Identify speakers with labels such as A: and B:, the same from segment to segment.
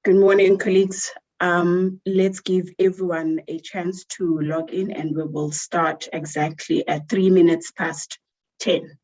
A: Good morning, colleagues. Let's give everyone a chance to log in and we will start exactly at 3 minutes past 10.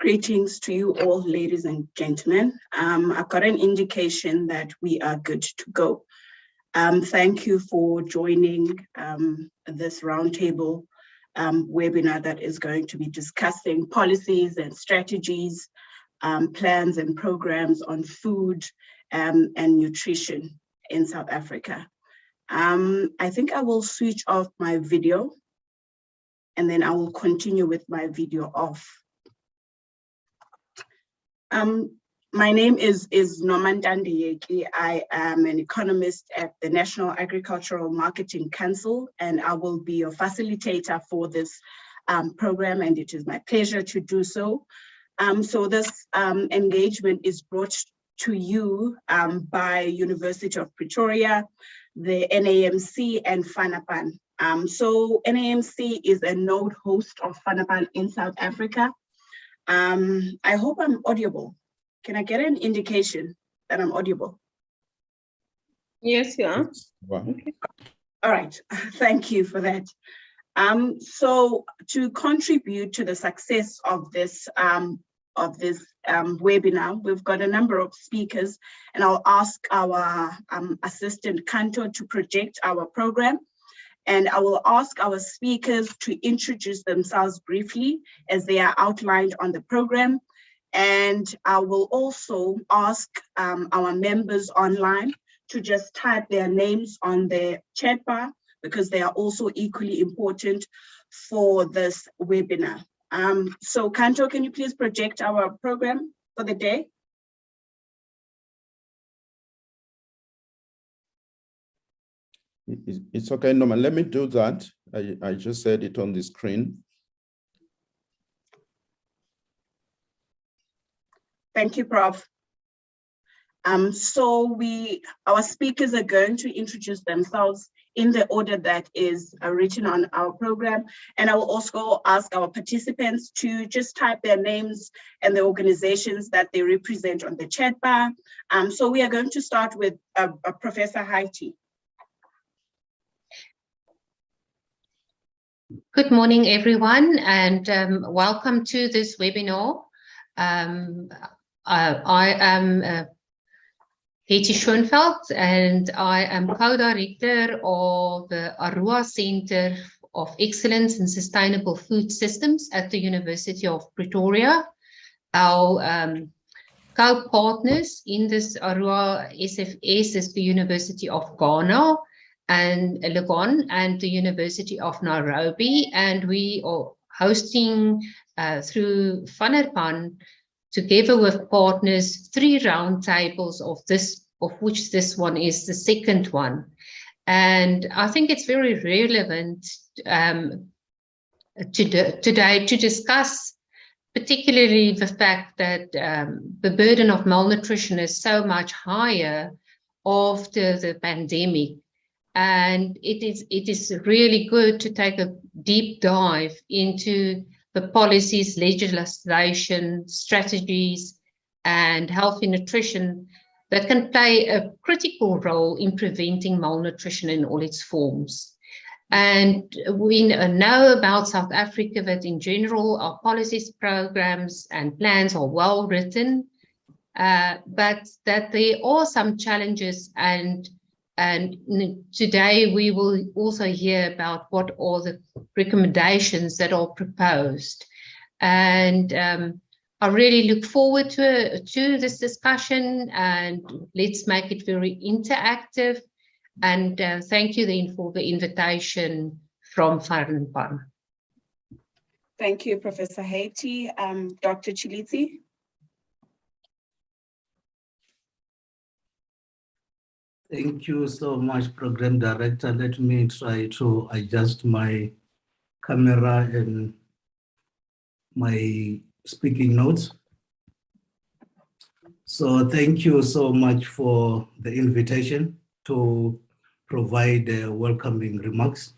A: Greetings to you all, ladies and gentlemen. I've got an indication that we are good to go. Thank you for joining this roundtable webinar that is going to be discussing policies and strategies, plans and programs on food and nutrition in South Africa. I think I will switch off my video and then I will continue with my video off. My name is Nomandande Yeki. I am an economist at the National Agricultural Marketing Council, and I will be your facilitator for this program, and it is my pleasure to do so. So this engagement is brought to you by University of Pretoria, the NAMC, and FANAPAN. So NAMC is a node host of FANAPAN in South Africa. I hope I'm audible. Can I get an indication that I'm audible?
B: Yes, you are.
C: Wow.
B: Okay.
A: All right, thank you for that. So to contribute to the success of this webinar, we've got a number of speakers, and I'll ask our assistant Kanto to project our program. And I will ask our speakers to introduce themselves briefly as they are outlined on the program. And I will also ask our members online to just type their names on the chat bar because they are also equally important for this webinar. So Kanto, can you please project our program for the day?
C: It's okay, Norman. Let me do that. I just said it on the screen.
A: Thank you, Prof. So our speakers are going to introduce themselves in the order that is written on our program. And I will also ask our participants to just type their names and the organizations that they represent on the chat bar. So we are going to start with Professor Haiti.
D: Good morning, everyone, and welcome to this webinar. I am Hetty Schoenveld, and I am co-director of the Arua Center of Excellence in Sustainable Food Systems at the University of Pretoria. Our co-partners in this Arua SFS is the University of Ghana and Legon and the University of Nairobi, and we are hosting through FANAPAN together with partners 3 roundtables of which this one is the second one. And I think it's very relevant today to discuss particularly the fact that the burden of malnutrition is so much higher after the pandemic. And it is really good to take a deep dive into the policies, legislation, strategies, and healthy nutrition that can play a critical role in preventing malnutrition in all its forms. And we know about South Africa that in general, our policies, programs, and plans are well written, but that there are some challenges, and today we will also hear about what are the recommendations that are proposed. And I really look forward to this discussion, and let's make it very interactive. And thank you then for the invitation from Fanapan.
A: Thank you, Professor Haiti. Dr. Chiliti.
E: Thank you so much, Program Director. Let me try to adjust my camera and my speaking notes. So thank you so much for the invitation to provide welcoming remarks.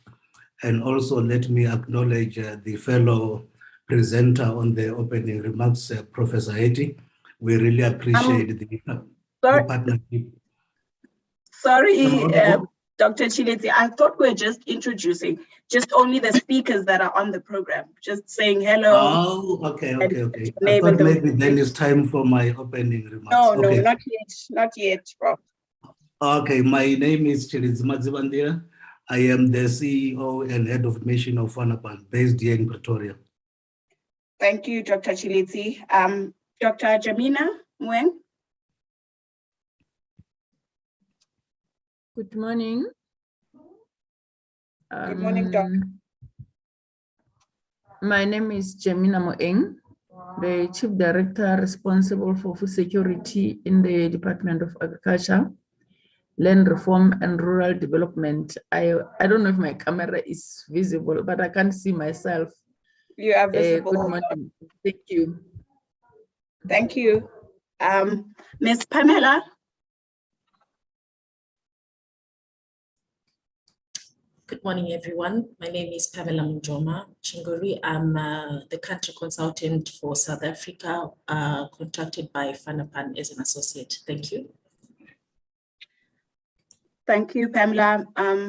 E: And also let me acknowledge the fellow presenter on the opening remarks, Professor Haiti. We really appreciate the partnership.
A: Sorry, Dr. Chiliti, I thought we were just introducing just only the speakers that are on the program, just saying hello.
E: Oh, okay. I thought maybe then it's time for my opening remarks.
A: No,
E: okay.
A: No, not yet, Prof.
E: Okay, my name is Chilizima Zibandira. I am the CEO and head of mission of Fanapan, based here in Pretoria.
A: Thank you, Dr. Chiliti. Dr. Jamina Mweng.
F: Good morning.
A: Good morning, Doc.
F: My name is Jamina Moeng, the Chief Director responsible for food security in the Department of Agriculture, Land Reform and Rural Development. I don't know if my camera is visible, but I can't see myself.
A: You are visible.
F: Good morning. Thank you.
A: Thank you. Ms. Pamela.
G: Good morning, everyone. My name is Pamela Mjoma Chingori. I'm the country consultant for South Africa, contracted by Fanapan as an associate. Thank you.
A: Thank you, Pamela.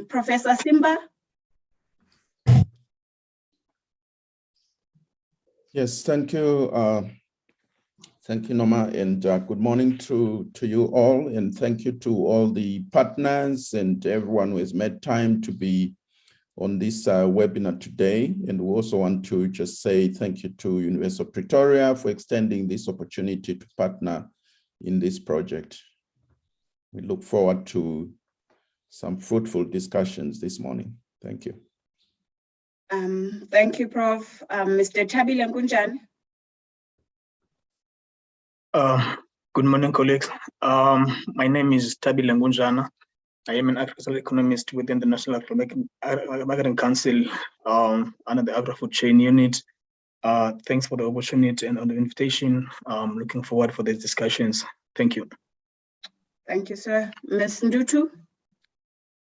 A: Professor Simba.
C: Yes, thank you. Thank you, Norma, and good morning to you all, and thank you to all the partners and everyone who has made time to be on this webinar today. And we also want to just say thank you to University of Pretoria for extending this opportunity to partner in this project. We look forward to some fruitful discussions this morning. Thank you.
A: Thank you, Prof. Mr. Tabile Ngunjani.
H: Good morning, colleagues. My name is Tabile Ngunjana. I am an agricultural economist within the National Marketing Council under the Agri-Food Chain Unit. Thanks for the opportunity and the invitation. Looking forward for these discussions. Thank you.
A: Thank you, sir. Ms. Ndutu.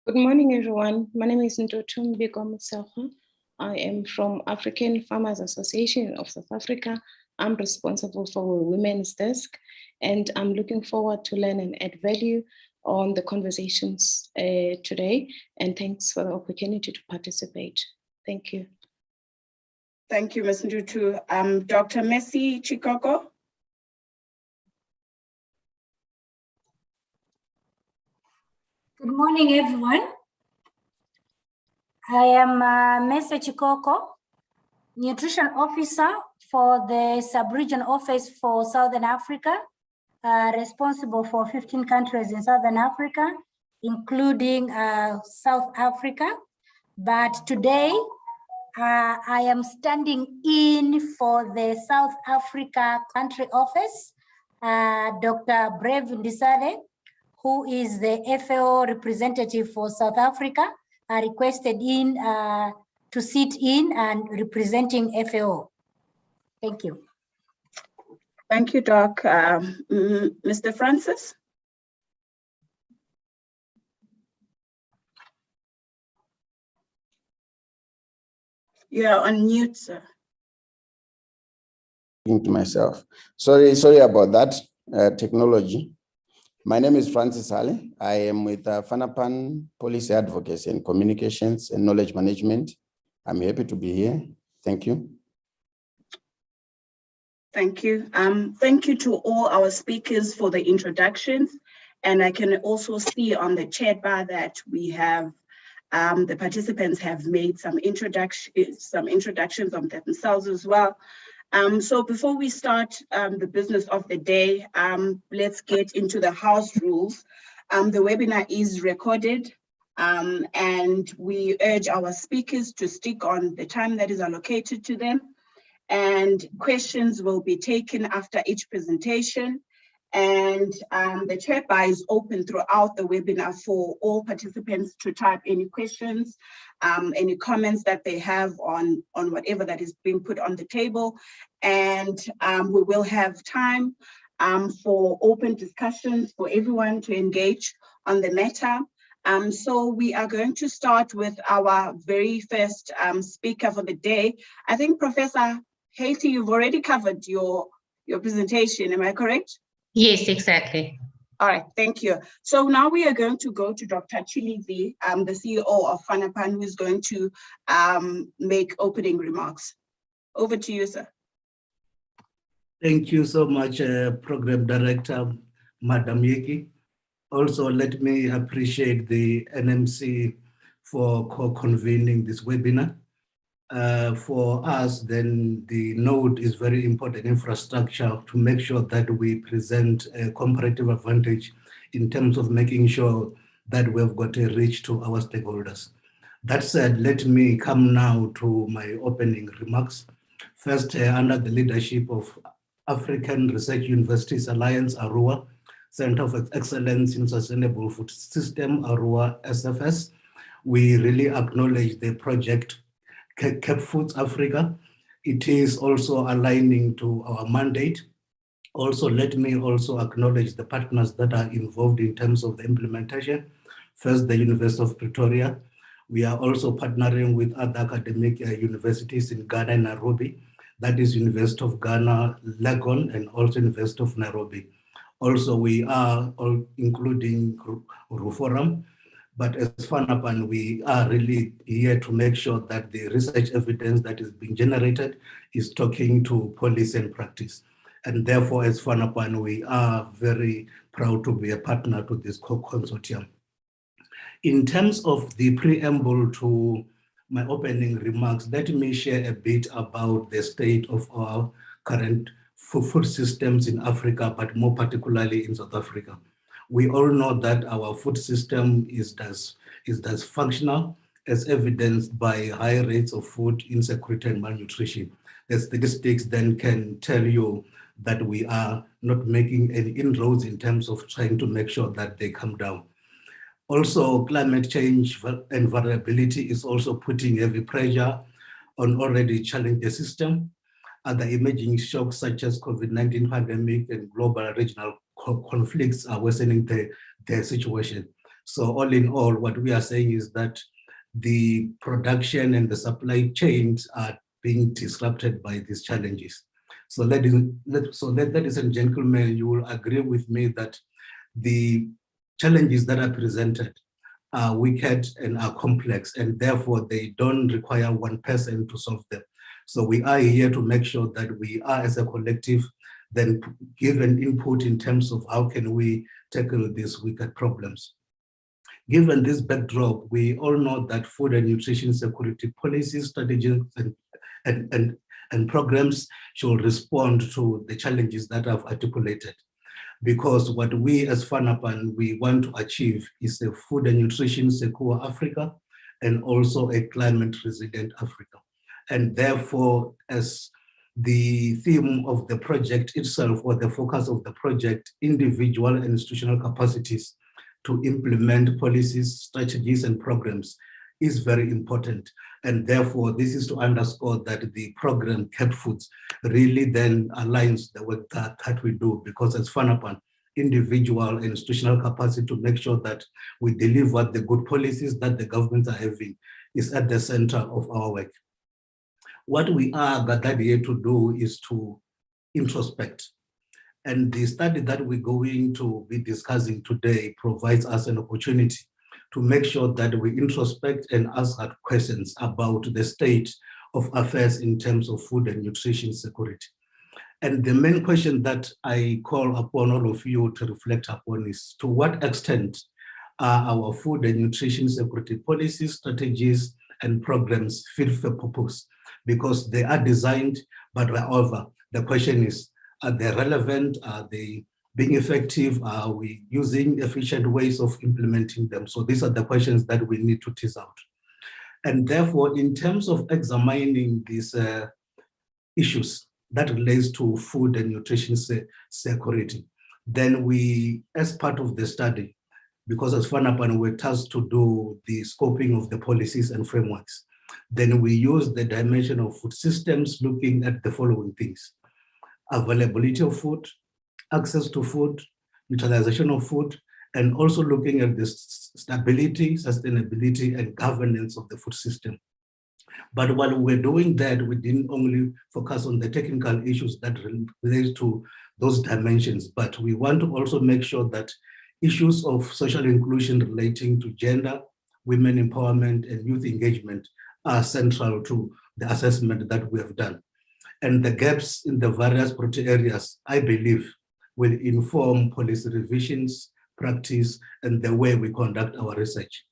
B: Good morning, everyone. My name is Ndutu Mbiko. I am from African Farmers Association of South Africa. I'm responsible for Women's Desk, and I'm looking forward to learn and add value on the conversations today. And thanks for the opportunity to participate. Thank you.
A: Thank you, Ms. Ndutu. Dr. Messi Chikoko.
I: Good morning, everyone. I am Messi Chikoko, Nutrition Officer for the Sub-Region Office for Southern Africa, responsible for 15 countries in Southern Africa, including South Africa. But today, I am standing in for the South Africa Country Office, Dr. Brave Ndisale, who is the FAO representative for South Africa, requested in to sit in and representing FAO. Thank you.
A: Thank you, Doc. Mr. Francis. You're on mute, sir.
J: To myself. Sorry about that technology. My name is Francis Hale. I am with Fanapan Policy Advocacy and Communications and Knowledge Management. I'm happy to be here. Thank you.
A: Thank you. Thank you to all our speakers for the introductions. And I can also see on the chat bar that we have the participants have made some introductions of themselves as well. So before we start the business of the day, let's get into the house rules. The webinar is recorded, and we urge our speakers to stick on the time that is allocated to them. And questions will be taken after each presentation. And the chat bar is open throughout the webinar for all participants to type any questions, any comments that they have on whatever that is being put on the table. And we will have time for open discussions for everyone to engage on the matter. So we are going to start with our very first speaker for the day. I think Professor Haiti, you've already covered your presentation, am I correct?
D: Yes, exactly.
A: All right, thank you. So now we are going to go to Dr. Chilizi, the CEO of Fanapan, who is going to make opening remarks. Over to you, sir.
E: Thank you so much, Program Director, Madam Yeki. Also, let me appreciate the NMC for co-convening this webinar. For us, then the node is very important infrastructure to make sure that we present a comparative advantage in terms of making sure that we've got a reach to our stakeholders. That said, let me come now to my opening remarks. First, under the leadership of African Research Universities Alliance, ARUA, Center of Excellence in Sustainable Food System, ARUA SFS, we really acknowledge the project CaBFoodS-Africa. It is also aligning to our mandate. Also, let me also acknowledge the partners that are involved in terms of the implementation. First, the University of Pretoria. We are also partnering with other academic universities in Ghana and Nairobi. That is University of Ghana, Legon, and also University of Nairobi. Also, we are all including Ruforum. But as Fanapan, we are really here to make sure that the research evidence that is being generated is talking to policy and practice. And therefore, as Fanapan, we are very proud to be a partner to this consortium. In terms of the preamble to my opening remarks, let me share a bit about the state of our current food systems in Africa, but more particularly in South Africa. We all know that our food system is dysfunctional, as evidenced by high rates of food insecurity and malnutrition. The statistics then can tell you that we are not making any inroads in terms of trying to make sure that they come down. Also, climate change and variability is also putting heavy pressure on already challenged the system. Other emerging shocks such as COVID-19 pandemic and global regional conflicts are worsening the situation. So all in all, what we are saying is that the production and the supply chains are being disrupted by these challenges. So ladies and gentlemen, you will agree with me that the challenges that are presented are wicked and are complex, and therefore they don't require one person to solve them. So we are here to make sure that we are, as a collective, then give an input in terms of how can we tackle these wicked problems. Given this backdrop, we all know that food and nutrition security policies, strategies, and programs should respond to the challenges that I've articulated. Because what we as Fanapan, we want to achieve is a food and nutrition secure Africa, and also a climate resilient Africa. And therefore, as the theme of the project itself, or the focus of the project, individual and institutional capacities to implement policies, strategies, and programs is very important. And therefore, this is to underscore that the program CaBFoodS really then aligns the work that we do, because as Fanapan, individual and institutional capacity to make sure that we deliver the good policies that the governments are having is at the center of our work. What we are gathered here to do is to introspect. And the study that we're going to be discussing today provides us an opportunity to make sure that we introspect and ask questions about the state of affairs in terms of food and nutrition security. And the main question that I call upon all of you to reflect upon is, to what extent are our food and nutrition security policies, strategies, and programs fit for purpose? Because they are designed But however, the question is, are they relevant? Are they being effective? Are we using efficient ways of implementing them? So these are the questions that we need to tease out. And therefore, in terms of examining these issues that relates to food and nutrition security, then we, as part of the study, because as FANAPAN we're tasked to do the scoping of the policies and frameworks, then we use the dimension of food systems looking at the following things: availability of food, access to food, utilization of food, and also looking at the stability, sustainability, and governance of the food system. But while we're doing that, we didn't only focus on the technical issues that relate to those dimensions, but we want to also make sure that issues of social inclusion relating to gender, women empowerment, and youth engagement are central to the assessment that we have done. And the gaps in the various priority areas, I believe, will inform policy revisions, practice, and the way we conduct our research.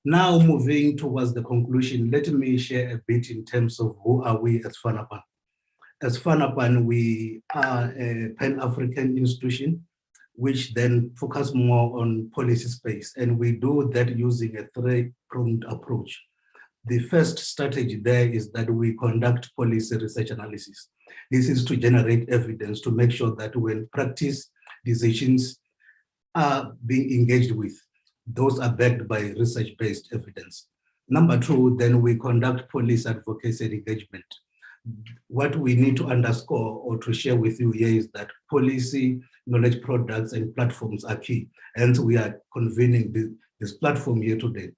E: Now moving towards the conclusion, let me share a bit in terms of who are we as FANAPAN. As FANAPAN, we are a Pan-African institution, which then focus more on policy space. And we do that using a three-pronged approach. The first strategy there is that we conduct policy research analysis. This is to generate evidence to make sure that when practice decisions are being engaged with, those are backed by research-based evidence. Number two, then we conduct policy advocacy and engagement. What we need to underscore or to share with you here is that policy, knowledge products, and platforms are key. And we are convening this platform here today.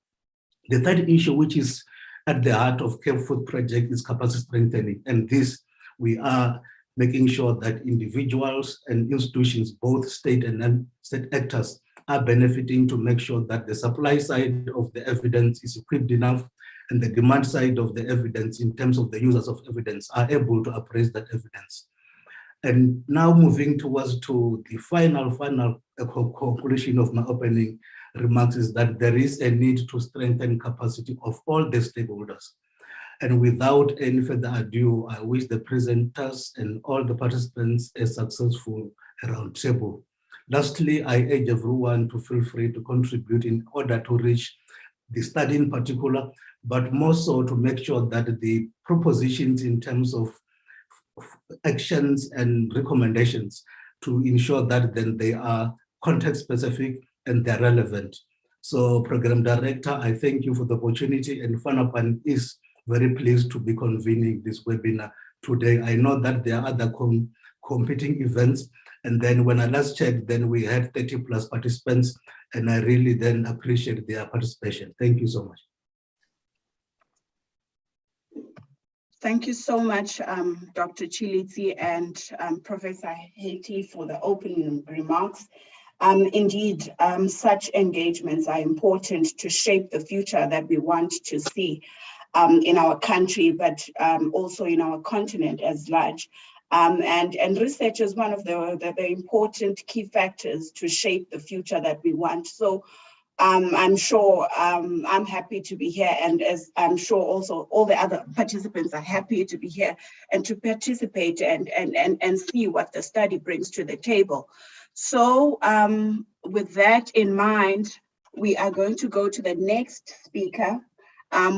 E: The third issue, which is at the heart of CaBFood project, is capacity strengthening. And this, we are making sure that individuals and institutions, both state and non-state actors, are benefiting to make sure that the supply side of the evidence is equipped enough and the demand side of the evidence in terms of the users of evidence are able to appraise that evidence. And now moving towards to the final conclusion of my opening remarks is that there is a need to strengthen capacity of all the stakeholders. And without any further ado, I wish the presenters and all the participants a successful roundtable. Lastly, I urge everyone to feel free to contribute in order to reach the study in particular, but more so to make sure that the propositions in terms of actions and recommendations to ensure that then they are context specific and they're relevant. So Program Director, I thank you for the opportunity, and FANAPAN is very pleased to be convening this webinar today. I know that there are other competing events, and then when I last checked, then we had 30 plus participants, and I really then appreciate their participation. Thank you so much.
A: Thank you so much, Dr. Chilitsi and Professor Haiti for the opening remarks. Indeed, such engagements are important to shape the future that we want to see in our country, but also in our continent as large. And research is one of the important key factors to shape the future that we want. So I'm sure I'm happy to be here, and as I'm sure also all the other participants are happy to be here and to participate and see what the study brings to the table. So with that in mind, we are going to go to the next speaker,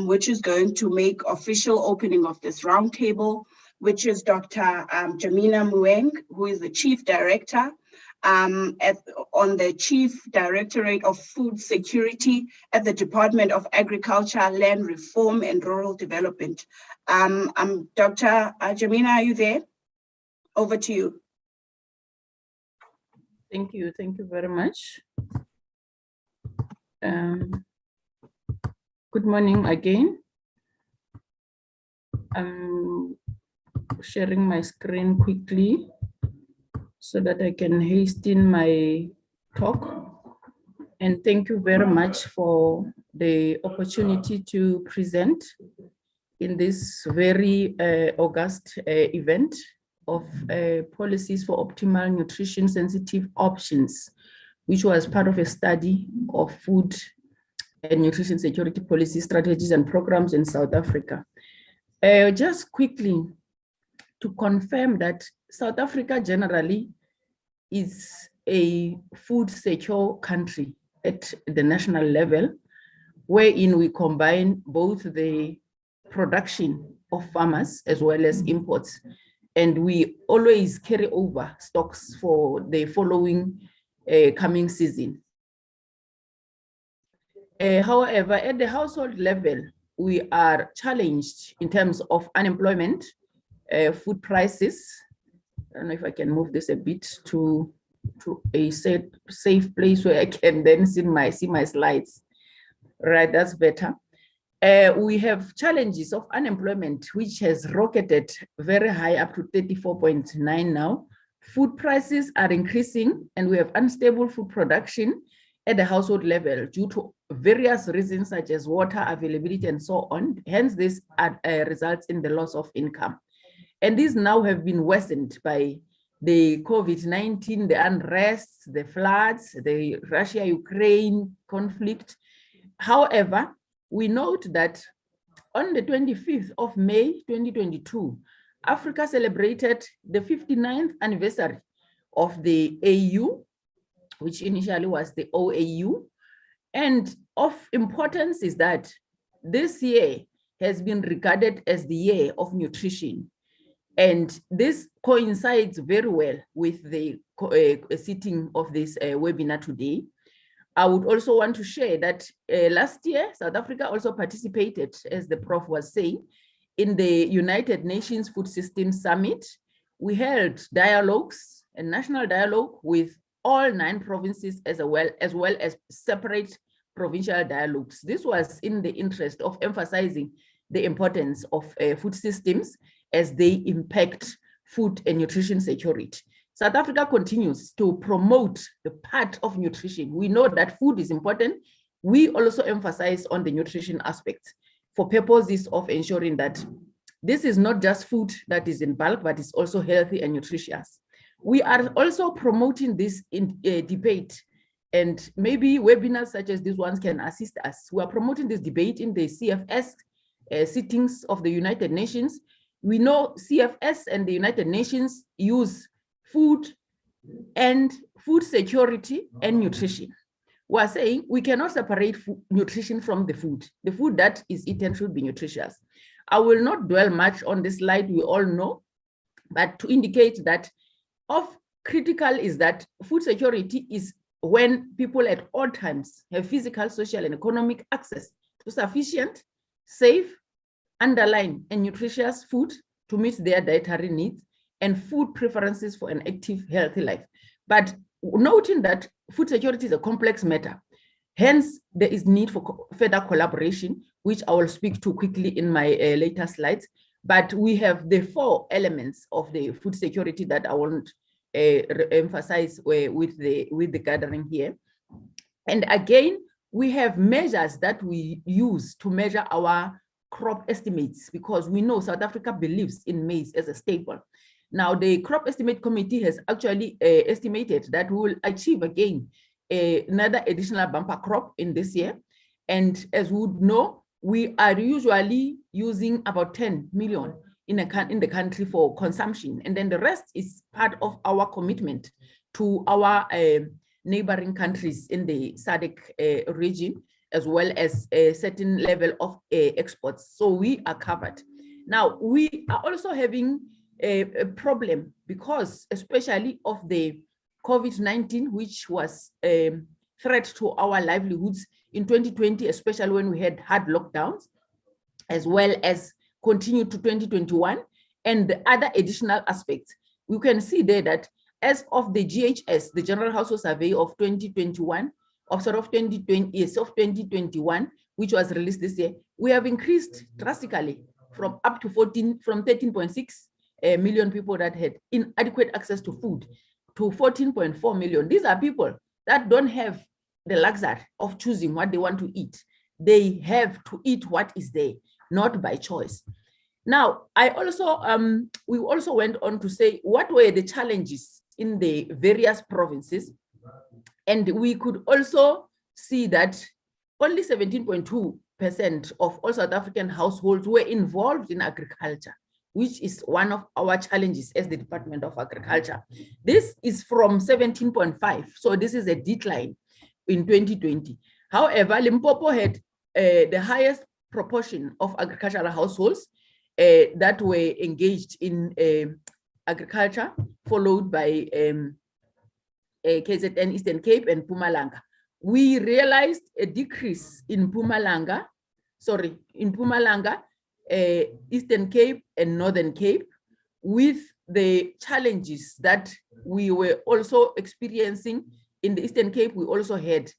A: which is going to make official opening of this roundtable, which is Dr. Jamina Mueng, who is the Chief Director on the Chief Directorate of Food Security at the Department of Agriculture, Land Reform and Rural Development. Dr. Jamina, are you there? Over to you.
F: Thank you very much. Good morning again. I'm sharing my screen quickly so that I can hasten my talk. And thank you very much for the opportunity to present in this very august event of policies for optimal nutrition sensitive options, which was part of a study of food and nutrition security policy strategies and programs in South Africa. Just quickly, to confirm that South Africa generally is a food secure country at the national level, wherein we combine both the production of farmers as well as imports. And we always carry over stocks for the following coming season. However, at the household level, we are challenged in terms of unemployment, food prices. I don't know if I can move this a bit to a safe place where I can then see my slides. Right, that's better. We have challenges of unemployment, which has rocketed very high up to 34.9 now. Food prices are increasing, and we have unstable food production at the household level due to various reasons such as water availability and so on. Hence, this results in the loss of income. And these now have been worsened by the COVID-19, the unrest, the floods, the Russia-Ukraine conflict. However, we note that on the 25th of May, 2022, Africa celebrated the 59th anniversary of the AU, which initially was the OAU. And of importance is that this year has been regarded as the year of nutrition. And this coincides very well with the sitting of this webinar today. I would also want to share that last year, South Africa also participated, as the Prof was saying, in the United Nations Food System Summit. We held dialogues, a national dialogue with all 9 provinces as well as separate provincial dialogues. This was in the interest of emphasizing the importance of food systems as they impact food and nutrition security. South Africa continues to promote the part of nutrition. We know that food is important. We also emphasize on the nutrition aspects for purposes of ensuring that this is not just food that is in bulk, but it's also healthy and nutritious. We are also promoting this in a debate, and maybe webinars such as these ones can assist us. We are promoting this debate in the CFS sittings of the United Nations. We know CFS and the United Nations use food and food security and nutrition. We are saying we cannot separate nutrition from the food. The food that is eaten should be nutritious. I will not dwell much on this slide, we all know, but to indicate that of critical is that food security is when people at all times have physical, social, and economic access to sufficient, safe, underlying, and nutritious food to meet their dietary needs and food preferences for an active, healthy life. But noting that food security is a complex matter, hence there is need for further collaboration, which I will speak to quickly in my later slides. But we have the 4 elements of the food security that I want to emphasize with the gathering here. And again, we have measures that we use to measure our crop estimates, because we know South Africa believes in maize as a staple. Now, the Crop Estimate Committee has actually estimated that we will achieve again another additional bumper crop in this year. And as we would know, we are usually using about 10 million in the country for consumption. And then the rest is part of our commitment to our neighboring countries in the SADC region, as well as a certain level of exports. So we are covered. Now, we are also having a problem because especially of the COVID-19, which was a threat to our livelihoods in 2020, especially when we had hard lockdowns, as well as continued to 2021, and the other additional aspects. We can see there that as of the GHS, the General Household Survey of 2021, of 2021, which was released this year, we have increased drastically from up to 13.6 million people that had inadequate access to food to 14.4 million. These are people that don't have the luxury of choosing what they want to eat. They have to eat what is there, not by choice. Now, we also went on to say what were the challenges in the various provinces. And we could also see that only 17.2% of all South African households were involved in agriculture. which is one of our challenges as the Department of Agriculture. This is from 17.5, so this is a decline in 2020. However, Limpopo had the highest proportion of agricultural households that were engaged in agriculture, followed by KZN, Eastern Cape, and Mpumalanga. We realized a decrease in Mpumalanga, Eastern Cape, and Northern Cape, with the challenges that we were also experiencing. In the Eastern Cape, we also had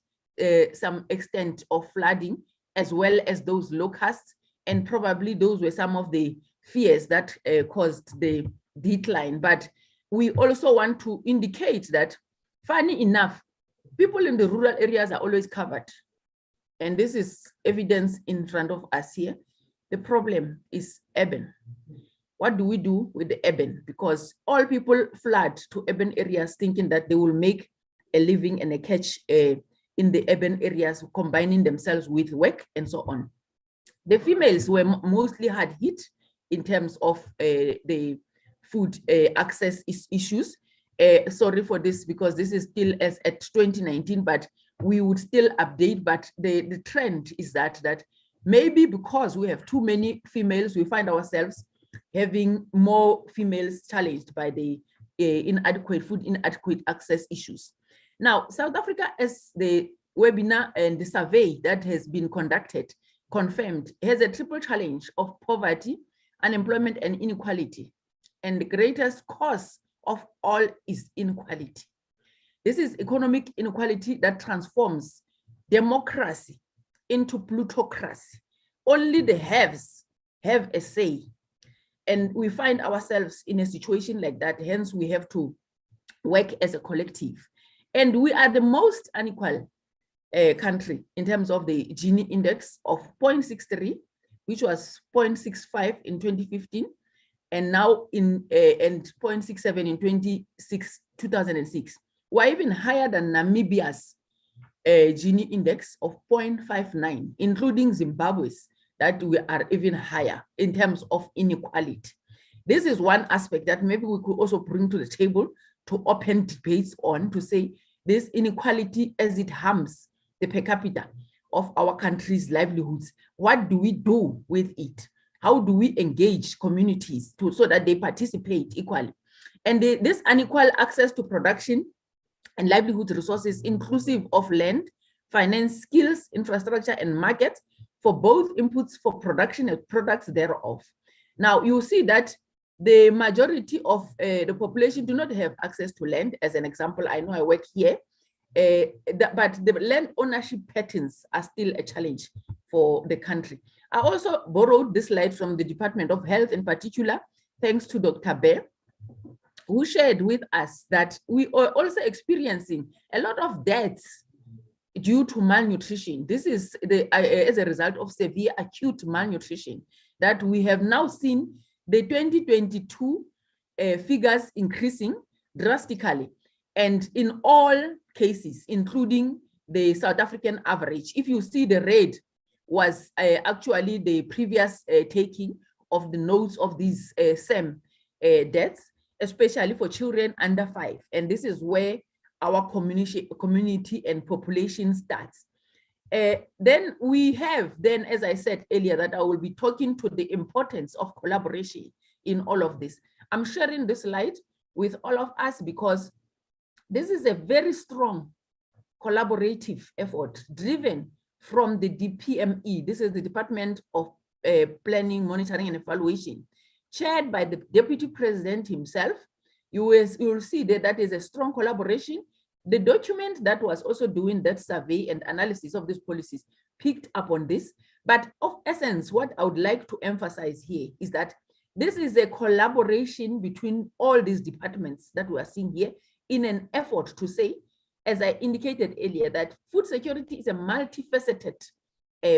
F: some extent of flooding, as well as those locusts, and probably those were some of the fears that caused the decline. But we also want to indicate that, funny enough, people in the rural areas are always covered. And this is evidence in front of us here. The problem is urban. What do we do with the urban? Because all people flood to urban areas thinking that they will make a living and a catch in the urban areas, combining themselves with work and so on. The females were mostly hard hit in terms of the food access issues. Sorry for this, because this is still as at 2019, but we would still update. But the trend is that maybe because we have too many females, we find ourselves having more females challenged by the inadequate access issues. Now, South Africa, as the webinar and the survey that has been conducted confirmed, has a triple challenge of poverty, unemployment, and inequality. And the greatest cause of all is inequality. This is economic inequality that transforms democracy into plutocracy. Only the haves have a say. And we find ourselves in a situation like that. Hence, we have to work as a collective. And we are the most unequal country in terms of the Gini index of 0.63, which was 0.65 in 2015, and now in and 0.67 in 2006. We're even higher than Namibia's Gini index of 0.59, including Zimbabwe's, that we are even higher in terms of inequality. This is one aspect that maybe we could also bring to the table to open debates on, to say this inequality as it harms the per capita of our country's livelihoods. What do we do with it? How do we engage communities so that they participate equally? And this unequal access to production and livelihood resources, inclusive of land, finance, skills, infrastructure, and markets for both inputs for production and products thereof. Now, you see that the majority of the population do not have access to land. As an example, I know I work here, but the land ownership patterns are still a challenge for the country. I also borrowed this slide from the Department of Health in particular, thanks to Dr. Bear, who shared with us that we are also experiencing a lot of deaths due to malnutrition. This is as a result of severe acute malnutrition that we have now seen the 2022 figures increasing drastically, and in all cases, including the South African average. If you see, the red was actually the previous taking of the notes of these same deaths, especially for children under 5. And this is where our community and population starts. Then we have, as I said earlier, that I will be talking to the importance of collaboration in all of this. I'm sharing this slide with all of us because this is a very strong collaborative effort driven from the DPME. This is the Department of Planning, Monitoring, and Evaluation, chaired by the Deputy President himself. You will see that that is a strong collaboration. The document that was also doing that survey and analysis of these policies picked up on this. But of essence, what I would like to emphasize here is that this is a collaboration between all these departments that we are seeing here in an effort to say, as I indicated earlier, that food security is a multifaceted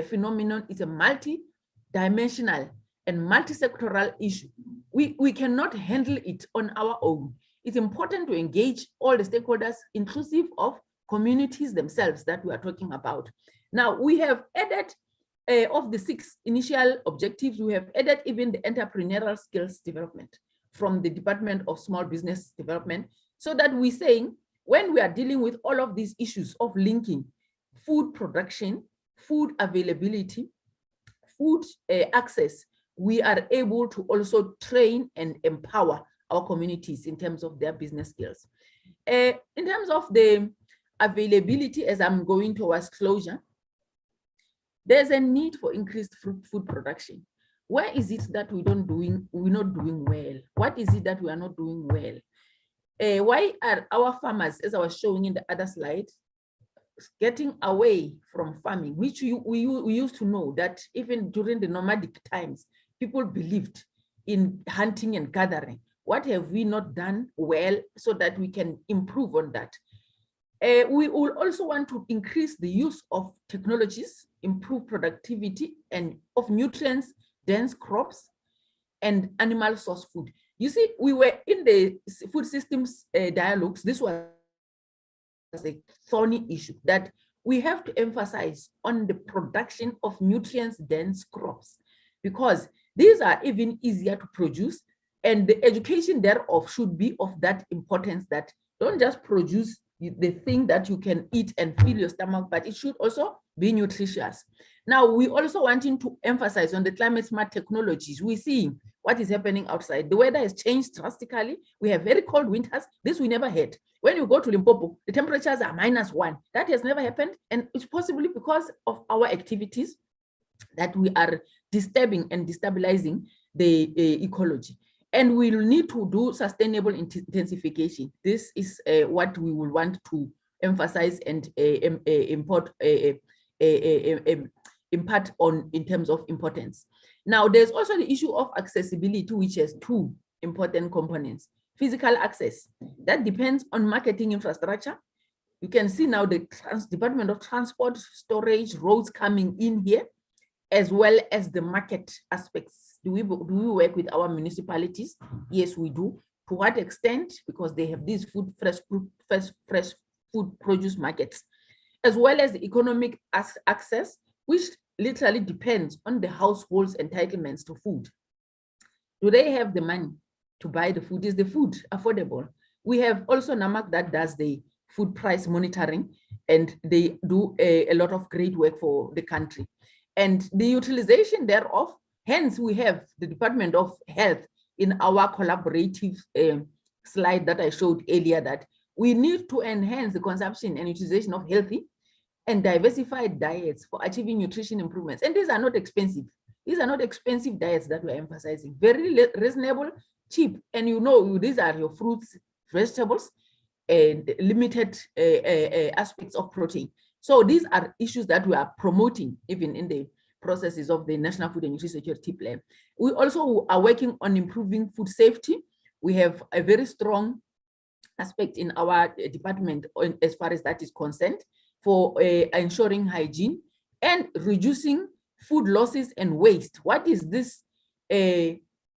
F: phenomenon. It's a multi-dimensional and multi-sectoral issue. We cannot handle it on our own. It's important to engage all the stakeholders, inclusive of communities themselves that we are talking about. Now, we have added of the 6 initial objectives, we have added even the entrepreneurial skills development from the Department of Small Business Development, so that we're saying when we are dealing with all of these issues of linking food production, food availability, food access, we are able to also train and empower our communities in terms of their business skills. In terms of the availability, as I'm going towards closure, there's a need for increased food production. Where is it that we're not doing well? What is it that we are not doing well? Why are our farmers, as I was showing in the other slide, getting away from farming, which we used to know that even during the nomadic times, people believed in hunting and gathering. What have we not done well so that we can improve on that? We will also want to increase the use of technologies, improve productivity and of nutrients, dense crops, and animal source food. You see, we were in the food systems dialogues. This was a thorny issue that we have to emphasize on the production of nutrients dense crops, because these are even easier to produce, and the education thereof should be of that importance, that don't just produce the thing that you can eat and fill your stomach, but it should also be nutritious. Now, we also wanting to emphasize on the climate smart technologies. We see what is happening outside. The weather has changed drastically. We have very cold winters. This we never had. When you go to Limpopo, the temperatures are -1. That has never happened. And it's possibly because of our activities that we are disturbing and destabilizing the ecology. And we will need to do sustainable intensification. This is what we will want to emphasize and impart on in terms of importance. Now, there's also the issue of accessibility, which has 2 important components. Physical access, that depends on marketing infrastructure. You can see now the Department of Transport, storage, roads coming in here, as well as the market aspects. Do we work with our municipalities? Yes, we do. To what extent? Because they have these fresh food produce markets, as well as the economic access, which literally depends on the household's entitlements to food. Do they have the money to buy the food? Is the food affordable? We have also NAMAC that does the food price monitoring, and they do a lot of great work for the country. And the utilization thereof, hence we have the Department of Health in our collaborative slide that I showed earlier, that we need to enhance the consumption and utilization of healthy and diversified diets for achieving nutrition improvements. And these are not expensive. These are not expensive diets that we're emphasizing. Very reasonable, cheap. And you know, these are your fruits, vegetables, and limited aspects of protein. So these are issues that we are promoting even in the processes of the National Food and Nutrition Security Plan. We also are working on improving food safety. We have a very strong aspect in our department as far as that is concerned, for ensuring hygiene and reducing food losses and waste. What is this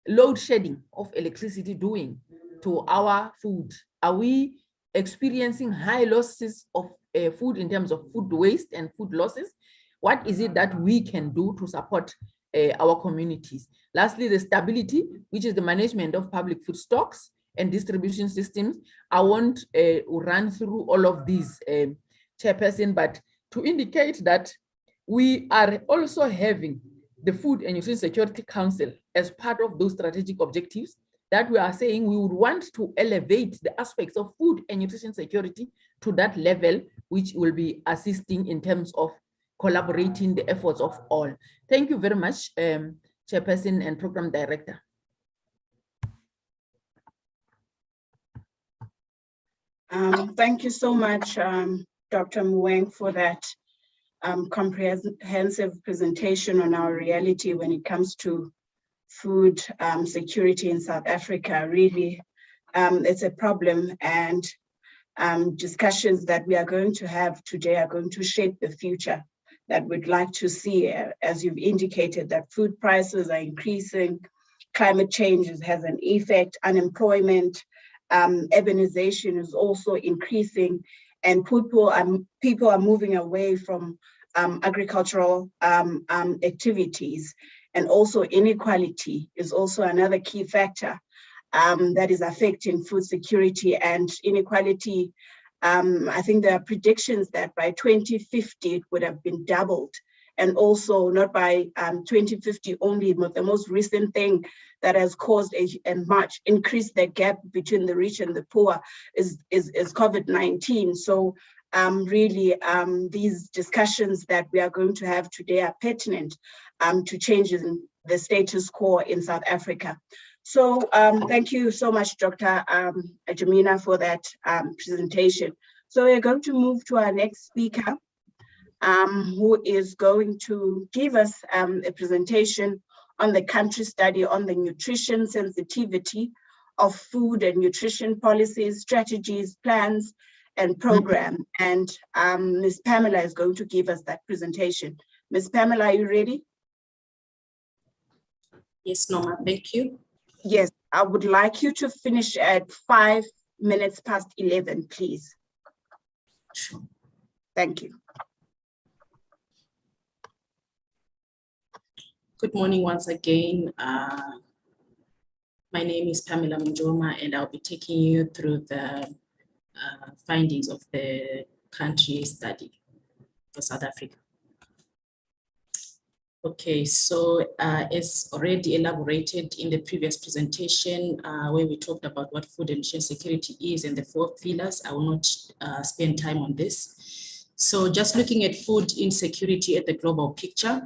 F: load shedding of electricity doing to our food? Are we experiencing high losses of food in terms of food waste and food losses? What is it that we can do to support our communities? Lastly, the stability, which is the management of public food stocks and distribution systems. I won't run through all of these, Chairperson, but to indicate that we are also having the Food and Nutrition Security Council as part of those strategic objectives, that we are saying we would want to elevate the aspects of food and nutrition security to that level, which will be assisting in terms of collaborating the efforts of all. Thank you very much, Chairperson and Program Director.
A: Thank you so much, Dr. Mueng, for that comprehensive presentation on our reality when it comes to food security in South Africa. Really, it's a problem, and discussions that we are going to have today are going to shape the future that we'd like to see. As you've indicated, that food prices are increasing, climate change has an effect, unemployment, urbanization is also increasing, and people are moving away from agricultural activities. And also inequality is also another key factor that is affecting food security and inequality. I think there are predictions that by 2050 it would have been doubled, and also not by 2050 only, but the most recent thing that has caused a much increased the gap between the rich and the poor is COVID-19. So really these discussions that we are going to have today are pertinent to changes in the status quo in South Africa. So thank you so much, Dr. Jamina, for that presentation. So we're going to move to our next speaker, who is going to give us a presentation on the country study on the nutrition sensitivity of food and nutrition policies, strategies, plans, and program. And Ms. Pamela is going to give us that presentation. Ms. Pamela, are you ready?
G: Yes, Norma, thank you.
A: Yes, I would like you to finish at 5 minutes past 11, please.
G: Sure.
A: Thank you.
G: Good morning once again. My name is Pamela Mujoma, and I'll be taking you through the findings of the country study for South Africa. Okay, so as already elaborated in the previous presentation, where we talked about what food and nutrition security is and the 4 pillars, I will not spend time on this. So just looking at food insecurity at the global picture,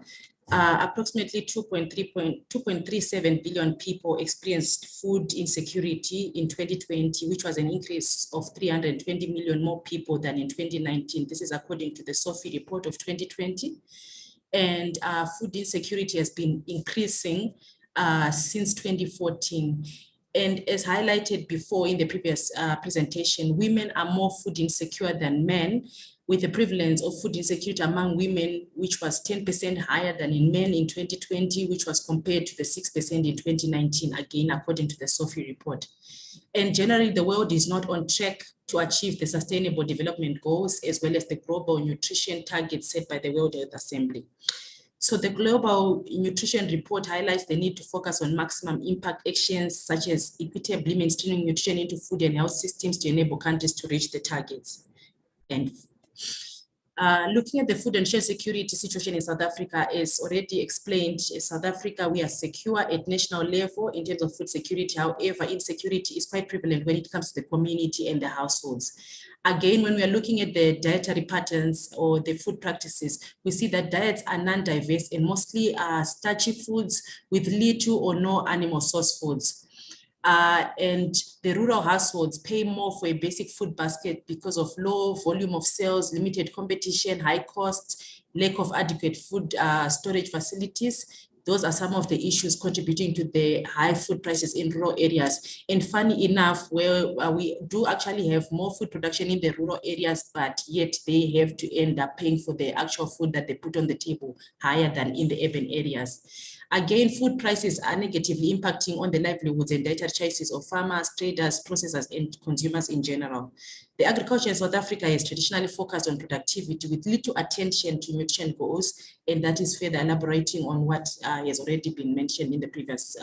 G: approximately 2.37 billion people experienced food insecurity in 2020, which was an increase of 320 million more people than in 2019. This is according to the SOFI report of 2020. And food insecurity has been increasing since 2014. And as highlighted before in the previous presentation, women are more food insecure than men, with the prevalence of food insecurity among women, which was 10% higher than in men in 2020, which was compared to the 6% in 2019, again, according to the SOFI report. And generally, the world is not on track to achieve the Sustainable Development Goals, as well as the global nutrition targets set by the World Health Assembly. So the Global Nutrition Report highlights the need to focus on maximum impact actions, such as equitably mainstreaming nutrition into food and health systems to enable countries to reach the targets. And looking at the food and nutrition security situation in South Africa, as already explained, in South Africa, we are secure at national level in terms of food security. However, insecurity is quite prevalent when it comes to the community and the households. Again, when we are looking at the dietary patterns or the food practices, we see that diets are non-diverse and mostly starchy foods with little or no animal source foods. And the rural households pay more for a basic food basket because of low volume of sales, limited competition, high costs, lack of adequate food storage facilities. Those are some of the issues contributing to the high food prices in rural areas. And funny enough, where we do actually have more food production in the rural areas, but yet they have to end up paying for the actual food that they put on the table higher than in the urban areas. Again, food prices are negatively impacting on the livelihoods and dietary choices of farmers, traders, processors, and consumers in general. The agriculture in South Africa is traditionally focused on productivity with little attention to nutrition goals, and that is further elaborating on what has already been mentioned in the previous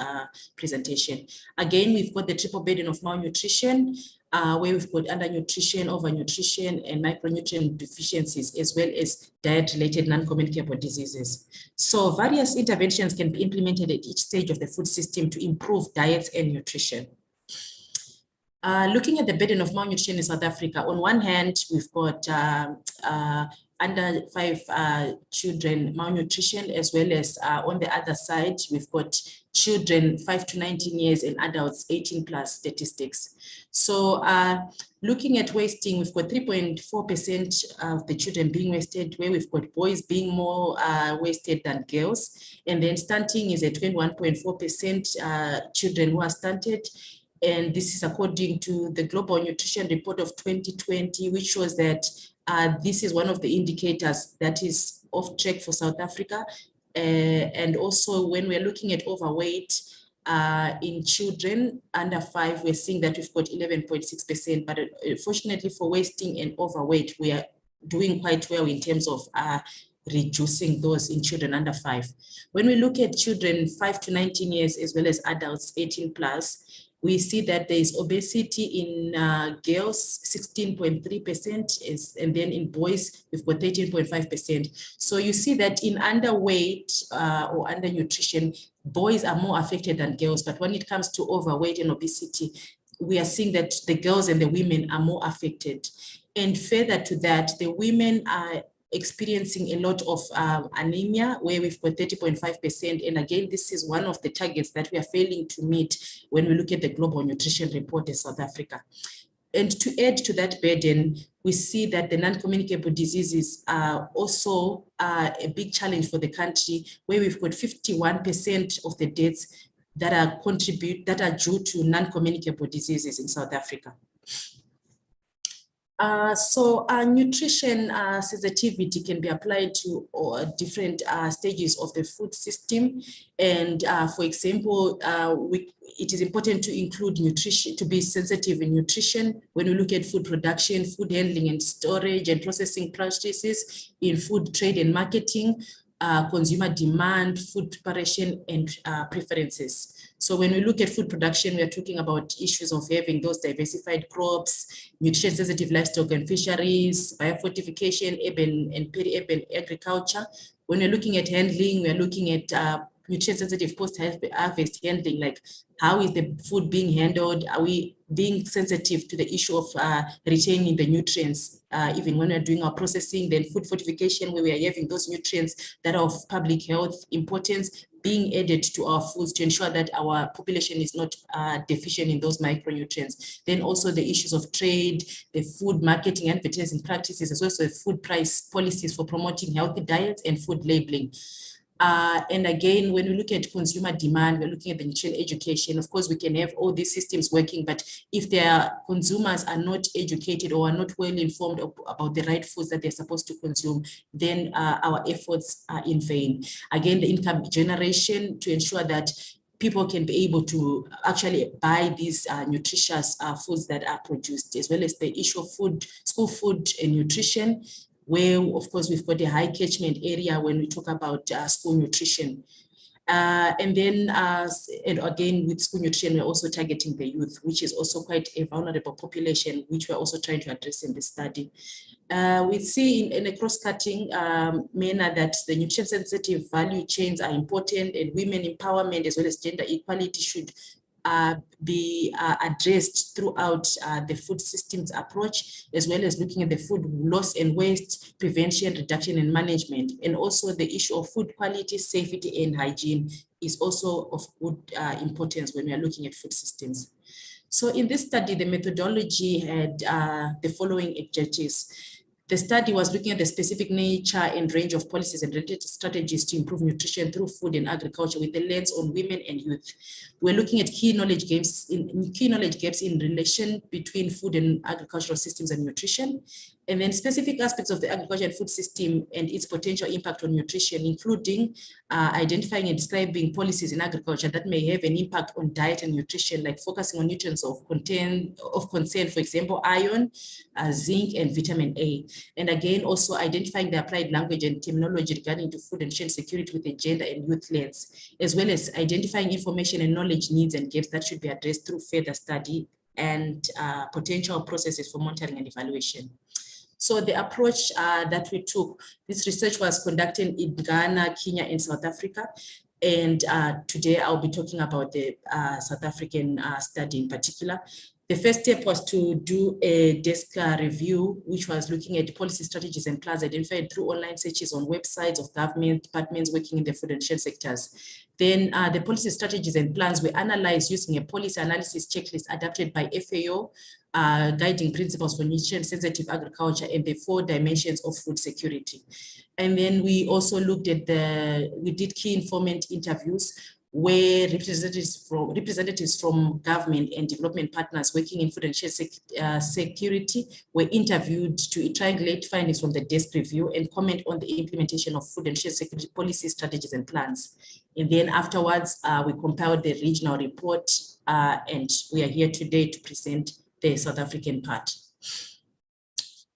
G: presentation. Again, we've got the triple burden of malnutrition, where we've got undernutrition, overnutrition, and micronutrient deficiencies, as well as diet-related non-communicable diseases. So various interventions can be implemented at each stage of the food system to improve diets and nutrition. Looking at the burden of malnutrition in South Africa, on one hand, we've got under 5 children malnutrition, as well as on the other side, we've got children 5 to 19 years and adults 18 plus statistics. So looking at wasting, we've got 3.4% of the children being wasted, where we've got boys being more wasted than girls. And then stunting is at 21.4% children who are stunted. And this is according to the Global Nutrition Report of 2020, which shows that this is one of the indicators that is off track for South Africa. And also when we're looking at overweight in children under 5, we're seeing that we've got 11.6%, but fortunately for wasting and overweight, we are doing quite well in terms of reducing those in children under 5. When we look at children 5 to 19 years, as well as adults 18 plus, we see that there is obesity in girls, 16.3%, and then in boys, we've got 13.5%. So you see that in underweight or undernutrition, boys are more affected than girls. But when it comes to overweight and obesity, we are seeing that the girls and the women are more affected. And further to that, the women are experiencing a lot of anemia, where we've got 30.5%. And again, this is one of the targets that we are failing to meet when we look at the Global Nutrition Report in South Africa. And to add to that burden, we see that the non-communicable diseases are also a big challenge for the country, where we've got 51% of the deaths that are due to non-communicable diseases in South Africa. So nutrition sensitivity can be applied to different stages of the food system. And for example, it is important to include nutrition, to be sensitive in nutrition when we look at food production, food handling and storage and processing practices in food trade and marketing, consumer demand, food preparation and preferences. So when we look at food production, we are talking about issues of having those diversified crops, nutrient-sensitive livestock and fisheries, biofortification, urban and peri-urban agriculture. When we're looking at handling, we're looking at nutrient-sensitive post-harvest handling, like how is the food being handled? Are we being sensitive to the issue of retaining the nutrients, even when we're doing our processing? Then food fortification, where we are having those nutrients that are of public health importance being added to our foods to ensure that our population is not deficient in those micronutrients. Then also the issues of trade, the food marketing and advertising practices, as well as the food price policies for promoting healthy diets and food labeling. And again, when we look at consumer demand, we're looking at the nutrition education. Of course, we can have all these systems working, but if their consumers are not educated or are not well informed about the right foods that they're supposed to consume, then our efforts are in vain. Again, the income generation to ensure that people can be able to actually buy these nutritious foods that are produced, as well as the issue of food, school food and nutrition, where, of course, we've got a high catchment area when we talk about school nutrition. And then, and again, with school nutrition, we're also targeting the youth, which is also quite a vulnerable population, which we're also trying to address in this study. We see in a cross-cutting manner that the nutrition-sensitive value chains are important, and women empowerment as well as gender equality should be addressed throughout the food systems approach, as well as looking at the food loss and waste prevention, reduction and management. And also the issue of food quality, safety and hygiene is also of good importance when we are looking at food systems. So in this study, the methodology had the following objectives. The study was looking at the specific nature and range of policies and related strategies to improve nutrition through food and agriculture with the lens on women and youth. We're looking at key knowledge gaps in relation between food and agricultural systems and nutrition, and then specific aspects of the agriculture and food system and its potential impact on nutrition, including identifying and describing policies in agriculture that may have an impact on diet and nutrition, like focusing on nutrients of concern, for example, iron, zinc, and vitamin A. And again, also identifying the applied language and terminology regarding to food and nutrition security with a gender and youth lens, as well as identifying information and knowledge needs and gaps that should be addressed through further study and potential processes for monitoring and evaluation. So the approach that we took, this research was conducted in Ghana, Kenya, and South Africa. And today I'll be talking about the South African study in particular. The first step was to do a desk review, which was looking at policy strategies and plans identified through online searches on websites of government departments working in the food and nutrition sectors. Then the policy strategies and plans were analyzed using a policy analysis checklist adapted by FAO, guiding principles for nutrient-sensitive agriculture and the 4 dimensions of food security. And then we also looked at we did key informant interviews where representatives from government and development partners working in food and nutrition security were interviewed to triangulate findings from the desk review and comment on the implementation of food and nutrition security policy strategies and plans. And then afterwards, we compiled the regional report, and we are here today to present the South African part.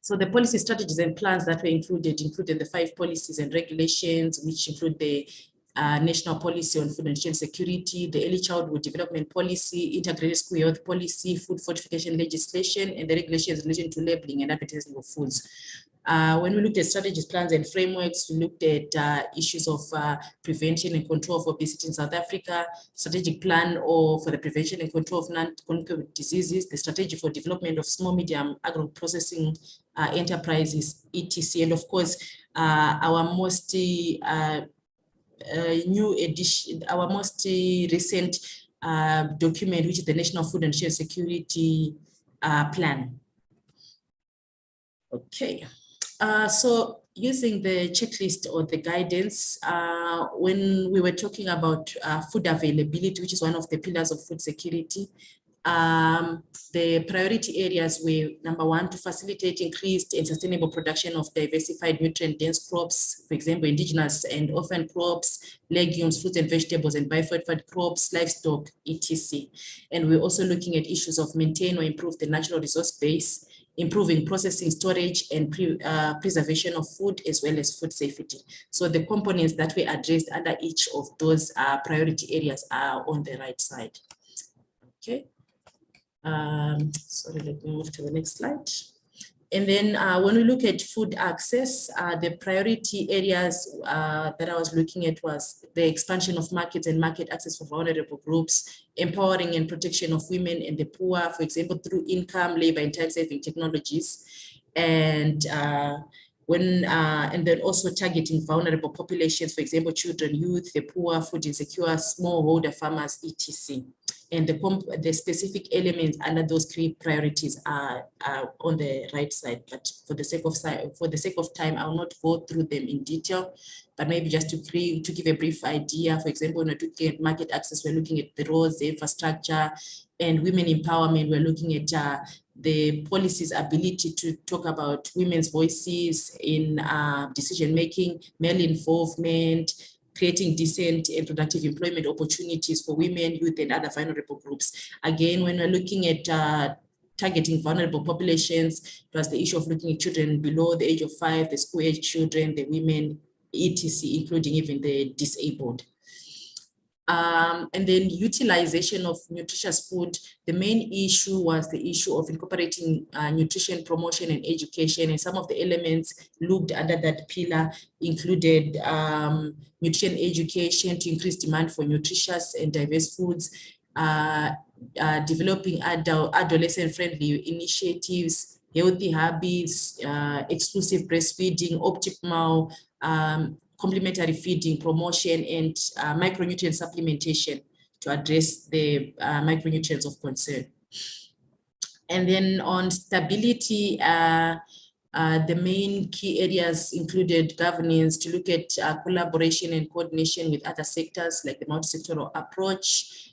G: So the policy strategies and plans that were included the 5 policies and regulations, which include the National Policy on Food and Nutrition Security, the Early Childhood Development Policy, Integrated School Health Policy, Food Fortification Legislation, and the regulations relating to labeling and advertising of foods. When we looked at strategies, plans, and frameworks, we looked at issues of prevention and control of obesity in South Africa, strategic plan for the prevention and control of non-communicable diseases, the strategy for development of small, medium agro-processing enterprises, etc. And of course, our most new edition, our most recent document, which is the National Food and Nutrition Security Plan. Okay. So using the checklist or the guidance, when we were talking about food availability, which is one of the pillars of food security, the priority areas were, number 1, to facilitate increased and sustainable production of diversified nutrient-dense crops, for example, indigenous and orphan crops, legumes, fruits and vegetables, and biofortified crops, livestock, etc. And we're also looking at issues of maintain or improve the natural resource base, improving processing, storage, and preservation of food, as well as food safety. So the components that we addressed under each of those priority areas are on the right side. Okay. Sorry, let me move to the next slide. And then when we look at food access, the priority areas that I was looking at was the expansion of markets and market access for vulnerable groups, empowering and protection of women and the poor, for example, through income, labor, and time-saving technologies, and then also targeting vulnerable populations, for example, children, youth, the poor, food insecure, smallholder farmers, etc. And the specific elements under those 3 priorities are on the right side. But for the sake of time, I will not go through them in detail. But maybe just to give a brief idea. For example, when we're looking at market access, we're looking at the roads, the infrastructure, and women empowerment. We're looking at the policy's ability to talk about women's voices in decision making, male involvement, creating decent and productive employment opportunities for women, youth, and other vulnerable groups. Again, when we're looking at targeting vulnerable populations, plus the issue of looking at children below the age of 5, the school-age children, the women, etc., including even the disabled. And then utilization of nutritious food. The main issue was the issue of incorporating nutrition promotion and education, and some of the elements looked under that pillar included nutrition education to increase demand for nutritious and diverse foods, developing adolescent-friendly initiatives, healthy habits, exclusive breastfeeding, optimal complementary feeding, promotion, and micronutrient supplementation to address the micronutrients of concern. And then on stability, the main key areas included governance to look at collaboration and coordination with other sectors, like the multi-sectoral approach,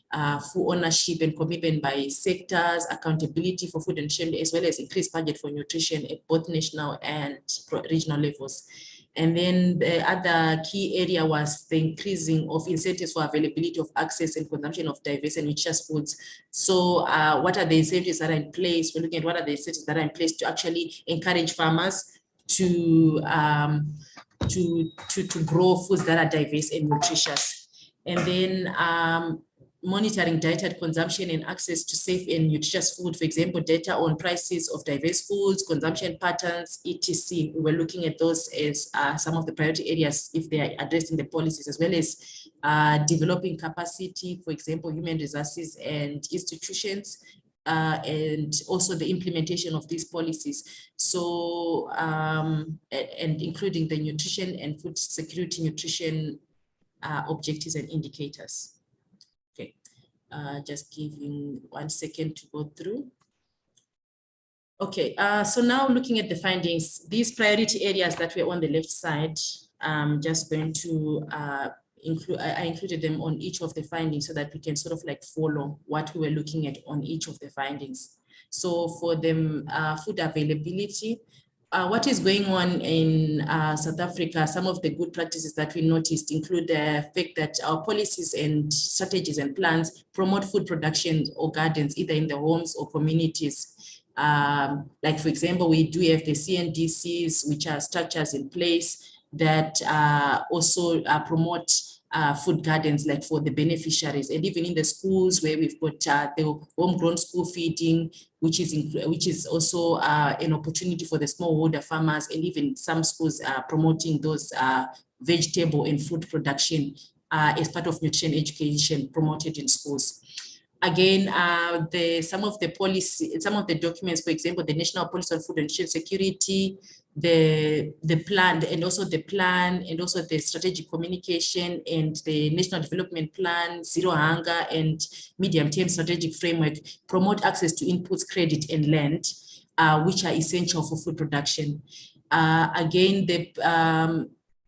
G: full ownership and commitment by sectors, accountability for food and nutrition, as well as increased budget for nutrition at both national and regional levels. And then the other key area was the increasing of incentives for availability of access and consumption of diverse and nutritious foods. So what are the incentives that are in place? We're looking at what are the incentives that are in place to actually encourage farmers to grow foods that are diverse and nutritious. And then monitoring dietary consumption and access to safe and nutritious food, for example, data on prices of diverse foods, consumption patterns, etc. We were looking at those as some of the priority areas if they are addressed in the policies, as well as developing capacity, for example, human resources and institutions, and also the implementation of these policies. So, and including the nutrition and food security nutrition objectives and indicators. Just giving 1 second to go through. Okay, so now looking at the findings, these priority areas that were on the left side, I'm just going to I included them on each of the findings so that we can sort of like follow what we were looking at on each of the findings. So for them, food availability, what is going on in South Africa, some of the good practices that we noticed include the fact that our policies and strategies and plans promote food production or gardens, either in the homes or communities. Like, for example, we do have the CNDCs, which are structures in place that also promote food gardens, like for the beneficiaries, and even in the schools where we've got the homegrown school feeding, which is also an opportunity for the smallholder farmers, and even some schools are promoting those vegetable and fruit production as part of nutrition education promoted in schools. Again, some of the documents, for example, the National Policy on Food and Nutrition Security, the plan, and also the strategic communication and the National Development Plan, Zero Hunger and medium-term strategic framework promote access to inputs, credit, and land, which are essential for food production. Again,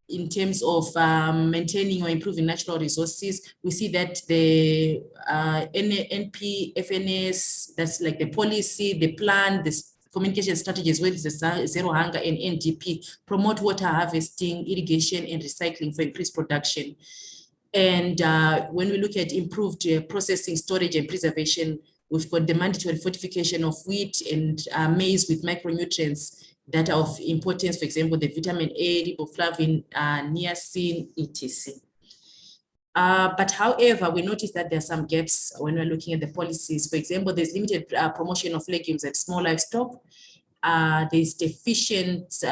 G: in terms of maintaining or improving natural resources, we see that the NP, FNS, that's like the policy, the plan, the communication strategies, whether it's the Zero Hunger and NDP, promote water harvesting, irrigation, and recycling for increased production. And when we look at improved processing, storage, and preservation, we've got the mandatory fortification of wheat and maize with micronutrients that are of importance, for example, the vitamin A, riboflavin, niacin, etc. But however, we notice that there are some gaps when we're looking at the policies. For example, there's limited promotion of legumes and small livestock. There's deficiency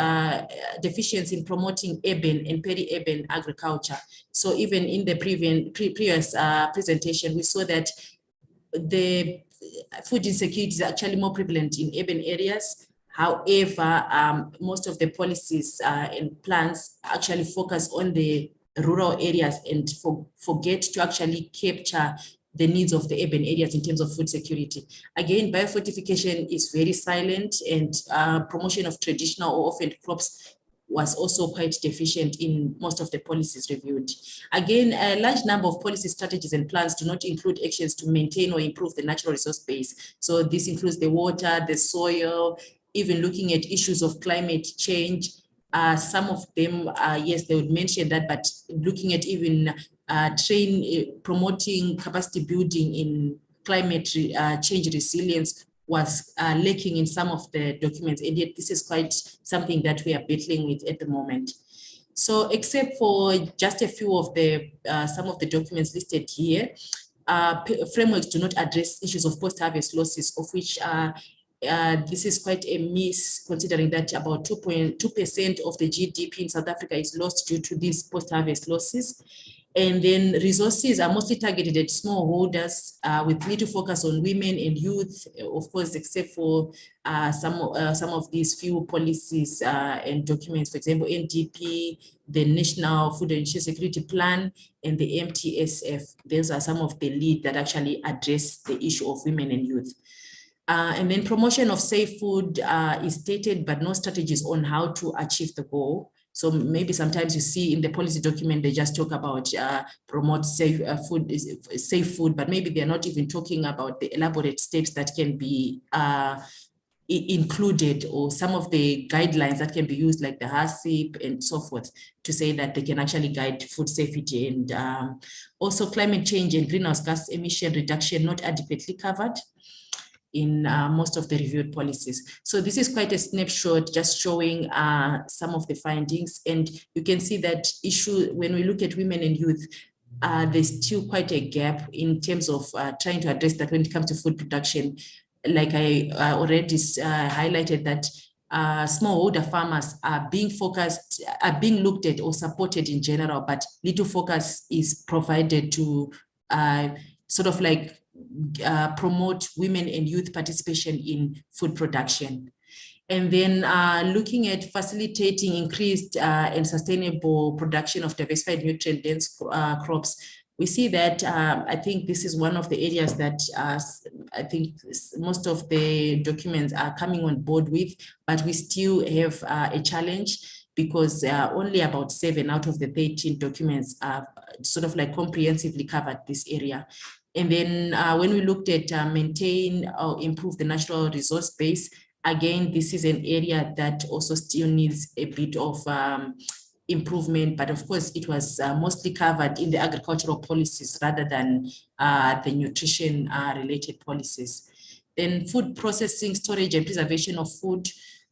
G: in promoting urban and peri-urban agriculture. So even in the previous presentation, we saw that the food insecurity is actually more prevalent in urban areas. However, most of the policies and plans actually focus on the rural areas and forget to actually capture the needs of the urban areas in terms of food security. Again, biofortification is very silent, and promotion of traditional or orphaned crops was also quite deficient in most of the policies reviewed. Again, a large number of policy strategies and plans do not include actions to maintain or improve the natural resource base. So this includes the water, the soil, even looking at issues of climate change. Some of them, yes, they would mention that, but looking at even promoting capacity building in climate change resilience was lacking in some of the documents, and yet this is quite something that we are battling with at the moment. So except for just a few of the, some of the documents listed here, frameworks do not address issues of post-harvest losses, of which this is quite a miss, considering that about 2.2% of the GDP in South Africa is lost due to these post-harvest losses. And then resources are mostly targeted at smallholders with little focus on women and youth, of course, except for some of these few policies and documents, for example, NDP, the National Food and Nutrition Security Plan, and the MTSF. Those are some of the lead that actually address the issue of women and youth. And then promotion of safe food is stated, but no strategies on how to achieve the goal. So maybe sometimes you see in the policy document, they just talk about promote safe food, but maybe they're not even talking about the elaborate steps that can be included, or some of the guidelines that can be used, like the HACCP and so forth, to say that they can actually guide food safety. And also climate change and greenhouse gas emission reduction not adequately covered in most of the reviewed policies. So this is quite a snapshot just showing some of the findings. And you can see that issue, when we look at women and youth, there's still quite a gap in terms of trying to address that when it comes to food production. Like I already highlighted that smallholder farmers are being looked at or supported in general, but little focus is provided to sort of like promote women and youth participation in food production. And then looking at facilitating increased and sustainable production of diversified nutrient-dense crops, we see that I think this is one of the areas that I think most of the documents are coming on board with, but we still have a challenge, because only about 7 out of the 13 documents are sort of like comprehensively covered this area. And then when we looked at maintain or improve the natural resource base, again, this is an area that also still needs a bit of improvement, but of course it was mostly covered in the agricultural policies rather than the nutrition related policies. Then food processing, storage, and preservation of food.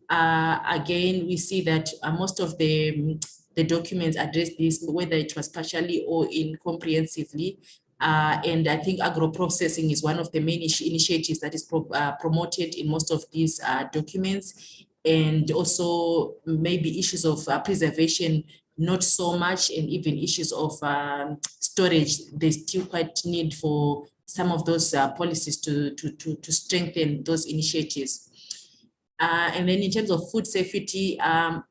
G: Again, we see that most of the documents address this, whether it was partially or incomprehensively. And I think agro-processing is one of the main initiatives that is promoted in most of these documents. And also maybe issues of preservation, not so much, and even issues of storage, there's still quite need for some of those policies to strengthen those initiatives. And then in terms of food safety,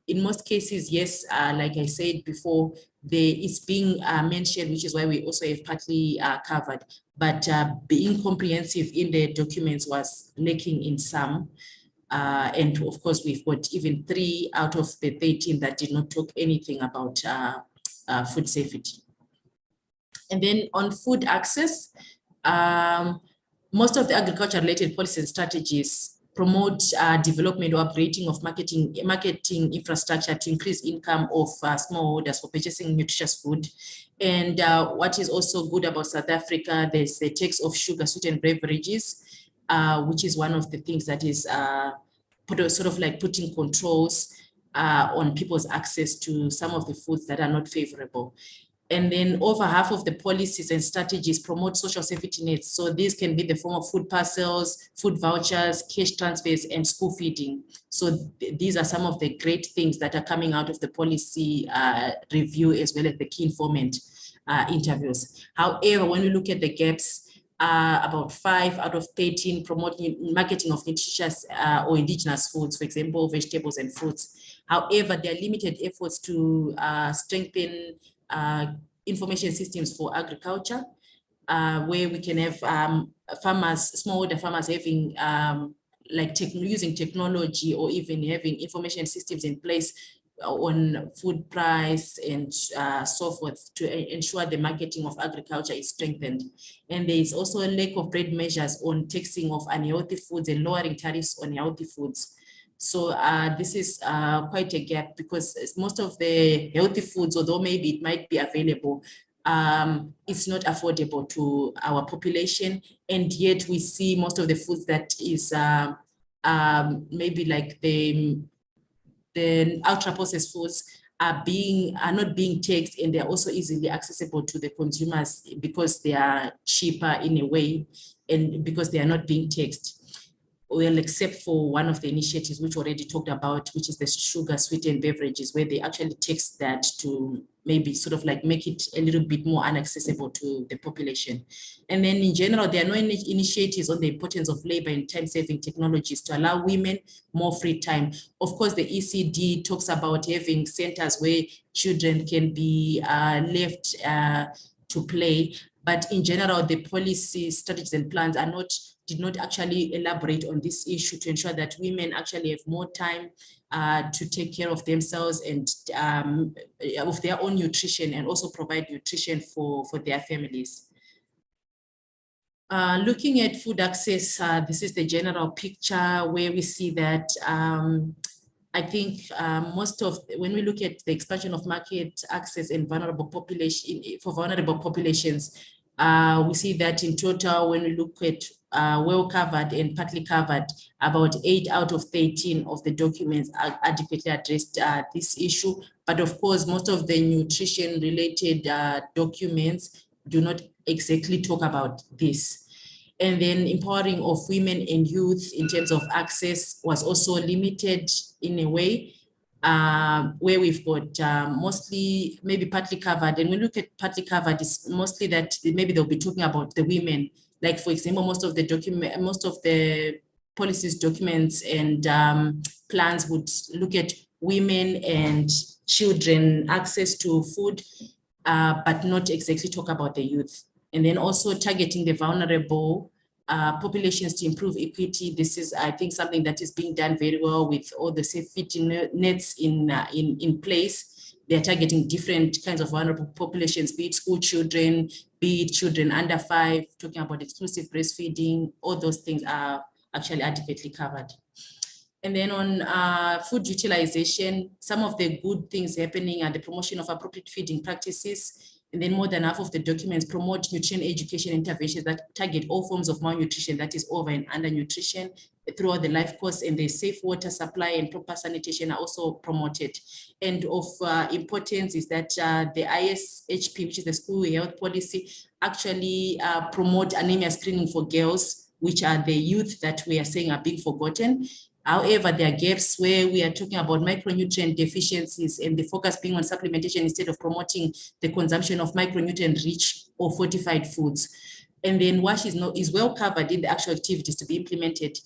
G: in most cases, yes, like I said before, it's being mentioned, which is why we also have partly covered, but being comprehensive in the documents was lacking in some. And of course, we've got even 3 out of the 13 that did not talk anything about food safety. And then on food access, most of the agriculture-related policies and strategies promote development or upgrading of marketing infrastructure to increase income of smallholders for purchasing nutritious food. And what is also good about South Africa, there's the tax of sugar, sweetened beverages, which is one of the things that is sort of like putting controls on people's access to some of the foods that are not favorable. And then over half of the policies and strategies promote social safety nets. So these can be the form of food parcels, food vouchers, cash transfers, and school feeding. So these are some of the great things that are coming out of the policy review, as well as the key informant interviews. However, when we look at the gaps, about 5 out of 13 promoting marketing of nutritious or indigenous foods, for example, vegetables and fruits. However, there are limited efforts to strengthen information systems for agriculture, where we can have farmers, smallholder farmers having using technology, or even having information systems in place on food price and so forth, to ensure the marketing of agriculture is strengthened. And there is also a lack of broad measures on taxing of unhealthy foods and lowering tariffs on healthy foods. So this is quite a gap, because most of the healthy foods, although maybe it might be available, it's not affordable to our population. And yet we see most of the foods that is maybe like the ultra processed foods are not being taxed, and they're also easily accessible to the consumers because they are cheaper in a way, and because they are not being taxed. Well, except for one of the initiatives which already talked about, which is the sugar sweetened beverages, where they actually tax that to maybe sort of like make it a little bit more inaccessible to the population. And then in general, there are no initiatives on the importance of labor and time-saving technologies to allow women more free time. Of course, the ECD talks about having centers where children can be left to play, but in general, the policy strategies and plans did not actually elaborate on this issue to ensure that women actually have more time to take care of themselves and of their own nutrition, and also provide nutrition for their families. Looking at food access, this is the general picture where we see that I think when we look at the expansion of market access and vulnerable populations, we see that in total, when we look at well covered and partly covered, about 8 out of 13 of the documents adequately addressed this issue. But of course, most of the nutrition related documents do not exactly talk about this. And then empowering of women and youth in terms of access was also limited in a way, where we've got mostly maybe partly covered. And when we look at partly covered, it's mostly that maybe they'll be talking about the women. Like, for example, most of the policies, documents, and plans would look at women and children access to food, but not exactly talk about the youth. And then also targeting the vulnerable populations to improve equity. This is, I think, something that is being done very well with all the safety nets in place. They're targeting different kinds of vulnerable populations, be it school children, be it children under 5, talking about exclusive breastfeeding. All those things are actually adequately covered. And then on food utilization, some of the good things happening are the promotion of appropriate feeding practices, And then more than half of the documents promote nutrition education interventions that target all forms of malnutrition, that is over and undernutrition, throughout the life course, and the safe water supply and proper sanitation are also promoted. And of importance is that the ISHP, which is the school health policy, actually promote anemia screening for girls, which are the youth that we are saying are being forgotten. However, there are gaps where we are talking about micronutrient deficiencies and the focus being on supplementation instead of promoting the consumption of micronutrient-rich or fortified foods. And then WASH is well covered in the actual activities to be implemented.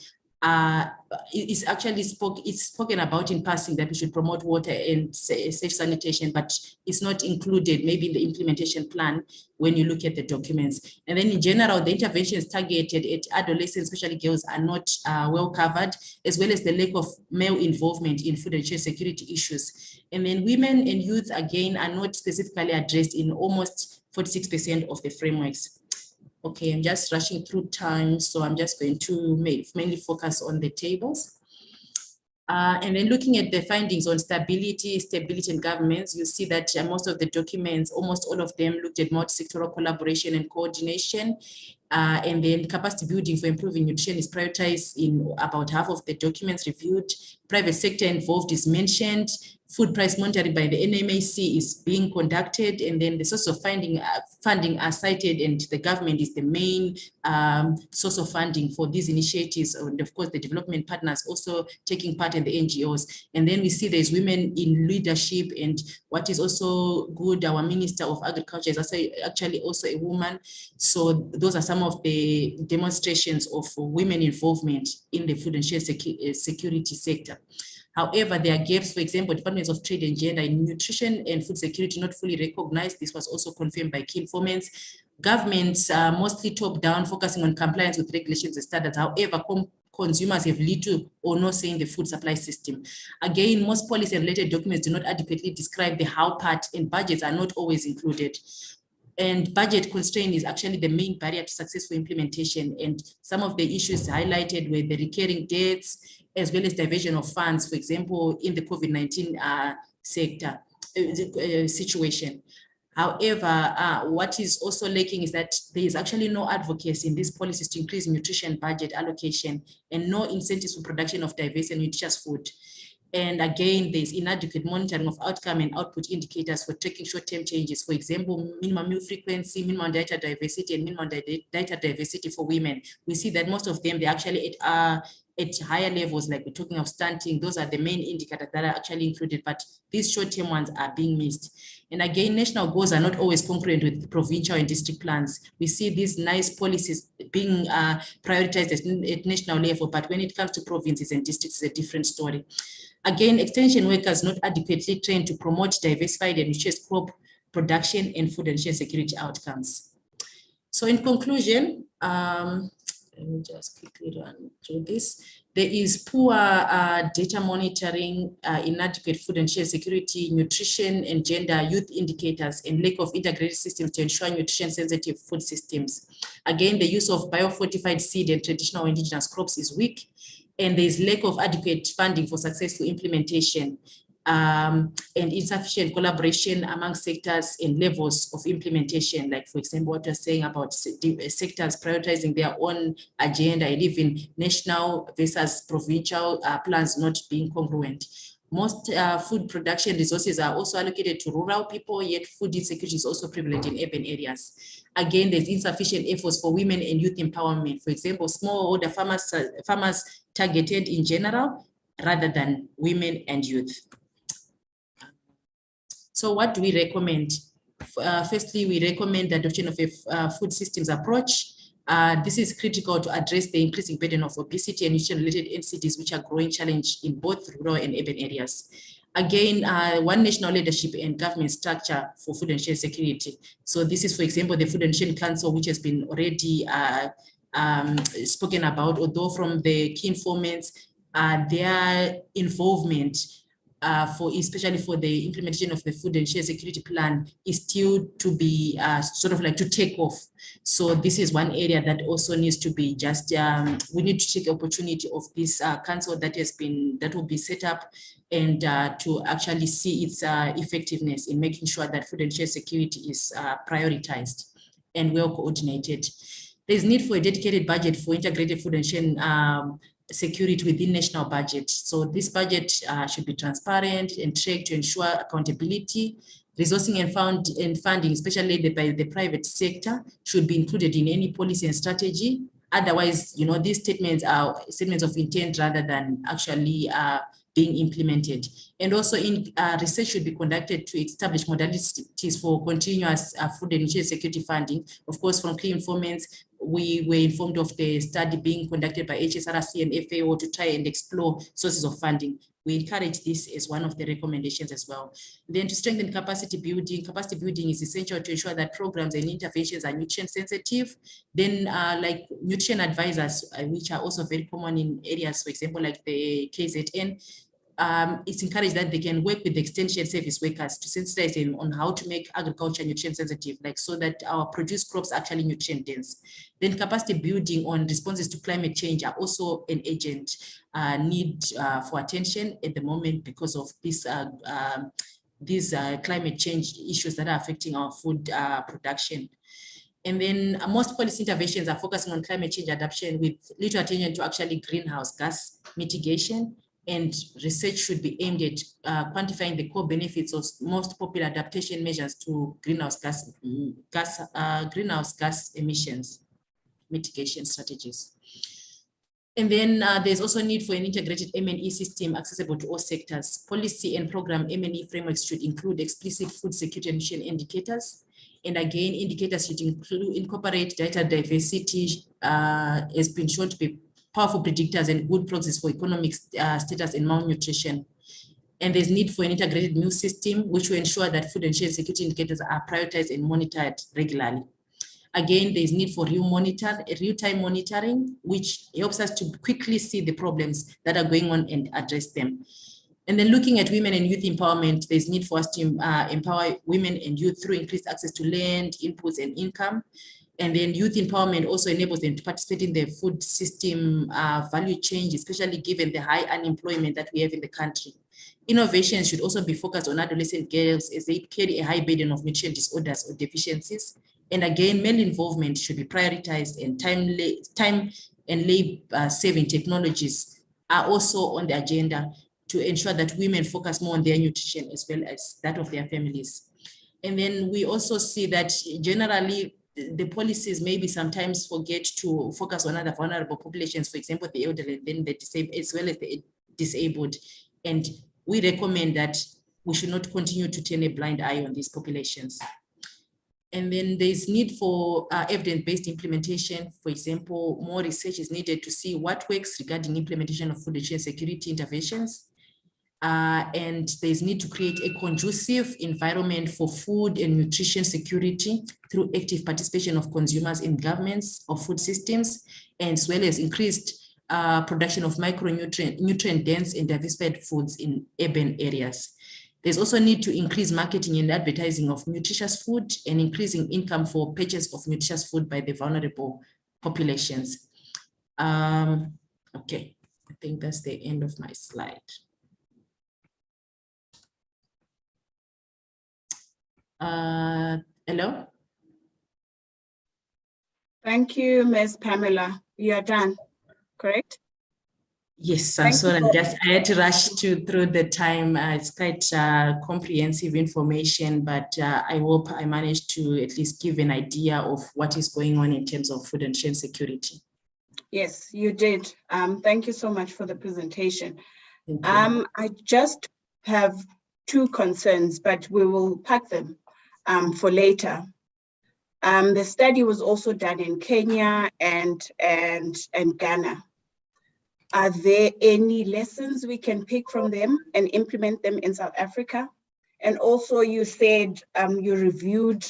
G: It's actually spoken about in passing that we should promote water and safe sanitation, but it's not included maybe in the implementation plan when you look at the documents. And then in general, the interventions targeted at adolescents, especially girls, are not well covered, as well as the lack of male involvement in food and nutrition security issues. And then women and youth, again, are not specifically addressed in almost 46% of the frameworks. Okay, I'm just rushing through time, so I'm just going to mainly focus on the tables. And then looking at the findings on stability and governance, you see that most of the documents, almost all of them, looked at multi-sectoral collaboration and coordination. And then capacity building for improving nutrition is prioritized in about half of the documents reviewed. Private sector involved is mentioned. Food price monitoring by the NMAC is being conducted, and then the source of funding are cited, and the government is the main source of funding for these initiatives, and of course the development partners also taking part in the NGOs. And then we see there's women in leadership, and what is also good, our Minister of Agriculture is actually also a woman. So those are some of the demonstrations of women involvement in the food and security sector. However, there are gaps. For example, departments of trade and gender in nutrition and food security not fully recognized. This was also confirmed by key informants. Governments are mostly top-down, focusing on compliance with regulations and standards. However, consumers have little or no say in the food supply system. Again, most policy and related documents do not adequately describe the how part, and budgets are not always included. And budget constraint is actually the main barrier to successful implementation. And some of the issues highlighted were the recurring debts, as well as diversion of funds, for example, in the COVID-19 sector situation. However, what is also lacking is that there is actually no advocacy in these policies to increase nutrition budget allocation and no incentives for production of diverse and nutritious food. And again, there's inadequate monitoring of outcome and output indicators for tracking short-term changes. For example, minimum meal frequency, minimum dietary diversity, and minimum dietary diversity for women. We see that most of them, they're actually at higher levels, like we're talking of stunting. Those are the main indicators that are actually included, but these short-term ones are being missed. And again, national goals are not always congruent with provincial and district plans. We see these nice policies being prioritized at national level, but when it comes to provinces and districts, it's a different story. Again, extension workers not adequately trained to promote diversified and nutritious crop production and food and nutrition security outcomes. So in conclusion, let me just quickly run through this. There is poor data monitoring, inadequate food and nutrition security, nutrition and gender, youth indicators, and lack of integrated systems to ensure nutrition sensitive food systems. Again, the use of biofortified seed and traditional indigenous crops is weak, and there is lack of adequate funding for successful implementation. And insufficient collaboration among sectors and levels of implementation, like for example, what you're saying about sectors prioritizing their own agenda and even national versus provincial plans not being congruent. Most food production resources are also allocated to rural people, yet food insecurity is also prevalent in urban areas. Again, there's insufficient efforts for women and youth empowerment. For example, smallholder farmers targeted in general rather than women and youth. So what do we recommend? Firstly, we recommend the adoption of a food systems approach. This is critical to address the increasing burden of obesity and nutrition-related NCDs, which are growing challenge in both rural and urban areas. Again, one national leadership and government structure for food and nutrition security. So this is, for example, the Food and Nutrition Council, which has been already spoken about, although from the key informants, their involvement especially for the implementation of the food and share security plan is still to be sort of like to take off. So this is one area that also needs to be just, we need to take opportunity of this council that will be set up and to actually see its effectiveness in making sure that food and share security is prioritized and well coordinated. There's need for a dedicated budget for integrated food and share security within national budget. So this budget should be transparent and tracked to ensure accountability. Resourcing and funding, especially led by the private sector, should be included in any policy and strategy. Otherwise, these statements are statements of intent rather than actually being implemented. And also research should be conducted to establish modalities for continuous food and nutrition security funding. Of course, from key informants, we were informed of the study being conducted by HSRC and FAO to try and explore sources of funding. We encourage this as one of the recommendations as well. Then to strengthen capacity building is essential to ensure that programs and interventions are nutrient sensitive. Then like nutrition advisors, which are also very common in areas, for example, like the KZN, it's encouraged that they can work with the extension service workers to sensitize them on how to make agriculture nutrient sensitive, like so that our produced crops are actually nutrient dense. Then capacity building on responses to climate change are also an urgent need for attention at the moment because of this these climate change issues that are affecting our food production. And then most policy interventions are focusing on climate change adaptation with little attention to actually greenhouse gas mitigation. And research should be aimed at quantifying the core benefits of most popular adaptation measures to greenhouse gas emissions mitigation strategies. And then there's also need for an integrated M&E system accessible to all sectors. Policy and program M&E frameworks should include explicit food security and nutrition indicators. And again, indicators should incorporate data diversity has been shown to be powerful predictors and good proxies for economic status and malnutrition. And there's need for an integrated meal system, which will ensure that food and share security indicators are prioritized and monitored regularly. Again, there's need for real-time monitoring, which helps us to quickly see the problems that are going on and address them. And then looking at women and youth empowerment, there's need for us to empower women and youth through increased access to land, inputs, and income. And then youth empowerment also enables them to participate in the food system value change, especially given the high unemployment that we have in the country. Innovation should also be focused on adolescent girls as they carry a high burden of nutrition disorders or deficiencies. And again, male involvement should be prioritized, and time and labor saving technologies are also on the agenda to ensure that women focus more on their nutrition as well as that of their families. And then we also see that generally the policies maybe sometimes forget to focus on other vulnerable populations, for example, the elderly, then the disabled, as well as the disabled. And we recommend that we should not continue to turn a blind eye on these populations. And then there's need for evidence-based implementation. For example, more research is needed to see what works regarding implementation of food and share security interventions. And there's need to create a conducive environment for food and nutrition security through active participation of consumers in governments of food systems, as well as increased production of nutrient-dense and diversified foods in urban areas. There's also need to increase marketing and advertising of nutritious food and increasing income for purchase of nutritious food by the vulnerable populations. Okay, I think that's the end of my slide. Hello?
A: Thank you, Ms. Pamela. You are done, correct?
G: Yes, I'm sorry. I had to rush through the time. It's quite comprehensive information, but I hope I managed to at least give an idea of what is going on in terms of food and share security.
A: Yes, you did. Thank you so much for the presentation. I just have two concerns, but we will pack them for later. The study was also done in Kenya and Ghana. Are there any lessons we can pick from them and implement them in South Africa? And also you said you reviewed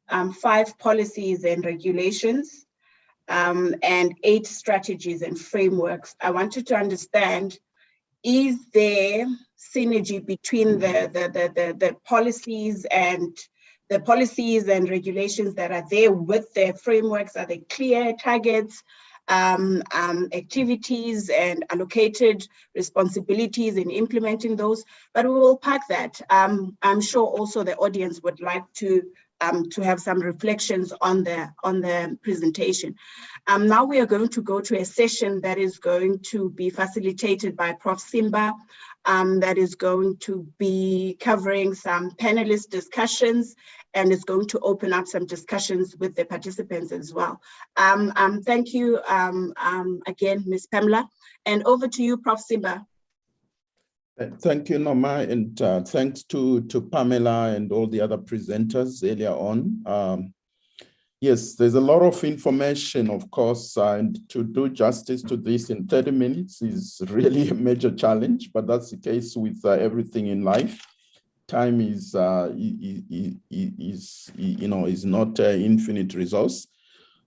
A: 5 policies and regulations and 8 strategies and frameworks. I wanted to understand is there synergy between the policies and regulations that are there with their frameworks? Are they clear targets, activities and allocated responsibilities in implementing those? But we will park that. I'm sure also the audience would like to have some reflections on the presentation. Now we are going to go to a session that is going to be facilitated by Prof. Simba, that is going to be covering some panelist discussions, and it's going to open up some discussions with the participants as well. Thank you again, Ms. Pamela, and over to you, Prof. Simba.
C: Thank you, Norma, and thanks to Pamela and all the other presenters earlier on. Yes, there's a lot of information, of course, and to do justice to this in 30 minutes is really a major challenge, but that's the case with everything in life. Time is not infinite resource.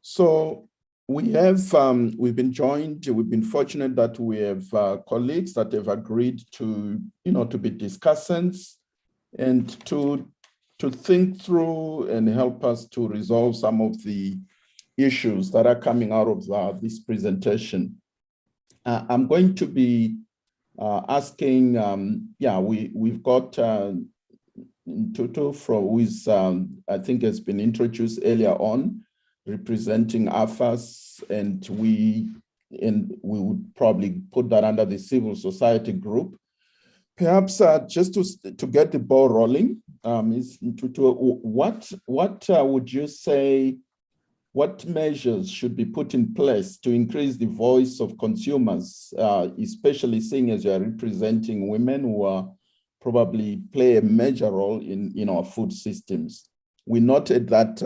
C: So we've been fortunate that we have colleagues that have agreed to be discussants and to think through and help us to resolve some of the issues that are coming out of this presentation. I'm going to be asking, we've got Ntutu who is, I think has been introduced earlier on, representing AFAS, and we would probably put that under the civil society group. Perhaps just to get the ball rolling, Ms. Ntutu, what would you say, what measures should be put in place to increase the voice of consumers, especially seeing as you are representing women who are probably play a major role in our food systems? We noted that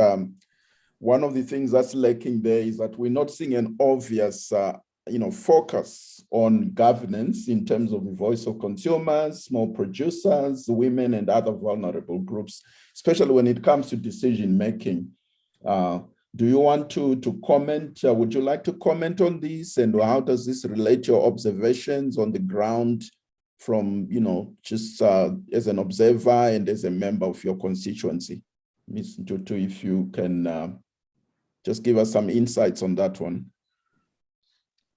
C: one of the things that's lacking there is that we're not seeing an obvious focus on governance in terms of the voice of consumers, small producers, women, and other vulnerable groups, especially when it comes to decision making. Do you want to comment? Would you like to comment on this, and how does this relate to your observations on the ground from, just as an observer and as a member of your constituency? Ms. Ntutu, if you can just give us some insights on that one.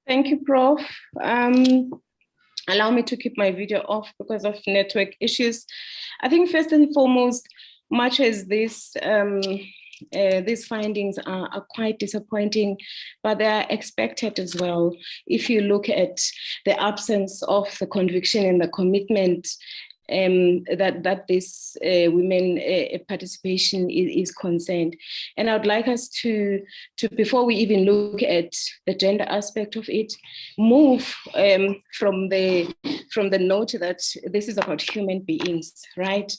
B: Thank you, Prof. Allow me to keep my video off because of network issues. I think first and foremost, much as this, these findings are quite disappointing, but they are expected as well. If you look at the absence of the conviction and the commitment that this women participation is concerned. And I would like us to before we even look at the gender aspect of it, move from the note that this is about human beings, right?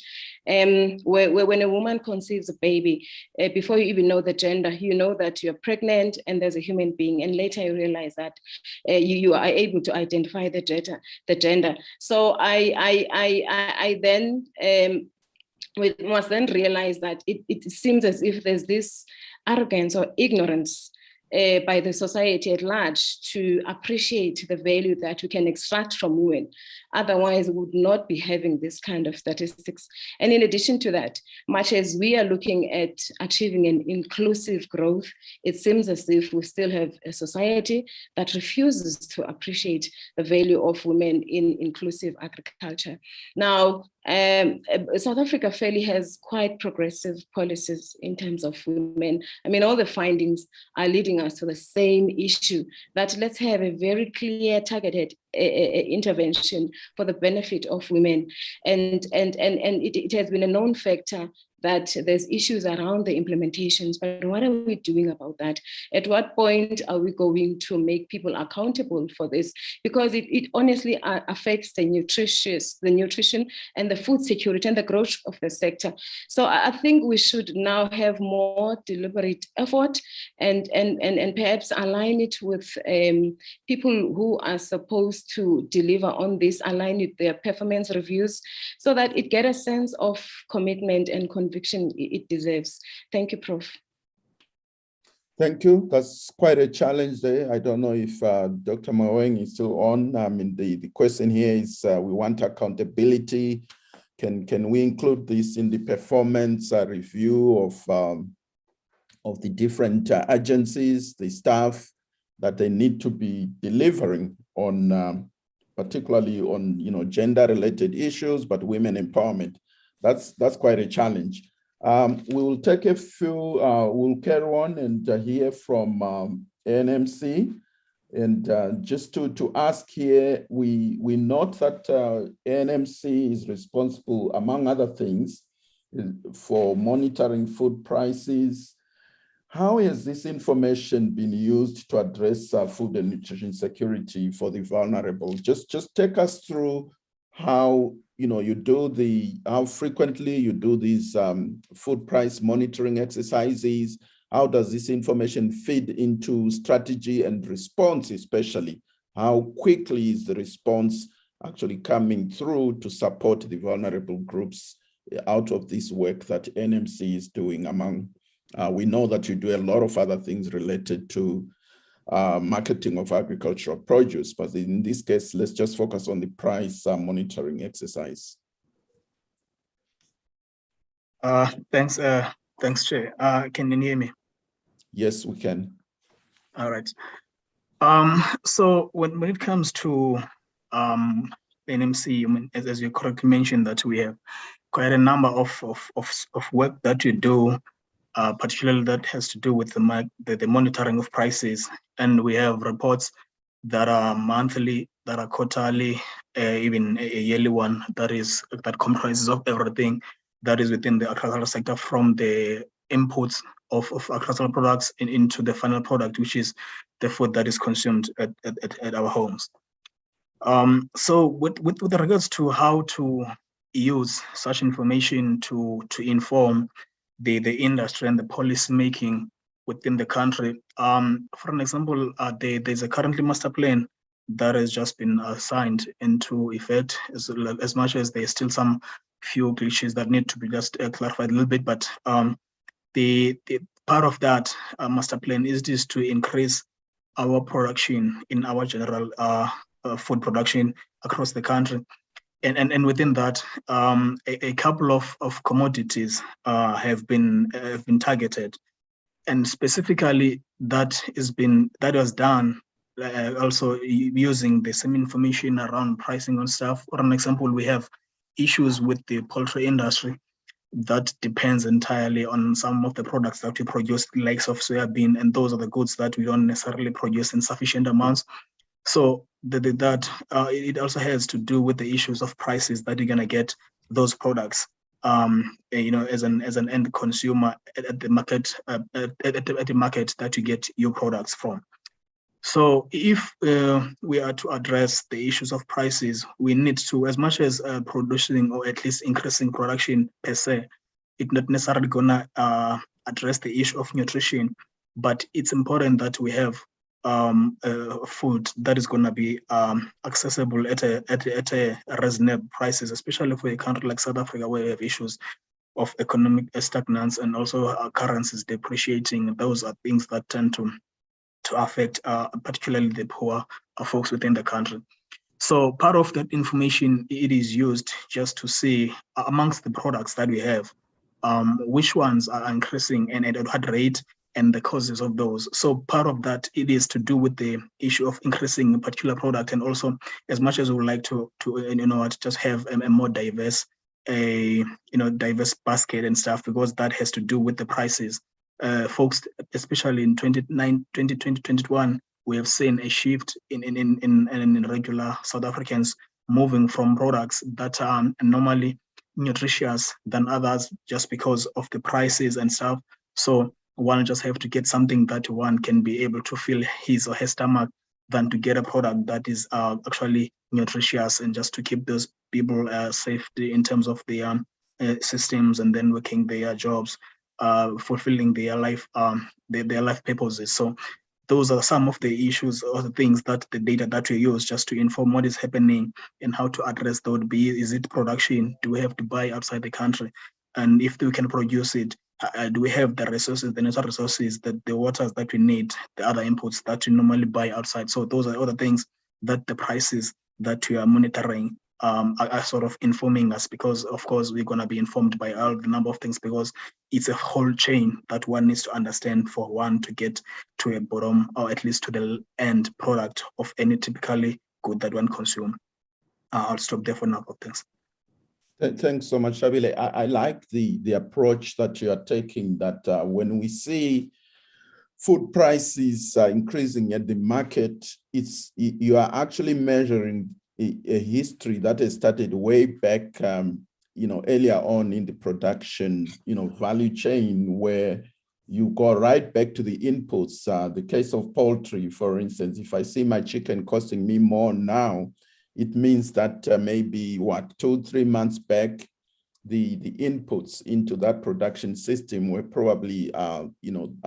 B: When a woman conceives a baby, before you even know the gender, you know that you're pregnant and there's a human being, and later you realize that you are able to identify the gender. So I then we must then realize that it seems as if there's this arrogance or ignorance by the society at large to appreciate the value that we can extract from women. Otherwise, we would not be having this kind of statistics. And in addition to that, much as we are looking at achieving an inclusive growth, it seems as if we still have a society that refuses to appreciate the value of women in inclusive agriculture. Now, South Africa fairly has quite progressive policies in terms of women. I mean, all the findings are leading us to the same issue, that let's have a very clear, targeted intervention for the benefit of women. And it has been a known factor that there's issues around the implementations, but what are we doing about that? At what point are we going to make people accountable for this? Because it honestly affects the nutrition and the food security and the growth of the sector. So I think we should now have more deliberate effort and perhaps align it with people who are supposed to deliver on this, align with their performance reviews, so that it get a sense of commitment and conviction it deserves. Thank you, Prof.
C: Thank you. That's quite a challenge there. I don't know if Dr. Maweng is still on. I mean, the question here is we want accountability. Can we include this in the performance review of the different agencies, the staff that they need to be delivering on, particularly on gender-related issues, but women empowerment? That's quite a challenge. We will take a few, we'll carry on and hear from NMC. And just to ask here, we note that NMC is responsible, among other things, for monitoring food prices. How has this information been used to address food and nutrition security for the vulnerable? Just take us through how you do how frequently you do these food price monitoring exercises. How does this information feed into strategy and response, especially? How quickly is the response actually coming through to support the vulnerable groups out of this work that NMC is doing among? We know that you do a lot of other things related to marketing of agricultural produce, but in this case, let's just focus on the price monitoring exercise.
H: Thanks, Chair. Can you hear me?
C: Yes, we can.
H: All right. So when it comes to NMC, I mean, as you correctly mentioned, that we have quite a number of work that you do, particularly that has to do with the monitoring of prices. And we have reports that are monthly, that are quarterly, even a yearly one that comprises of everything that is within the agricultural sector, from the inputs of agricultural products into the final product, which is the food that is consumed at our homes. So with regards to how to use such information to inform the industry and the policy making within the country. For an example, there's a currently master plan that has just been signed into effect, as much as there's still some few glitches that need to be just clarified a little bit. But the part of that master plan is just to increase our production in our general food production across the country. And within that, a couple of commodities have been targeted, and specifically that was done also using the same information around pricing on stuff. For an example, we have issues with the poultry industry that depends entirely on some of the products that we produce, the likes of soybean, and those are the goods that we don't necessarily produce in sufficient amounts. So it also has to do with the issues of prices that you're gonna get those products, as an end consumer at the market, at the market that you get your products from. So if we are to address the issues of prices, we need to, as much as producing or at least increasing production per se, it's not necessarily gonna address the issue of nutrition, but it's important that we have food that is going to be accessible at a reasonable prices, especially for a country like South Africa, where we have issues of economic stagnance and also currencies depreciating. Those are things that tend to affect particularly the poor folks within the country. So part of that information, it is used just to see amongst the products that we have, which ones are increasing and at what rate, and the causes of those. So part of that, it is to do with the issue of increasing a particular product, and also, as much as we would like to just have a more diverse, diverse basket and stuff, because that has to do with the prices. Folks, especially in 2021, we have seen a shift in regular South Africans moving from products that are normally nutritious than others just because of the prices and stuff. So one just have to get something that one can be able to fill his or her stomach than to get a product that is actually nutritious, and just to keep those people safe in terms of their systems, and then working their jobs, fulfilling their life purposes. So those are some of the issues or the things that the data that we use just to inform what is happening and how to address that. Would be, is it production? Do we have to buy outside the country? And if we can produce it, do we have the resources, the natural resources, the waters that we need, the other inputs that we normally buy outside. So those are other things that the prices that we are monitoring are sort of informing us, because of course we're going to be informed by all the number of things, because it's a whole chain that one needs to understand for one to get to a bottom, or at least to the end product of any typically good that one consume. I'll stop there for now. Thanks.
C: Thanks so much, Shabile. I like the approach that you are taking, that when we see food prices increasing at the market, you are actually measuring a history that has started way back, earlier on in the production, value chain, where you go right back to the inputs. The case of poultry, for instance, if I see my chicken costing me more now, it means that maybe 2-3 months back, the inputs into that production system were probably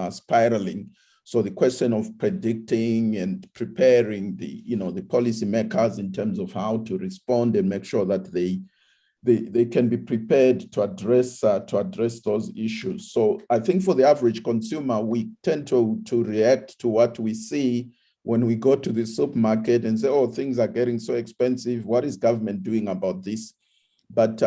C: spiraling. So the question of predicting and preparing the policymakers in terms of how to respond and make sure that they can be prepared to address those issues. So I think for the average consumer, we tend to react to what we see when we go to the supermarket and say, oh, things are getting so expensive. What is government doing about this? But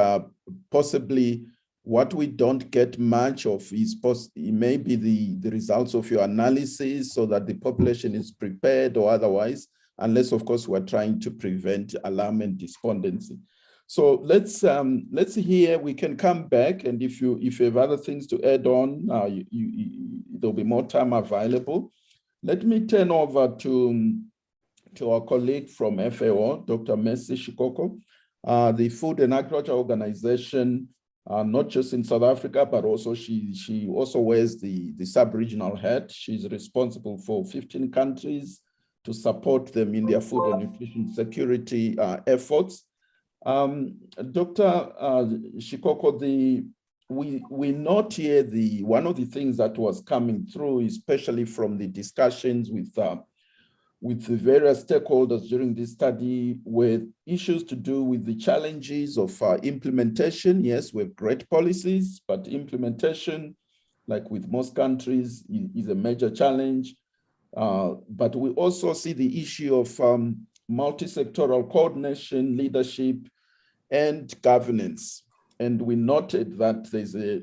C: possibly what we don't get much of is maybe the results of your analysis, so that the population is prepared or otherwise, unless, of course, we're trying to prevent alarm and despondency. So let's hear, we can come back, and if you have other things to add on, there'll be more time available. Let me turn over to our colleague from FAO, Dr. Mercy Chikoko, the Food and Agriculture Organization, not just in South Africa, but also she also wears the sub-regional hat. She's responsible for 15 countries to support them in their food and nutrition security efforts. Dr. Chikoko, we note here one of the things that was coming through, especially from the discussions with the various stakeholders during this study, were issues to do with the challenges of implementation. Yes, we have great policies, but implementation, like with most countries, is a major challenge. But we also see the issue of multi-sectoral coordination, leadership, and governance. And we noted that there's a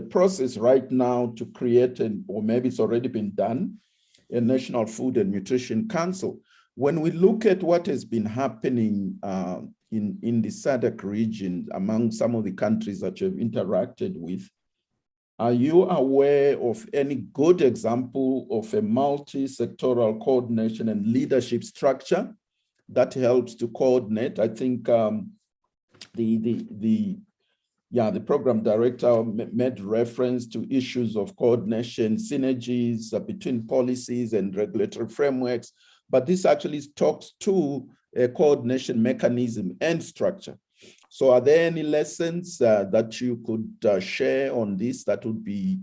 C: process right now to create, or maybe it's already been done, a National Food and Nutrition Council. When we look at what has been happening in the SADC region among some of the countries that you've interacted with, are you aware of any good example of a multi-sectoral coordination and leadership structure that helps to coordinate? I think the program director made reference to issues of coordination, synergies between policies and regulatory frameworks, but this actually talks to a coordination mechanism and structure. So are there any lessons that you could share on this that would be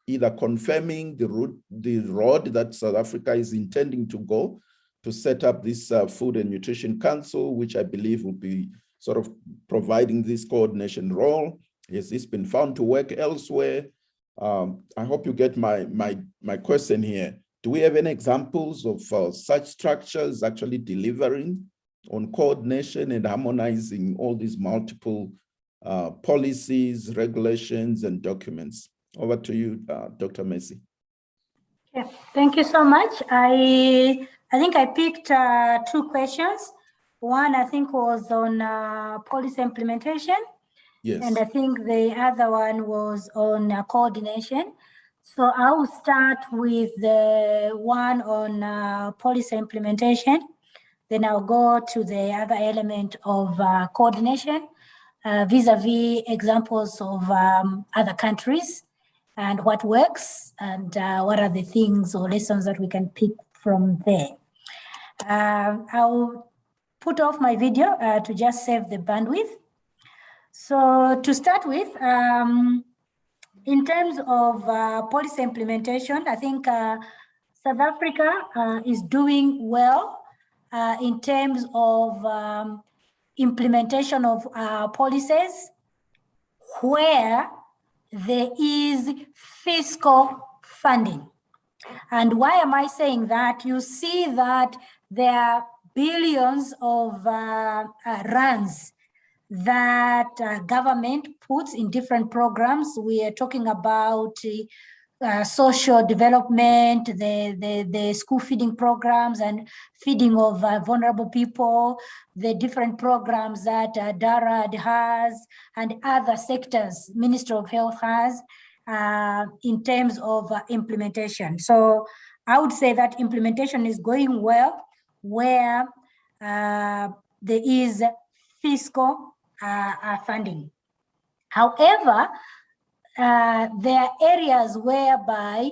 C: either confirming the road that South Africa is intending to go to set up this Food and Nutrition Council, which I believe will be sort of providing this coordination role? Has this been found to work elsewhere? I hope you get my question here. Do we have any examples of such structures actually delivering on coordination and harmonizing all these multiple policies, regulations, and documents? Over to you, Dr. Mercy.
I: Yeah, thank you so much. I think I picked 2 questions. One, I think, was on policy implementation.
C: Yes.
I: And I think the other one was on coordination. So I will start with the one on policy implementation. Then I'll go to the other element of coordination vis-a-vis examples of other countries and what works and what are the things or lessons that we can pick from there. I'll put off my video to just save the bandwidth. So to start with, in terms of policy implementation, I think South Africa is doing well in terms of implementation of policies where there is fiscal funding. And why am I saying that? You see that there are billions of rands that government puts in different programs. We are talking about social development, the school feeding programs and feeding of vulnerable people, the different programs that DARAD has and other sectors, Ministry of Health has in terms of implementation. So I would say that implementation is going well where there is fiscal funding. However, there are areas whereby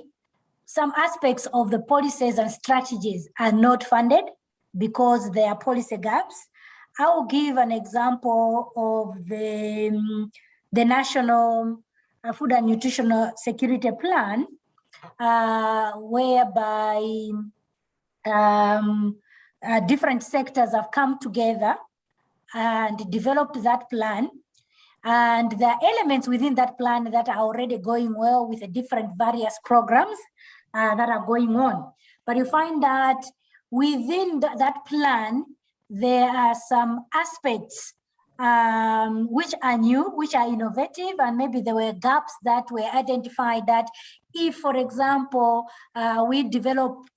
I: some aspects of the policies and strategies are not funded because there are policy gaps. I will give an example of the National Food and Nutritional Security Plan, whereby different sectors have come together and developed that plan. And there are elements within that plan that are already going well with the different various programs that are going on. But you find that within that plan, there are some aspects which are new, which are innovative, and maybe there were gaps that were identified that if, for example, we develop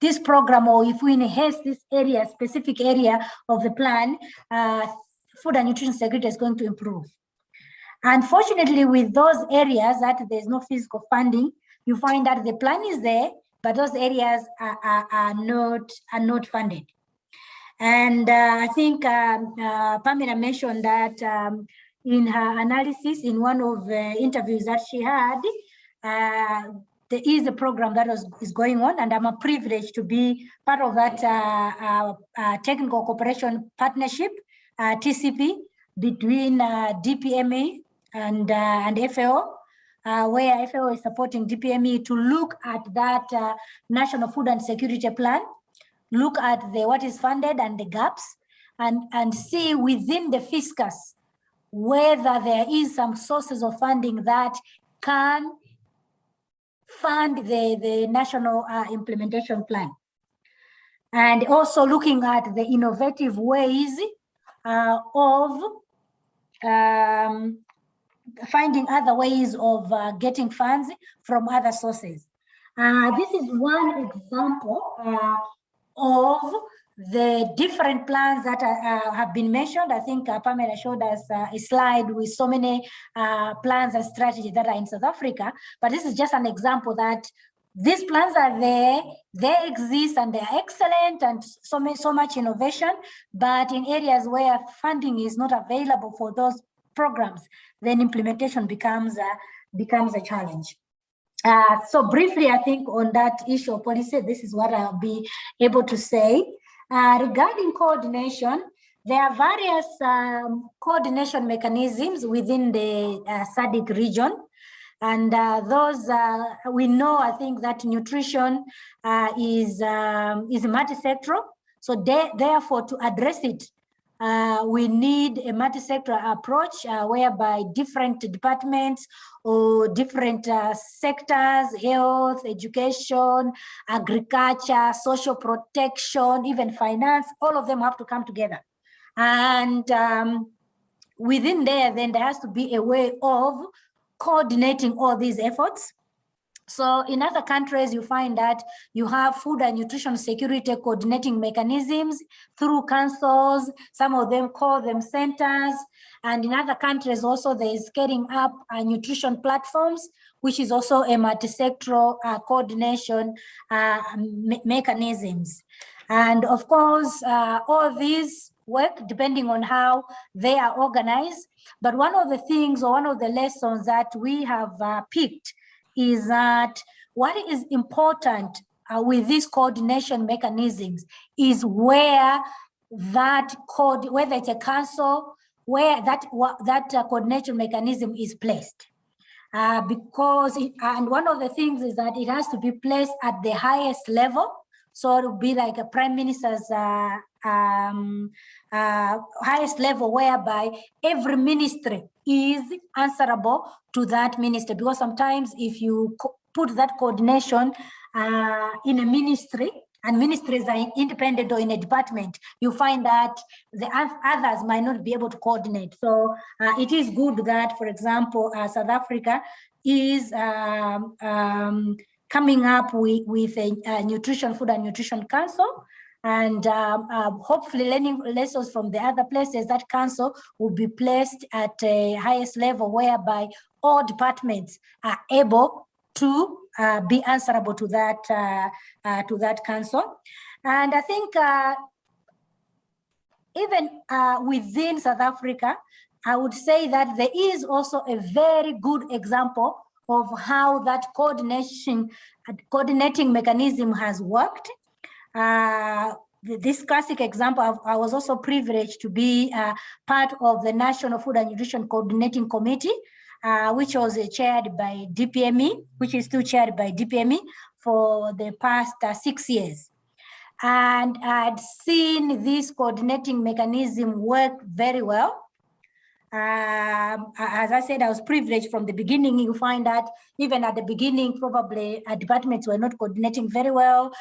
I: this program, or if we enhance this area, specific area of the plan, food and nutrition security is going to improve. Unfortunately, with those areas that there's no physical funding, you find that the plan is there, but those areas are not funded. And I think Pamela mentioned that in her analysis, in one of the interviews that she had, there is a program that is going on, and I'm a privilege to be part of that technical cooperation partnership, TCP, between DPME and FAO, where FAO is supporting DPME to look at that National Food and Security Plan, look at what is funded and the gaps, and see within the fiscus whether there is some sources of funding that can fund the national implementation plan. And also looking at the innovative ways of finding other ways of getting funds from other sources. This is one example of the different plans that have been mentioned. I think Pamela showed us a slide with so many plans and strategies that are in South Africa, but this is just an example that these plans are there, they exist and they're excellent and so much innovation, but in areas where funding is not available for those programs, then implementation becomes a challenge. So briefly, I think on that issue of policy, this is what I'll be able to say. Regarding coordination, there are various coordination mechanisms within the SADC region. And those, we know, I think that nutrition is multi-sectoral. So therefore, to address it, we need a multi-sectoral approach whereby different departments or different sectors, health, education, agriculture, social protection, even finance, all of them have to come together. And within there, then there has to be a way of coordinating all these efforts. So in other countries, you find that you have food and nutrition security coordinating mechanisms through councils. Some of them call them centers. And in other countries also, there is scaling up nutrition platforms, which is also a multi-sectoral coordination mechanisms. And of course, all these work depending on how they are organized. But one of the things, or one of the lessons that we have picked is that what is important with these coordination mechanisms is where that whether it's a council, where that coordination mechanism is placed. Because and one of the things is that it has to be placed at the highest level. So it will be like a prime minister's highest level whereby every ministry is answerable to that ministry, because sometimes if you put that coordination in a ministry, and ministries are independent or in a department, you find that the others might not be able to coordinate. So it is good that, for example, South Africa is coming up with a nutrition, food and nutrition council, and hopefully learning lessons from the other places. That council will be placed at a highest level whereby all departments are able to be answerable to that council. And I think even within South Africa, I would say that there is also a very good example of how that coordinating mechanism has worked. This classic example, I was also privileged to be part of the National Food and Nutrition Coordinating Committee, which was chaired by DPME, which is still chaired by DPME for the past 6 years. And I'd seen this coordinating mechanism work very well. As I said, I was privileged from the beginning. You find that even at the beginning, probably departments were not coordinating very well.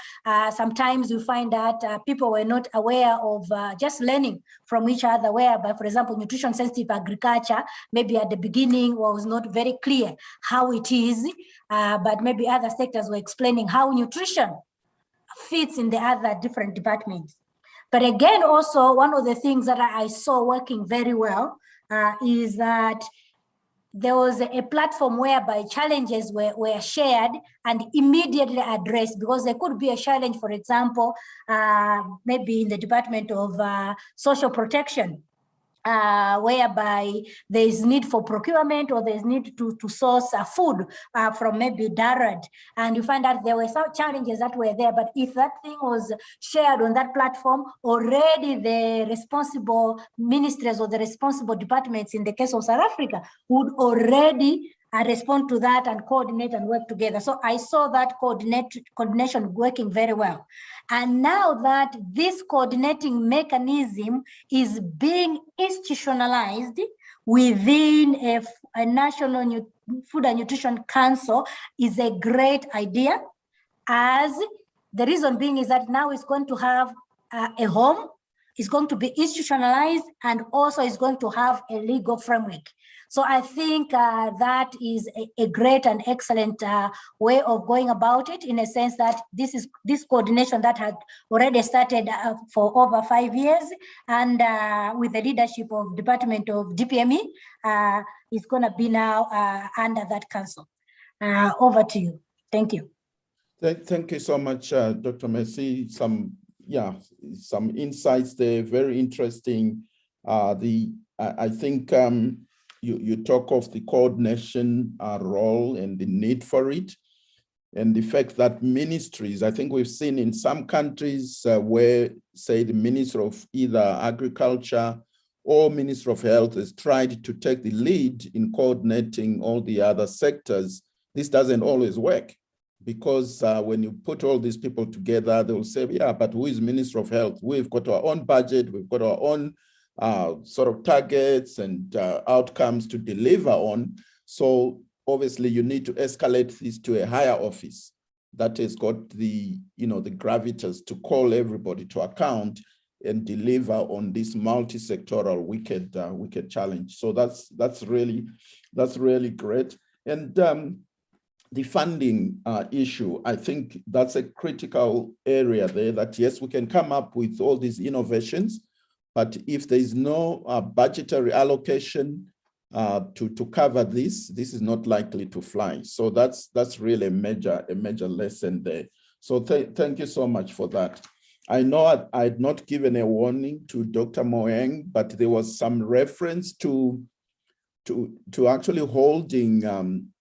I: Sometimes you find that people were not aware of just learning from each other, whereby, for example, nutrition sensitive agriculture, maybe at the beginning was not very clear how it is, but maybe other sectors were explaining how nutrition fits in the other different departments. But again, also one of the things that I saw working very well is that there was a platform whereby challenges were shared and immediately addressed, because there could be a challenge, for example, maybe in the Department of Social Protection, whereby there is need for procurement, or there is need to source food from maybe Darad, and you find that there were some challenges that were there. But if that thing was shared on that platform, already the responsible ministries or the responsible departments in the case of South Africa would already respond to that and coordinate and work together. So I saw that coordination working very well. And now that this coordinating mechanism is being institutionalized within a National Food and Nutrition Council is a great idea, as the reason being is that now it's going to have a home, it's going to be institutionalized, and also it's going to have a legal framework. So I think that is a great and excellent way of going about it, in a sense that this coordination that had already started for over 5 years, and with the leadership of Department of DPME, is going to be now under that council. Over to you. Thank you.
C: Thank you so much, Dr. Messi. Some insights there, very interesting. I think you talk of the coordination role and the need for it, and the fact that ministries, I think we've seen in some countries where, say, the Minister of either Agriculture or Minister of Health has tried to take the lead in coordinating all the other sectors. This doesn't always work, because when you put all these people together, they will say, yeah, but who is Minister of Health? We've got our own budget, we've got our own sort of targets and outcomes to deliver on. So obviously you need to escalate this to a higher office that has got the, the gravitas to call everybody to account and deliver on this multi-sectoral wicked challenge. So that's really great. And the funding issue, I think that's a critical area there, that yes, we can come up with all these innovations, but if there is no budgetary allocation to cover this is not likely to fly. So that's really a major lesson there. So thank you so much for that. I know I had not given a warning to Dr. Moeng, but there was some reference to actually holding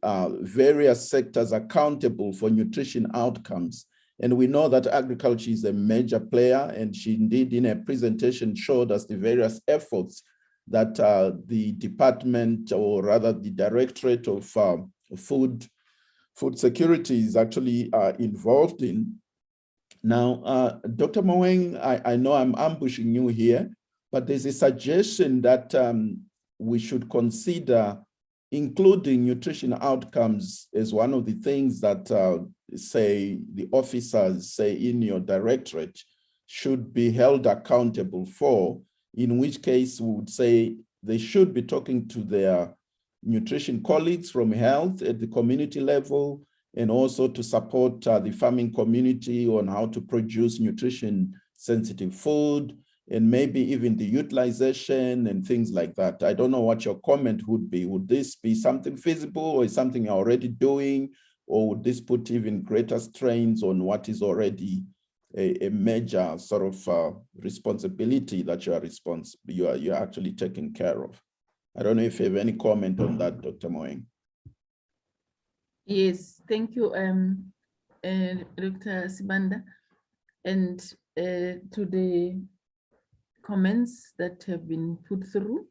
C: various sectors accountable for nutrition outcomes. And we know that agriculture is a major player, and she indeed in a presentation showed us the various efforts that the department, or rather the Directorate of Food Security, is actually involved in. Now, Dr. Moeng, I know I'm ambushing you here, but there's a suggestion that we should consider including nutrition outcomes as one of the things that, say, the officers, say, in your directorate should be held accountable for, in which case we would say they should be talking to their nutrition colleagues from health at the community level, and also to support the farming community on how to produce nutrition-sensitive food, and maybe even the utilization and things like that. I don't know what your comment would be. Would this be something feasible, or is something you're already doing, or would this put even greater strains on what is already a major sort of responsibility that you're actually taking care of? I don't know if you have any comment on that, Dr. Moeng.
F: Yes, thank you, Dr. Sibanda, and to the comments that have been put through.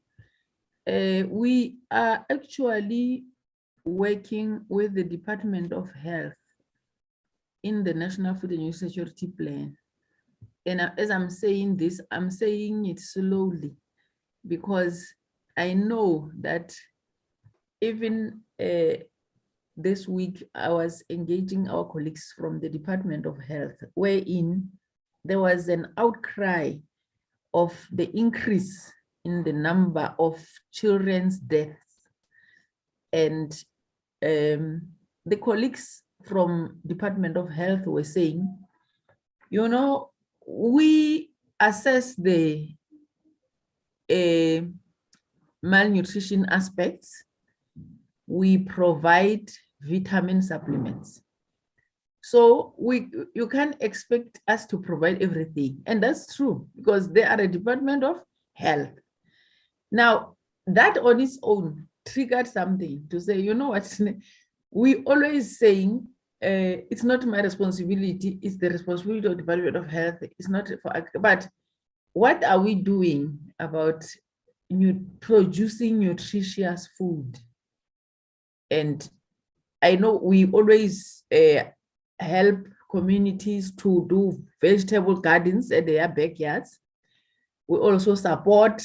F: We are actually working with the Department of Health in the National Food and Nutrition Security Plan. And as I'm saying this, I'm saying it slowly, because I know that even this week, I was engaging our colleagues from the Department of Health, wherein there was an outcry of the increase in the number of children's deaths. And the colleagues from Department of Health were saying, you know, we assess the malnutrition aspects, we provide vitamin supplements. So you can't expect us to provide everything. And that's true, because they are a Department of Health. Now, that on its own triggered something to say, you know what, we always saying, it's not my responsibility, it's the responsibility of the Department of Health, it's not for, but what are we doing about producing nutritious food? And I know we always help communities to do vegetable gardens at their backyards. We also support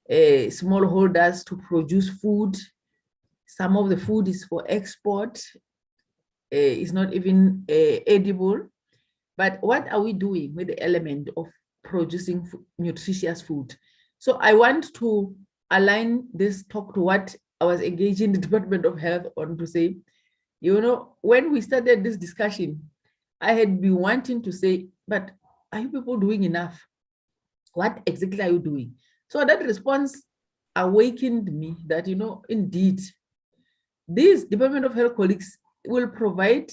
F: smallholders to produce food. Some of the food is for export. It's not even edible. But what are we doing with the element of producing nutritious food? So I want to align this talk to what I was engaging the Department of Health on, to say, you know, when we started this discussion, I had been wanting to say, but are you people doing enough? What exactly are you doing? So that response awakened me that, you know, indeed, these Department of Health colleagues will provide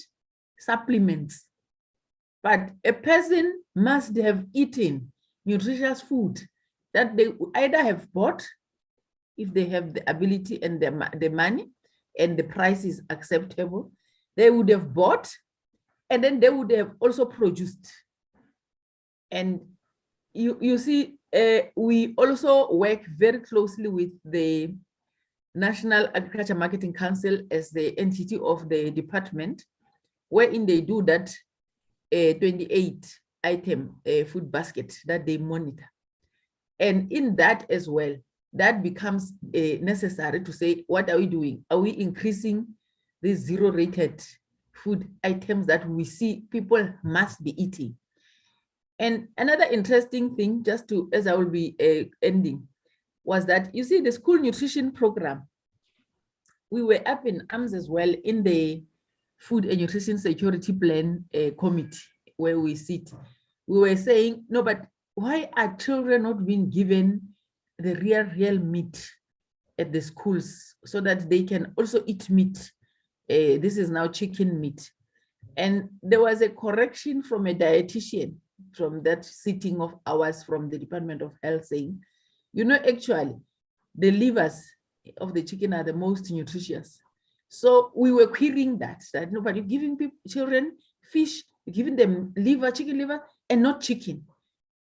F: supplements, but a person must have eaten nutritious food that they either have bought, if they have the ability and the money and the price is acceptable, they would have bought, and then they would have also produced. And you see, we also work very closely with the National Agriculture Marketing Council as the entity of the department, wherein they do that 28 item food basket that they monitor. And in that as well, that becomes necessary to say, what are we doing? Are we increasing the zero-rated food items that we see people must be eating? And another interesting thing, just to, as I will be ending, was that, you see, the school nutrition program, we were up in arms as well in the Food and Nutrition Security Plan committee where we sit. We were saying, no, but why are children not being given the real meat at the schools so that they can also eat meat? This is now chicken meat. And there was a correction from a dietitian from that sitting of ours from the Department of Health saying, you know, actually, the livers of the chicken are the most nutritious. So we were querying that nobody giving children fish, giving them liver, chicken liver, and not chicken.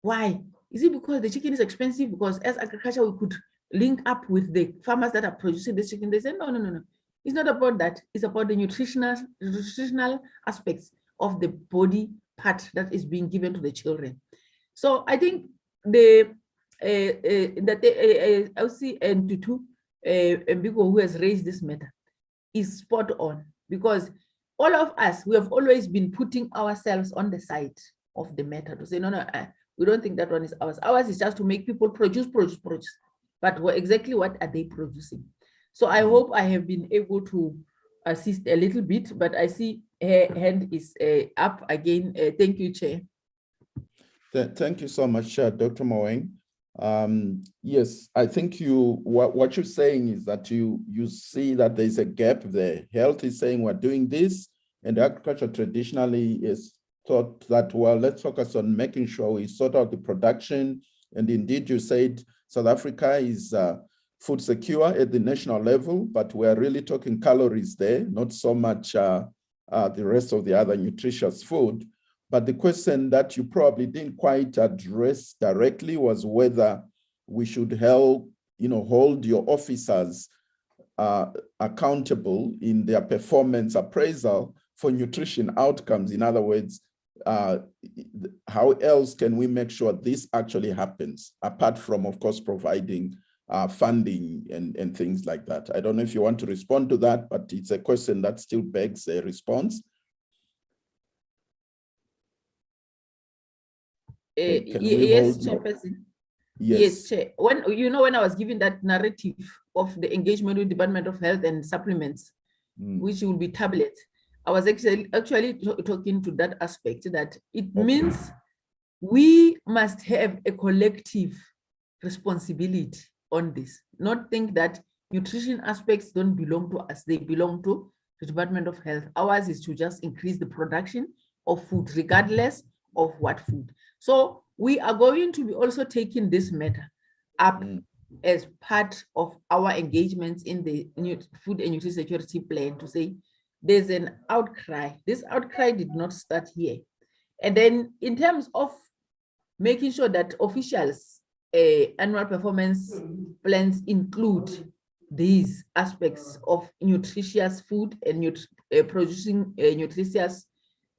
F: Why? Is it because the chicken is expensive? Because as agriculture, we could link up with the farmers that are producing the chicken. They say, no. It's not about that. It's about the nutritional aspects of the body part that is being given to the children. So I think the LC and Tutu Mbiko, who has raised this matter, is spot on, because all of us, we have always been putting ourselves on the side of the matter to say, no, we don't think that one is ours. Ours is just to make people produce. But exactly what are they producing? So I hope I have been able to assist a little bit, but I see her hand is up again. Thank you, Chair.
C: Thank you so much, Dr. Moeng. Yes, I think what you're saying is that you see that there's a gap there. Health is saying we're doing this, and agriculture traditionally is thought that, well, let's focus on making sure we sort out the production. And indeed, you said South Africa is food secure at the national level, but we're really talking calories there, not so much the rest of the other nutritious food. But the question that you probably didn't quite address directly was whether we should help, hold your officers accountable in their performance appraisal for nutrition outcomes. In other words, how else can we make sure this actually happens, apart from, of course, providing funding and things like that? I don't know if you want to respond to that, but it's a question that still begs a response.
F: Yes, Chairperson.
C: Yes,
F: Chair. When I was giving that narrative of the engagement with Department of Health and supplements, which will be tablets, I was actually talking to that aspect, that it means we must have a collective responsibility on this, not think that nutrition aspects don't belong to us, they belong to the Department of Health. Ours is to just increase the production of food, regardless of what food. So we are going to be also taking this matter up as part of our engagements in the food and nutrition security plan, to say there's an outcry. This outcry did not start here. And then in terms of making sure that officials' annual performance plans include these aspects of nutritious food and producing nutritious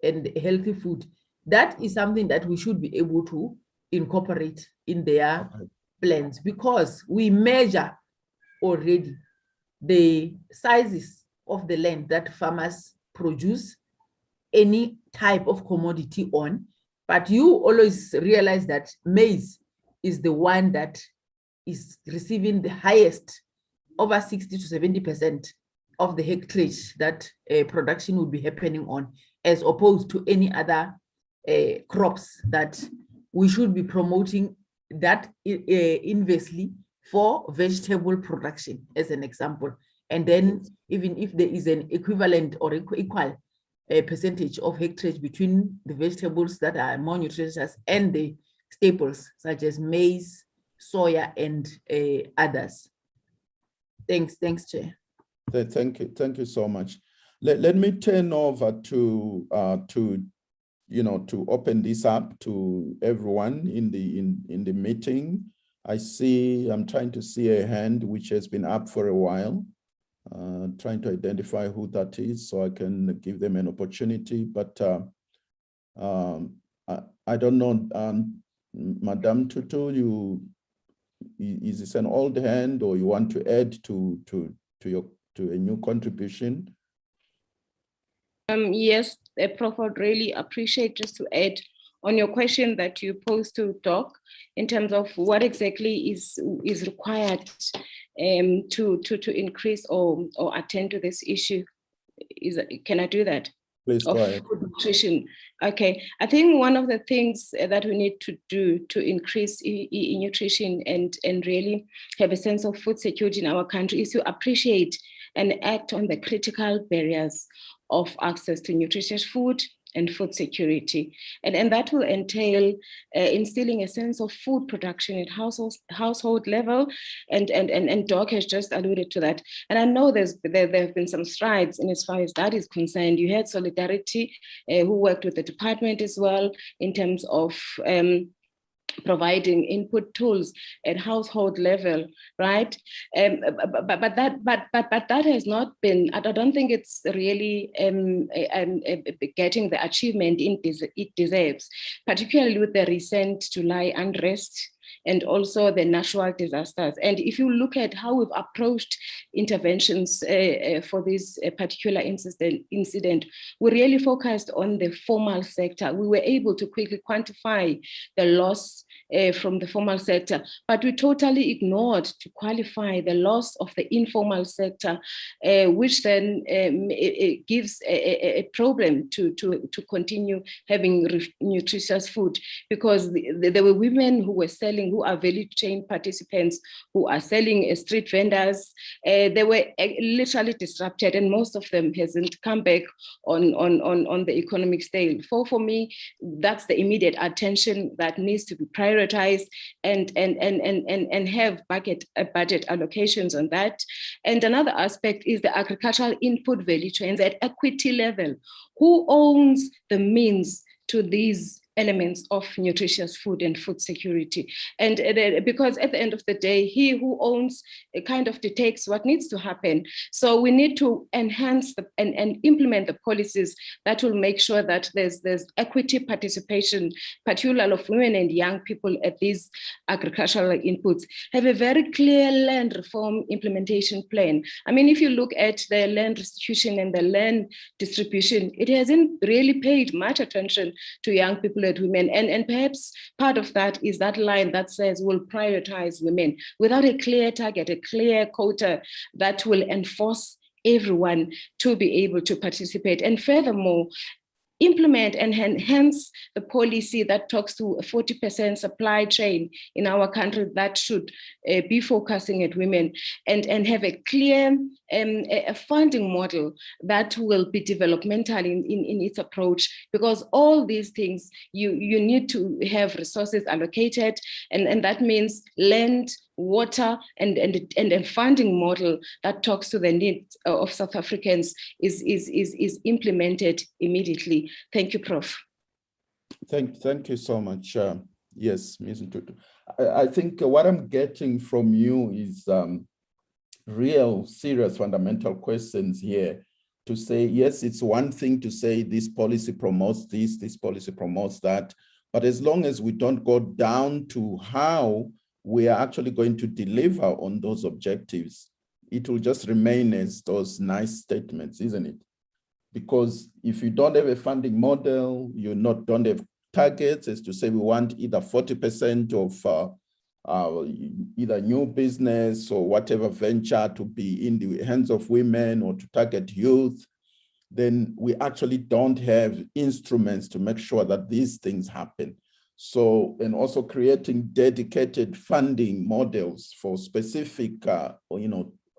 F: and healthy food, that is something that we should be able to incorporate in their plans, because we measure already the sizes of the land that farmers produce any type of commodity on. But you always realize that maize is the one that is receiving the highest, over 60 to 70% of the hectareage that production would be happening on, as opposed to any other crops that we should be promoting that inversely for vegetable production, as an example. And then even if there is an equivalent or equal percentage of hectareage between the vegetables that are more nutritious and the staples such as maize, soya, and others. Thanks, Chair.
C: Thank you so much. Let me turn over to open this up to everyone in the meeting. I'm trying to see a hand which has been up for a while, trying to identify who that is so I can give them an opportunity. But I don't know, Madam Tutu, is this an old hand, or you want to add to a new contribution?
B: Yes, Prof, I'd really appreciate just to add on your question that you posed to Doc in terms of what exactly is required to increase or attend to this issue. Can I do that?
C: Please go ahead.
B: Food nutrition. Okay, I think one of the things that we need to do to increase nutrition and really have a sense of food security in our country is to appreciate and act on the critical barriers of access to nutritious food and food security. And that will entail instilling a sense of food production at household level. And Doc has just alluded to that. And I know there have been some strides in as far as that is concerned. You had Solidarity, who worked with the department as well in terms of providing input tools at household level, right? But that has not been. I don't think it's really getting the achievement it deserves, particularly with the recent July unrest and also the natural disasters. And if you look at how we've approached interventions for this particular incident, we really focused on the formal sector. We were able to quickly quantify the loss from the formal sector, but we totally ignored to qualify the loss of the informal sector, which then it gives a problem to continue having nutritious food, because there were women who were selling, who are value chain participants, who are selling street vendors. They were literally disrupted, and most of them hasn't come back on the economic scale. For me, that's the immediate attention that needs to be prioritized, and have budget allocations on that. And another aspect is the agricultural input value chains at equity level. Who owns the means to these elements of nutritious food and food security? And because at the end of the day, he who owns kind of dictates what needs to happen. So we need to enhance and implement the policies that will make sure that there's equity participation, particularly of women and young people at these agricultural inputs. Have a very clear land reform implementation plan. I mean, if you look at the land restitution and the land distribution, it hasn't really paid much attention to young people and women. And perhaps part of that is that line that says we'll prioritize women, without a clear target, a clear quota that will enforce everyone to be able to participate. And furthermore, implement and enhance the policy that talks to a 40% supply chain in our country that should be focusing at women, and have a clear a funding model that will be developmental in its approach, because all these things, you need to have resources allocated, and that means land, water, and a funding model that talks to the needs of South Africans is implemented immediately. Thank you, Prof.
C: Thank you so much. Yes, Ms. Ntutu. I think what I'm getting from you is real serious fundamental questions here, to say, yes, it's one thing to say this policy promotes this policy promotes that, but as long as we don't go down to how we are actually going to deliver on those objectives, it will just remain as those nice statements, isn't it? Because if you don't have a funding model, you don't have targets as to say we want either 40% of either new business or whatever venture to be in the hands of women or to target youth, then we actually don't have instruments to make sure that these things happen. So, and also creating dedicated funding models for specific,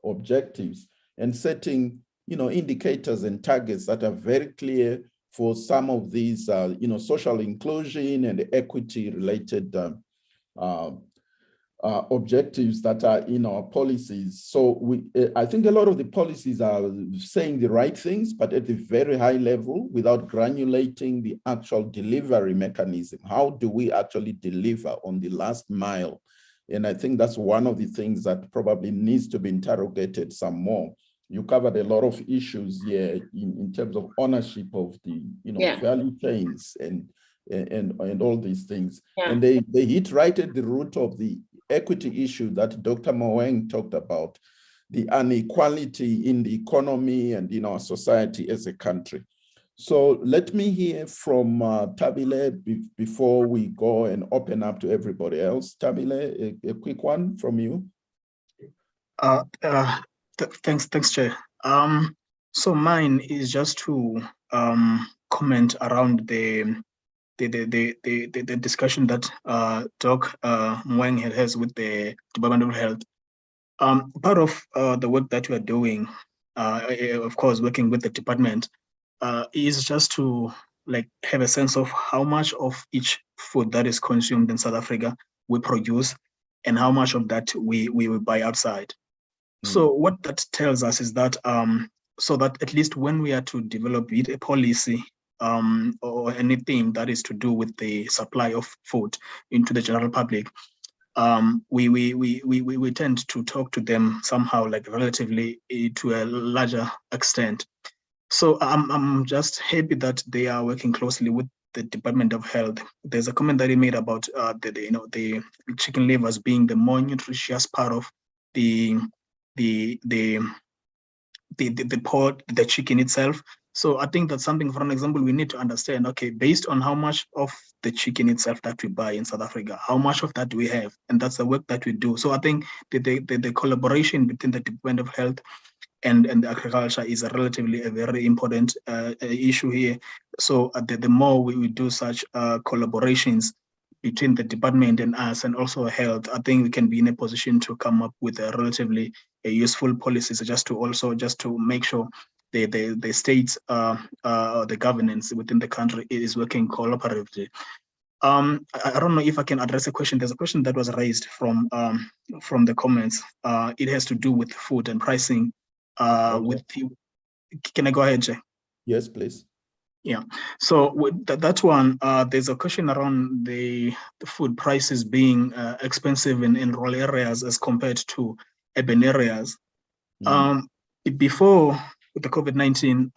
C: objectives, and setting, indicators and targets that are very clear for some of these, social inclusion and equity related objectives that are in our policies. So I think a lot of the policies are saying the right things, but at the very high level, without granulating the actual delivery mechanism. How do we actually deliver on the last mile? And I think that's one of the things that probably needs to be interrogated some more. You covered a lot of issues here in terms of ownership of the value chains and all these things. Yeah. And they hit right at the root of the equity issue that Dr. Moeng talked about, the inequality in the economy and in our society as a country. So let me hear from Tabile before we go and open up to everybody else. Tabile, a quick one from you.
H: Thanks, Chair. So mine is just to comment around the discussion that Doc Moeng has with the Department of Health. Part of the work that we are doing, of course, working with the department, is just to have a sense of how much of each food that is consumed in South Africa we produce, and how much of that we buy outside. So what that tells us is that so that at least when we are to develop a policy or anything that is to do with the supply of food into the general public, we tend to talk to them somehow, like relatively to a larger extent. So I'm just happy that they are working closely with the Department of Health. There's a comment that he made about the chicken livers being the more nutritious part of the chicken itself. So I think that's something, for an example, we need to understand, okay, based on how much of the chicken itself that we buy in South Africa, how much of that do we have? And that's the work that we do. So I think the collaboration between the Department of Health and the agriculture is a very important issue here. So the more we do such collaborations between the department and us, and also health, I think we can be in a position to come up with a relatively useful policies, just to make sure the states, the governance within the country is working collaboratively. I don't know if I can address a question. There's a question that was raised from the comments. It has to do with food and pricing.
C: Okay.
H: Can I go ahead, Jay?
C: Yes, please.
H: Yeah, so with that one, there's a question around the food prices being expensive in rural areas as compared to urban areas. Before the COVID-19,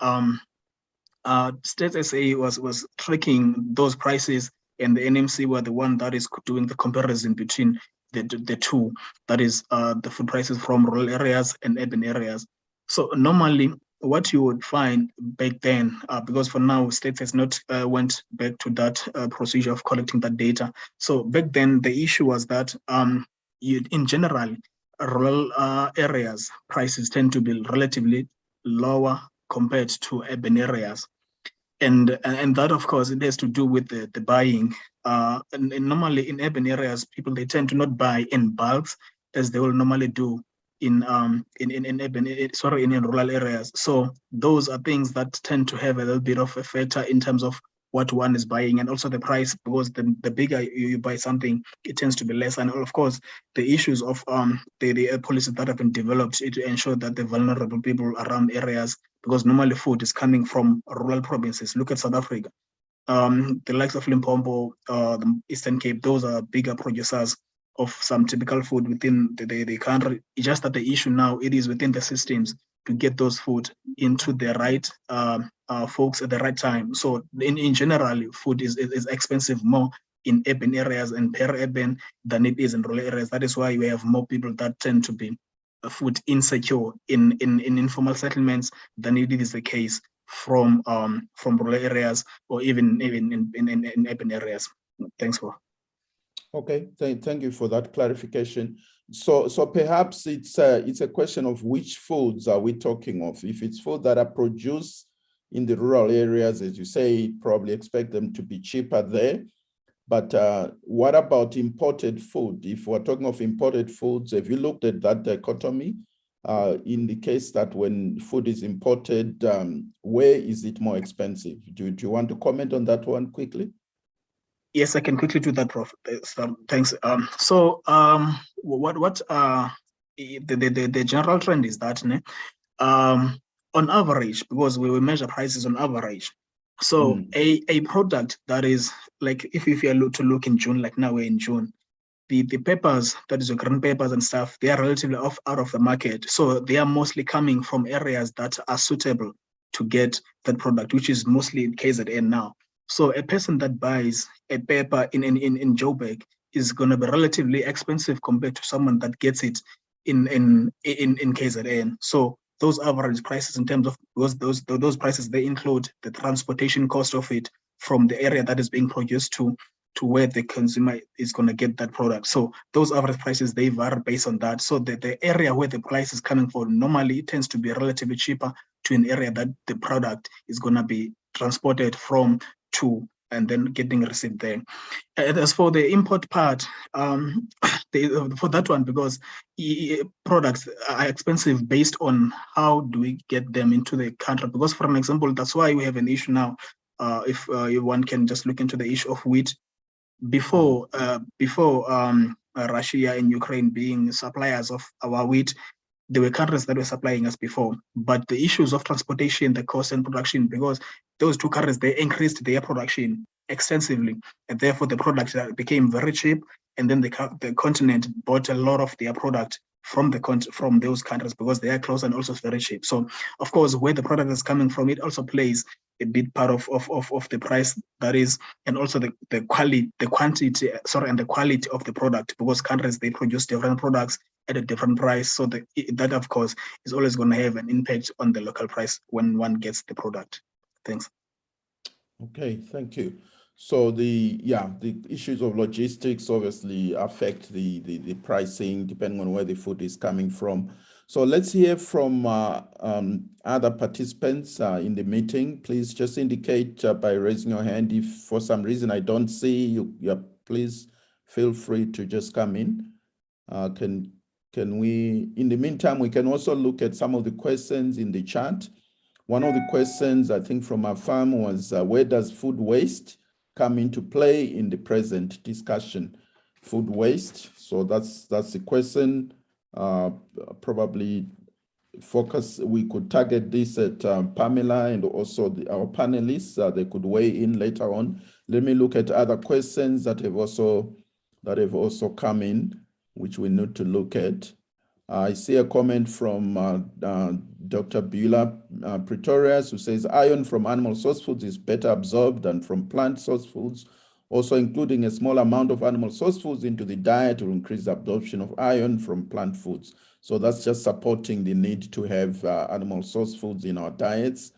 H: State SA was tracking those prices, and the NMC were the one that is doing the comparison between the two, that is the food prices from rural areas and urban areas. So normally, what you would find back then, because for now, states has not went back to that procedure of collecting that data. So back then, the issue was that in general, rural areas prices tend to be relatively lower compared to urban areas. And that, of course, it has to do with the buying. And normally in urban areas, they tend to not buy in bulks as they will normally do in rural areas. So those are things that tend to have a little bit of a factor in terms of what one is buying, and also the price, because the bigger you buy something, it tends to be less. And of course, the issues of the policies that have been developed to ensure that the vulnerable people around areas, because normally food is coming from rural provinces. Look at South Africa. The likes of Limpopo, the Eastern Cape, those are bigger producers of some typical food within the country. It's just that the issue now, it is within the systems to get those food into the right folks at the right time. So in general, food is expensive more in urban areas and peri-urban than it is in rural areas. That is why we have more people that tend to be food insecure in informal settlements than it is the case from rural areas or even in urban areas. Thanks for.
C: Okay, thank you for that clarification. So perhaps it's a question of which foods are we talking of? If it's food that are produced in the rural areas, as you say, probably expect them to be cheaper there. But what about imported food? If we're talking of imported foods, have you looked at that dichotomy? In the case that when food is imported, where is it more expensive? Do you want to comment on that one quickly?
H: Yes, I can quickly do that, Prof. Thanks. What the general trend is that on average, because we measure prices on average. So a product that is like, if you are to look in June, like now we're in June, the peppers, that is your green peppers and stuff, they are relatively out of the market. So they are mostly coming from areas that are suitable to get that product, which is mostly in KZN now. So a person that buys a pepper in Joburg is going to be relatively expensive compared to someone that gets it in KZN. So those average prices, in terms of those prices, they include the transportation cost of it from the area that is being produced to where the consumer is going to get that product. So those average prices, they vary based on that. So the area where the price is coming from normally tends to be relatively cheaper to an area that the product is going to be transported from to and then getting received there. As for the import part, for that one, because products are expensive based on how do we get them into the country. Because for an example, that's why we have an issue now. If one can just look into the issue of wheat. Before Russia and Ukraine being suppliers of our wheat, there were countries that were supplying us before, but the issues of transportation, the cost and production, because those two countries, they increased their production extensively, and therefore the product became very cheap, and then the continent bought a lot of their product from those countries because they are close and also very cheap. So of course, where the product is coming from, it also plays a big part of the price, that is, and also the quality of the product, because countries, they produce different products at a different price. So that of course is always going to have an impact on the local price when one gets the product. Thanks.
C: Okay, thank you. So the issues of logistics obviously affect the pricing depending on where the food is coming from. So let's hear from other participants in the meeting. Please just indicate by raising your hand. If for some reason I don't see you, please feel free to just come in. Can we, in the meantime, we can also look at some of the questions in the chat. One of the questions I think from our farm was, where does food waste come into play in the present discussion? Food waste. So that's the question. Probably focus, we could target this at Pamela and also our panelists. They could weigh in later on. Let me look at other questions that have also come in, which we need to look at. I see a comment from Dr. Beulah Pretorius, who says iron from animal source foods is better absorbed than from plant source foods. Also, including a small amount of animal source foods into the diet will increase the absorption of iron from plant foods. So that's just supporting the need to have animal source foods in our diets.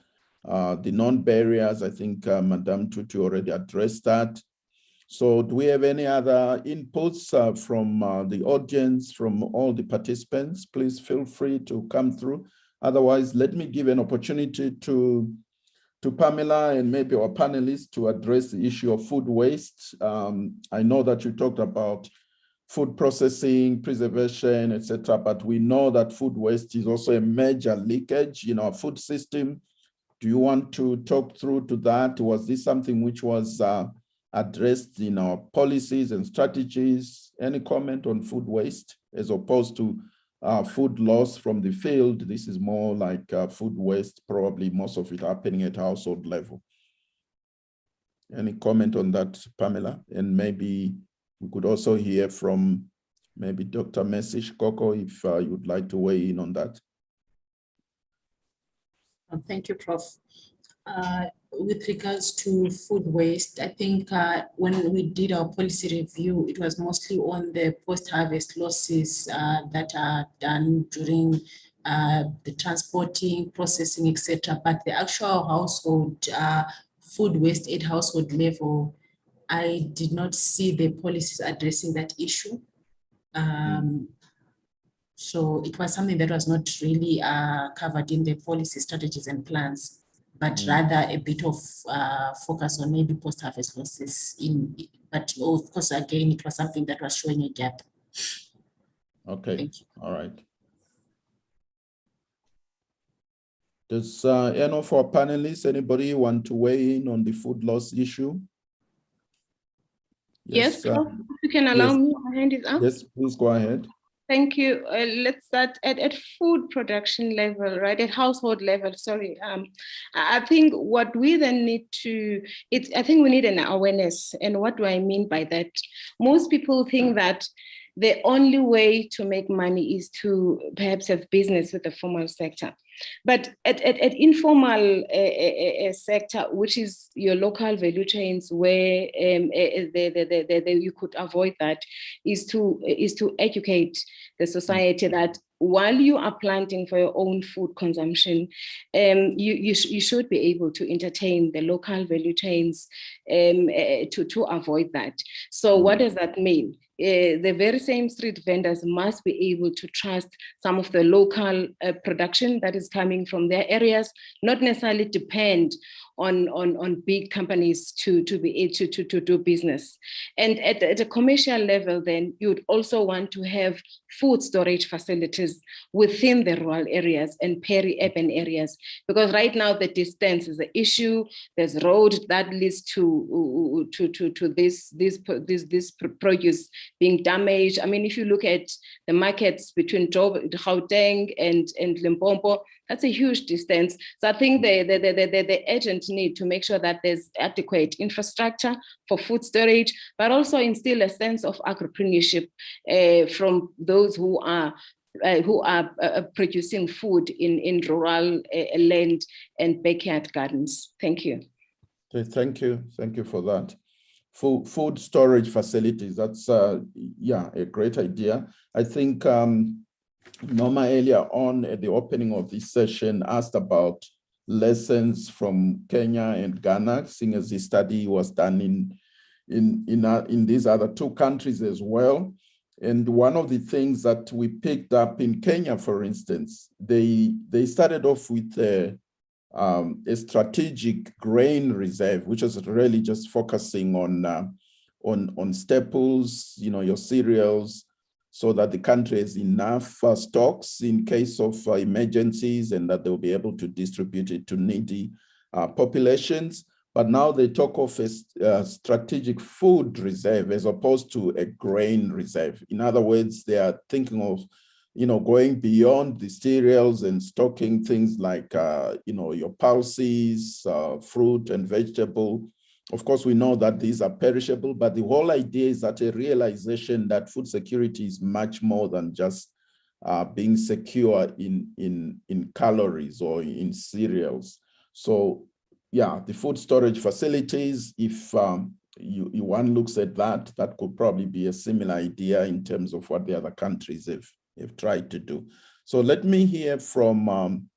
C: The non-barriers, I think Madame Tutu already addressed that. So do we have any other inputs from the audience, from all the participants? Please feel free to come through. Otherwise, let me give an opportunity to Pamela and maybe our panelists to address the issue of food waste. I know that you talked about food processing, preservation, etc., but we know that food waste is also a major leakage in our food system. Do you want to talk through to that? Was this something which was addressed in our policies and strategies? Any comment on food waste as opposed to food loss from the field? This is more like food waste, probably most of it happening at household level. Any comment on that, Pamela? And maybe we could also hear from maybe Dr. Mesish Koko if you'd like to weigh in on that.
G: Thank you, Prof. With regards to food waste, I think when we did our policy review, it was mostly on the post-harvest losses that are done during the transporting, processing, etc. But the actual household food waste at household level, I did not see the policies addressing that issue. So it was something that was not really covered in the policy strategies and plans, but rather a bit of focus on maybe post-harvest losses. But of course, again, it was something that was showing a gap.
C: Okay,
G: Thank you.
C: All right. Does any of our panelists, anybody want to weigh in on the food loss issue?
B: Yes, Prof, if you can allow me, my hand is up.
C: Yes, please go ahead.
B: Thank you. Let's start at food production level, right? At household level, sorry. I think what we then need to, I think we need an awareness. And what do I mean by that? Most people think that the only way to make money is to perhaps have business with the formal sector. But at informal sector, which is your local value chains, where you could avoid that, is to educate the society that while you are planting for your own food consumption, you should be able to entertain the local value chains to avoid that. So what does that mean? The very same street vendors must be able to trust some of the local production that is coming from their areas, not necessarily depend on big companies to be able to do business. And at a commercial level, then you would also want to have food storage facilities within the rural areas and peri-urban areas, because right now the distance is the issue. There's road that leads to this produce being damaged. I mean, if you look at the markets between Gauteng and Limpopo, that's a huge distance. So I think the urgent need to make sure that there's adequate infrastructure for food storage, but also instill a sense of entrepreneurship from those who are producing food in rural land and backyard gardens. Thank you.
C: Okay, thank you for that. Food storage facilities, that's a great idea. I think Norma earlier on at the opening of this session asked about lessons from Kenya and Ghana, seeing as the study was done in these other two countries as well. And one of the things that we picked up in Kenya, for instance, they started off with a strategic grain reserve, which is really just focusing on staples, your cereals, so that the country has enough stocks in case of emergencies, and that they'll be able to distribute it to needy populations. But now they talk of a strategic food reserve as opposed to a grain reserve. In other words, they are thinking of, going beyond the cereals and stocking things like, your pulses, fruit and vegetable. Of course, we know that these are perishable, but the whole idea is that a realization that food security is much more than just being secure in calories or in cereals. So, yeah, the food storage facilities, if one looks at that, that could probably be a similar idea in terms of what the other countries have tried to do. So let me hear from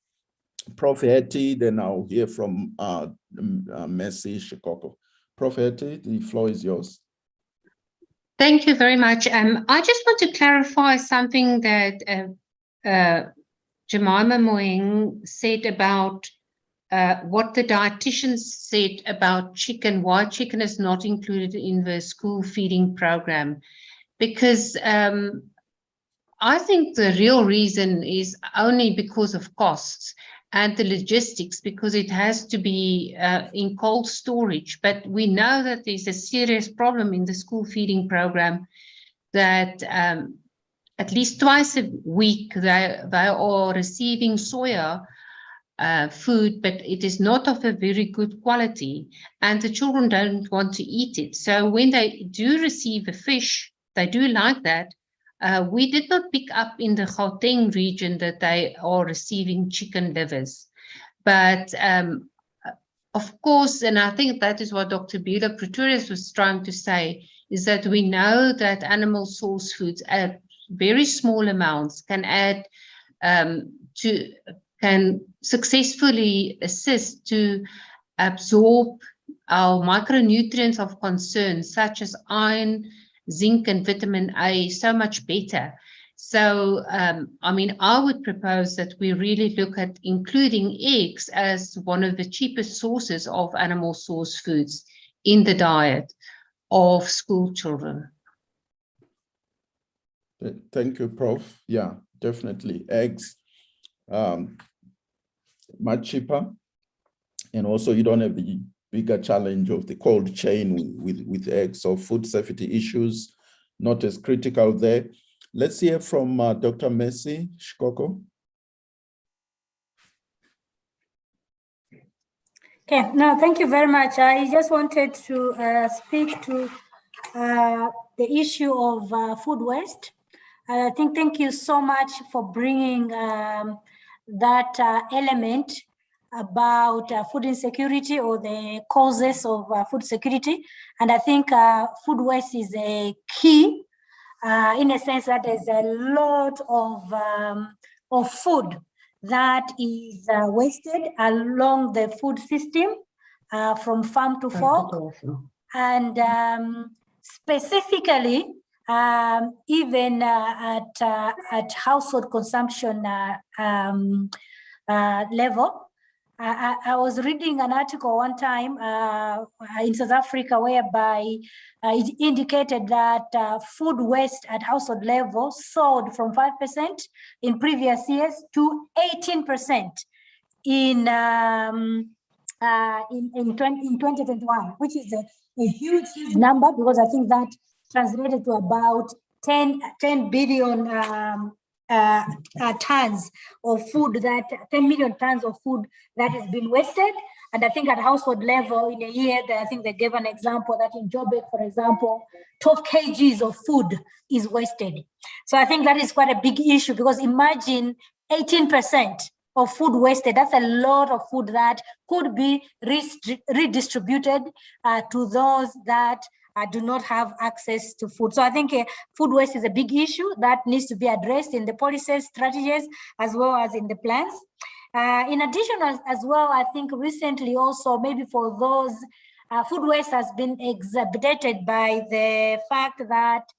C: Prof. Hetty, then I'll hear from Mercy Shikoko. Prof. Hetty, the floor is yours.
D: Thank you very much. I just want to clarify something that Jemima Moeng said about what the dietitians said about chicken, why chicken is not included in the school feeding program. Because I think the real reason is only because of costs and the logistics, because it has to be in cold storage. But we know that there's a serious problem in the school feeding program, that at least twice a week they are receiving soya food, but it is not of a very good quality, and the children don't want to eat it. So when they do receive a fish, they do like that. We did not pick up in the Gauteng region that they are receiving chicken livers. But of course, and I think that is what Dr. Bela Pretorius was trying to say, is that we know that animal source foods at very small amounts can add can successfully assist to absorb our micronutrients of concern, such as iron, zinc, and vitamin A, so much better. So, I mean, I would propose that we really look at including eggs as one of the cheapest sources of animal source foods in the diet of school children.
C: Thank you, Prof. Yeah, definitely. Eggs, much cheaper. And also you don't have the bigger challenge of the cold chain with eggs, so food safety issues, not as critical there. Let's hear from Dr. Mercy Shikoko.
I: Okay, no, thank you very much. I just wanted to speak to the issue of food waste. I think thank you so much for bringing that element about food insecurity or the causes of food security. And I think food waste is a key in a sense that there's a lot of food that is wasted along the food system from farm to fork. And specifically, even at household consumption level. I was reading an article one time in South Africa whereby it indicated that food waste at household level soared from 5% in previous years to 18% in in 2021, which is a huge number, because I think that translated to about 10 billion tons of food, 10 million tons of food that has been wasted. And I think at household level in a year, I think they gave an example that in Joburg, for example, 12 kgs of food is wasted. So I think that is quite a big issue, because imagine 18% of food wasted. That's a lot of food that could be redistributed to those that do not have access to food. So I think food waste is a big issue that needs to be addressed in the policies, strategies, as well as in the plans. In addition, as well, I think recently also, maybe for those, food waste has been exacerbated by the fact that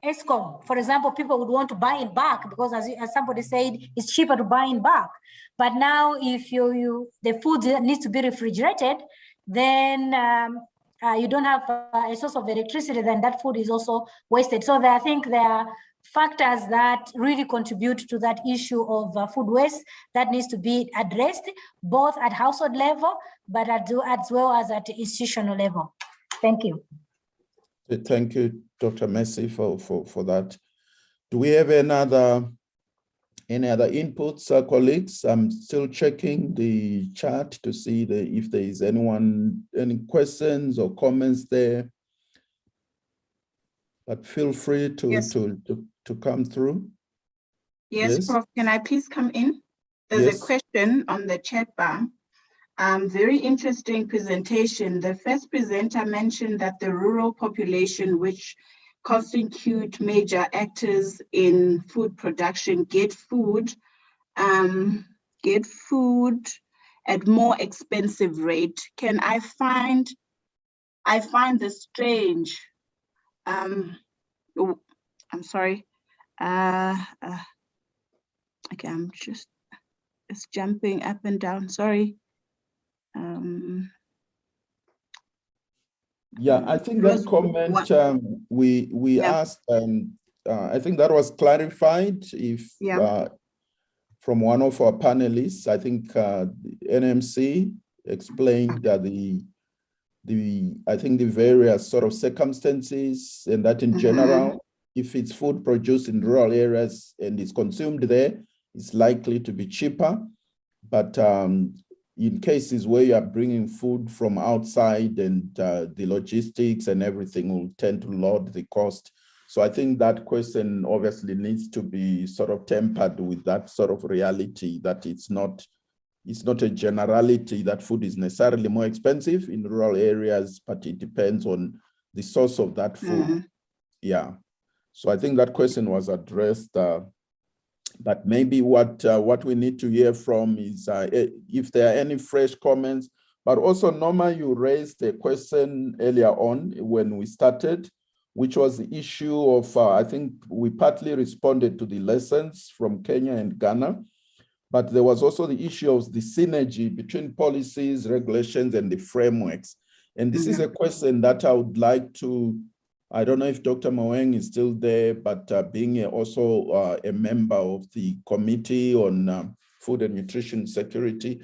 I: ESCOM, for example, people would want to buy in bulk because, as somebody said, it's cheaper to buy in bulk. But now, if the food needs to be refrigerated, then you don't have a source of electricity, then that food is also wasted. So I think there are factors that really contribute to that issue of food waste that needs to be addressed, both at household level, but as well as at the institutional level. Thank you.
C: Thank you, Dr. Messi, for that. Do we have any other inputs, colleagues? I'm still checking the chat to see if there is any questions or comments there. But feel free to
A: Yes.
C: to come through.
A: Yes, Prof, can I please come in? There's
C: Yes.
A: a question on the chat bar. Very interesting presentation. The first presenter mentioned that the rural population, which constitute major actors in food production, get food at more expensive rate. I find this strange. Oh, I'm sorry. Okay, I'm just, it's jumping up and down, sorry.
C: Yeah, I think that comment we asked, and I think that was clarified from one of our panelists. I think the NMC explained that I think the various sort of circumstances, and that in general, if it's food produced in rural areas and is consumed there, it's likely to be cheaper. But in cases where you are bringing food from outside, and the logistics and everything will tend to load the cost. So I think that question obviously needs to be sort of tempered with that sort of reality, that it's not a generality that food is necessarily more expensive in rural areas, but it depends on the source of that food. Yeah. So I think that question was addressed. But maybe what we need to hear from is if there are any fresh comments. But also, Norma, you raised a question earlier on when we started, which was the issue of, I think we partly responded to the lessons from Kenya and Ghana, but there was also the issue of the synergy between policies, regulations, and the frameworks. And this is a question that I would like to, I don't know if Dr. Moeng is still there, but being also a member of the Committee on Food and Nutrition Security,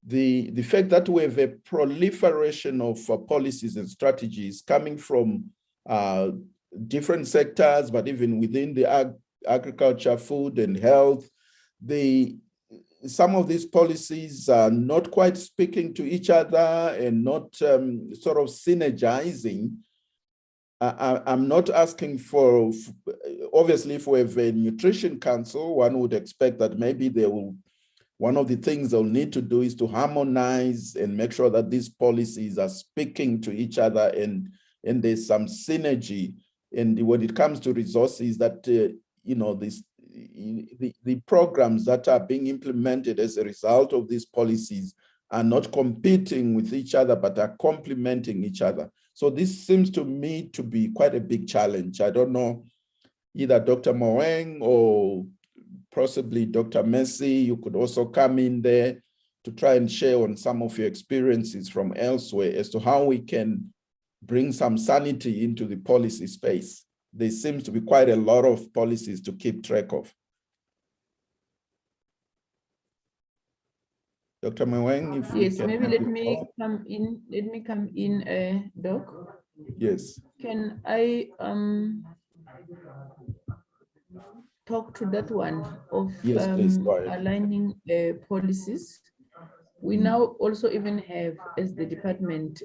C: the fact that we have a proliferation of policies and strategies coming from different sectors, but even within the agriculture, food, and health, some of these policies are not quite speaking to each other and not sort of synergizing. I'm not asking for, obviously, if we have a nutrition council, one would expect that maybe one of the things they'll need to do is to harmonize and make sure that these policies are speaking to each other and there's some synergy. And when it comes to resources, that, the programs that are being implemented as a result of these policies are not competing with each other, but are complementing each other. So this seems to me to be quite a big challenge. I don't know, either Dr. Moeng or possibly Dr. Messi, you could also come in there to try and share on some of your experiences from elsewhere as to how we can bring some sanity into the policy space. There seems to be quite a lot of policies to keep track of. Dr. Mweng, if you
F: Yes,
C: can.
F: maybe let me come in, Doc.
C: Yes.
F: Can I talk to that one of
C: Yes, please, go ahead.
F: aligning policies? We now also even have, as the department,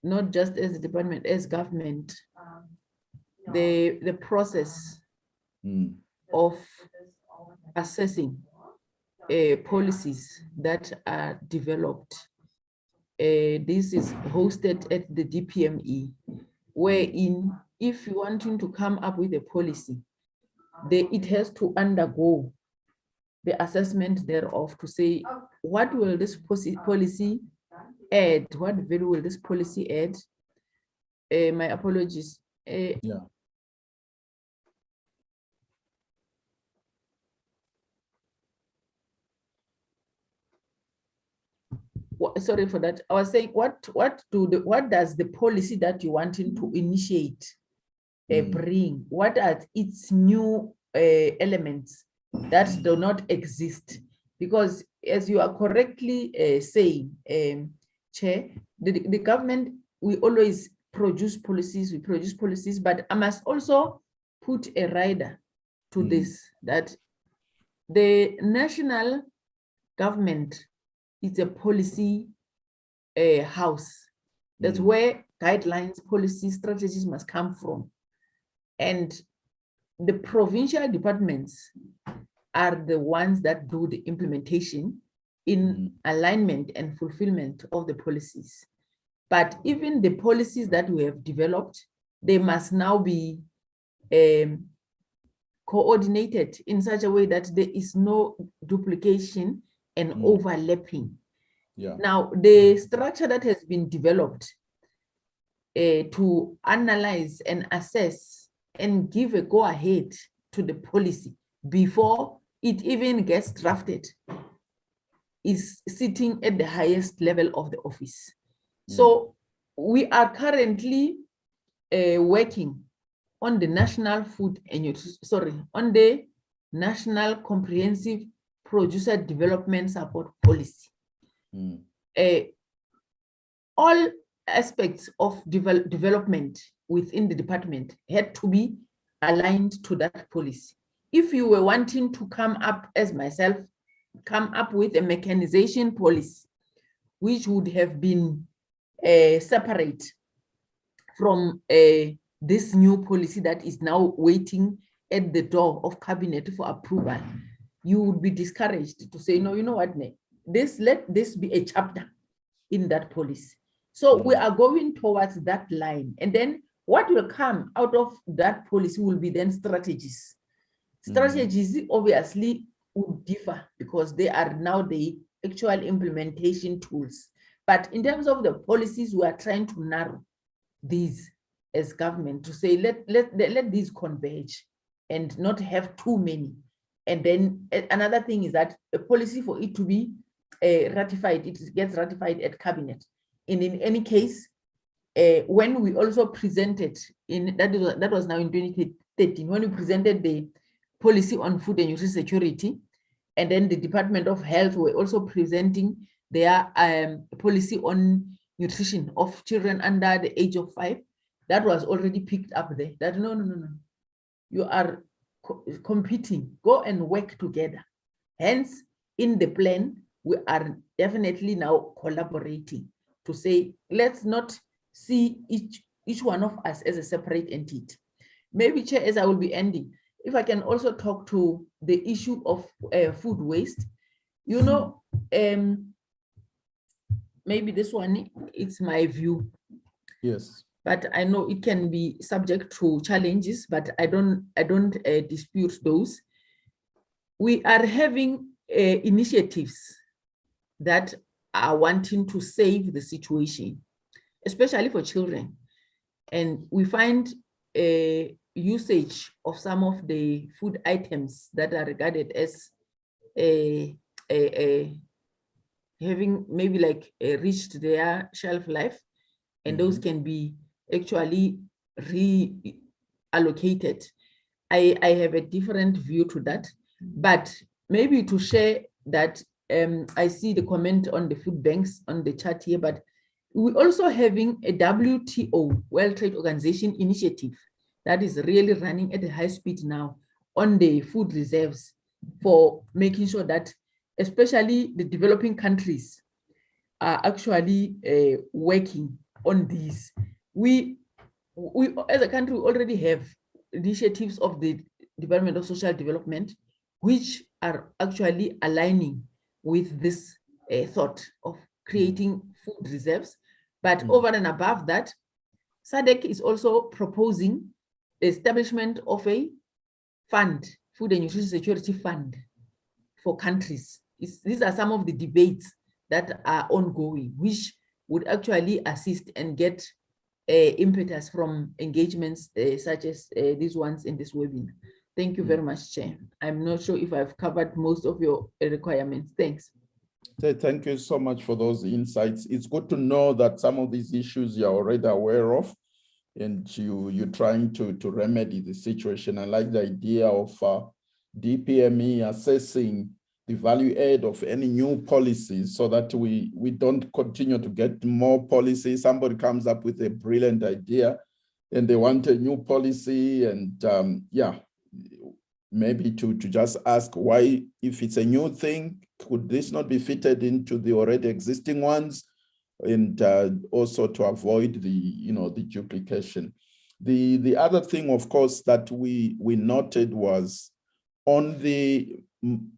F: not just as a department, as government, the process of assessing policies that are developed. This is hosted at the DPME, wherein if you want to come up with a policy, it has to undergo the assessment thereof to say, what will this policy add? What value will this policy add? My apologies.
C: Yeah.
F: Sorry for that. I was saying, what does the policy that you wanting to initiate bring? What are its new elements that do not exist? Because as you are correctly saying, Chair, the government, we always produce policies, but I must also put a rider to this, that the national government is a policy house. That's where guidelines, policies, strategies must come from. And the provincial departments are the ones that do the implementation in alignment and fulfillment of the policies. But even the policies that we have developed, they must now be coordinated in such a way that there is no duplication and overlapping.
C: Yeah.
F: Now, the structure that has been developed to analyze and assess and give a go-ahead to the policy before it even gets drafted is sitting at the highest level of the office. So we are currently working on the National Food and on the National Comprehensive Producer Development Support Policy. All aspects of development within the department had to be aligned to that policy. If you were wanting to come up, as myself, come up with a mechanization policy, which would have been separate from this new policy that is now waiting at the door of cabinet for approval, you would be discouraged to say, no, you know what, let this be a chapter in that policy. So we are going towards that line. And then what will come out of that policy will be then strategies. Strategies obviously would differ because they are now the actual implementation tools. But in terms of the policies, we are trying to narrow these as government to say, let these converge and not have too many. And then another thing is that a policy, for it to be ratified, it gets ratified at cabinet. And in any case, when we also presented, that was now in 2013, when we presented the policy on food and nutrition security, and then the Department of Health were also presenting their policy on nutrition of children under the age of 5, that was already picked up there. That no, you are competing, go and work together. Hence, in the plan, we are definitely now collaborating to say, let's not see each one of us as a separate entity. Maybe, Chair, as I will be ending, if I can also talk to the issue of food waste. You know, maybe this one, it's my view.
C: Yes.
F: But I know it can be subject to challenges, but I don't dispute those. We are having initiatives that are wanting to save the situation, especially for children. And we find a usage of some of the food items that are regarded as having maybe like reached their shelf life, and those can be actually reallocated. I have a different view to that, but maybe to share that I see the comment on the food banks on the chat here, but we're also having a WTO, World Trade Organization initiative that is really running at a high speed now on the food reserves for making sure that especially the developing countries are actually working on these. We as a country already have initiatives of the Department of Social Development, which are actually aligning with this thought of creating food reserves. But over and above that, SADC is also proposing the establishment of a fund, Food and Nutrition Security Fund for countries. These are some of the debates that are ongoing, which would actually assist and get impetus from engagements such as these ones in this webinar. Thank you very much, Chair. I'm not sure if I've covered most of your requirements. Thanks.
C: Thank you so much for those insights. It's good to know that some of these issues you're already aware of, and you're trying to remedy the situation. I like the idea of DPME assessing the value add of any new policies so that we don't continue to get more policies. Somebody comes up with a brilliant idea and they want a new policy, and maybe to just ask why, if it's a new thing, could this not be fitted into the already existing ones? And also to avoid the duplication. The other thing, of course, that we noted was on the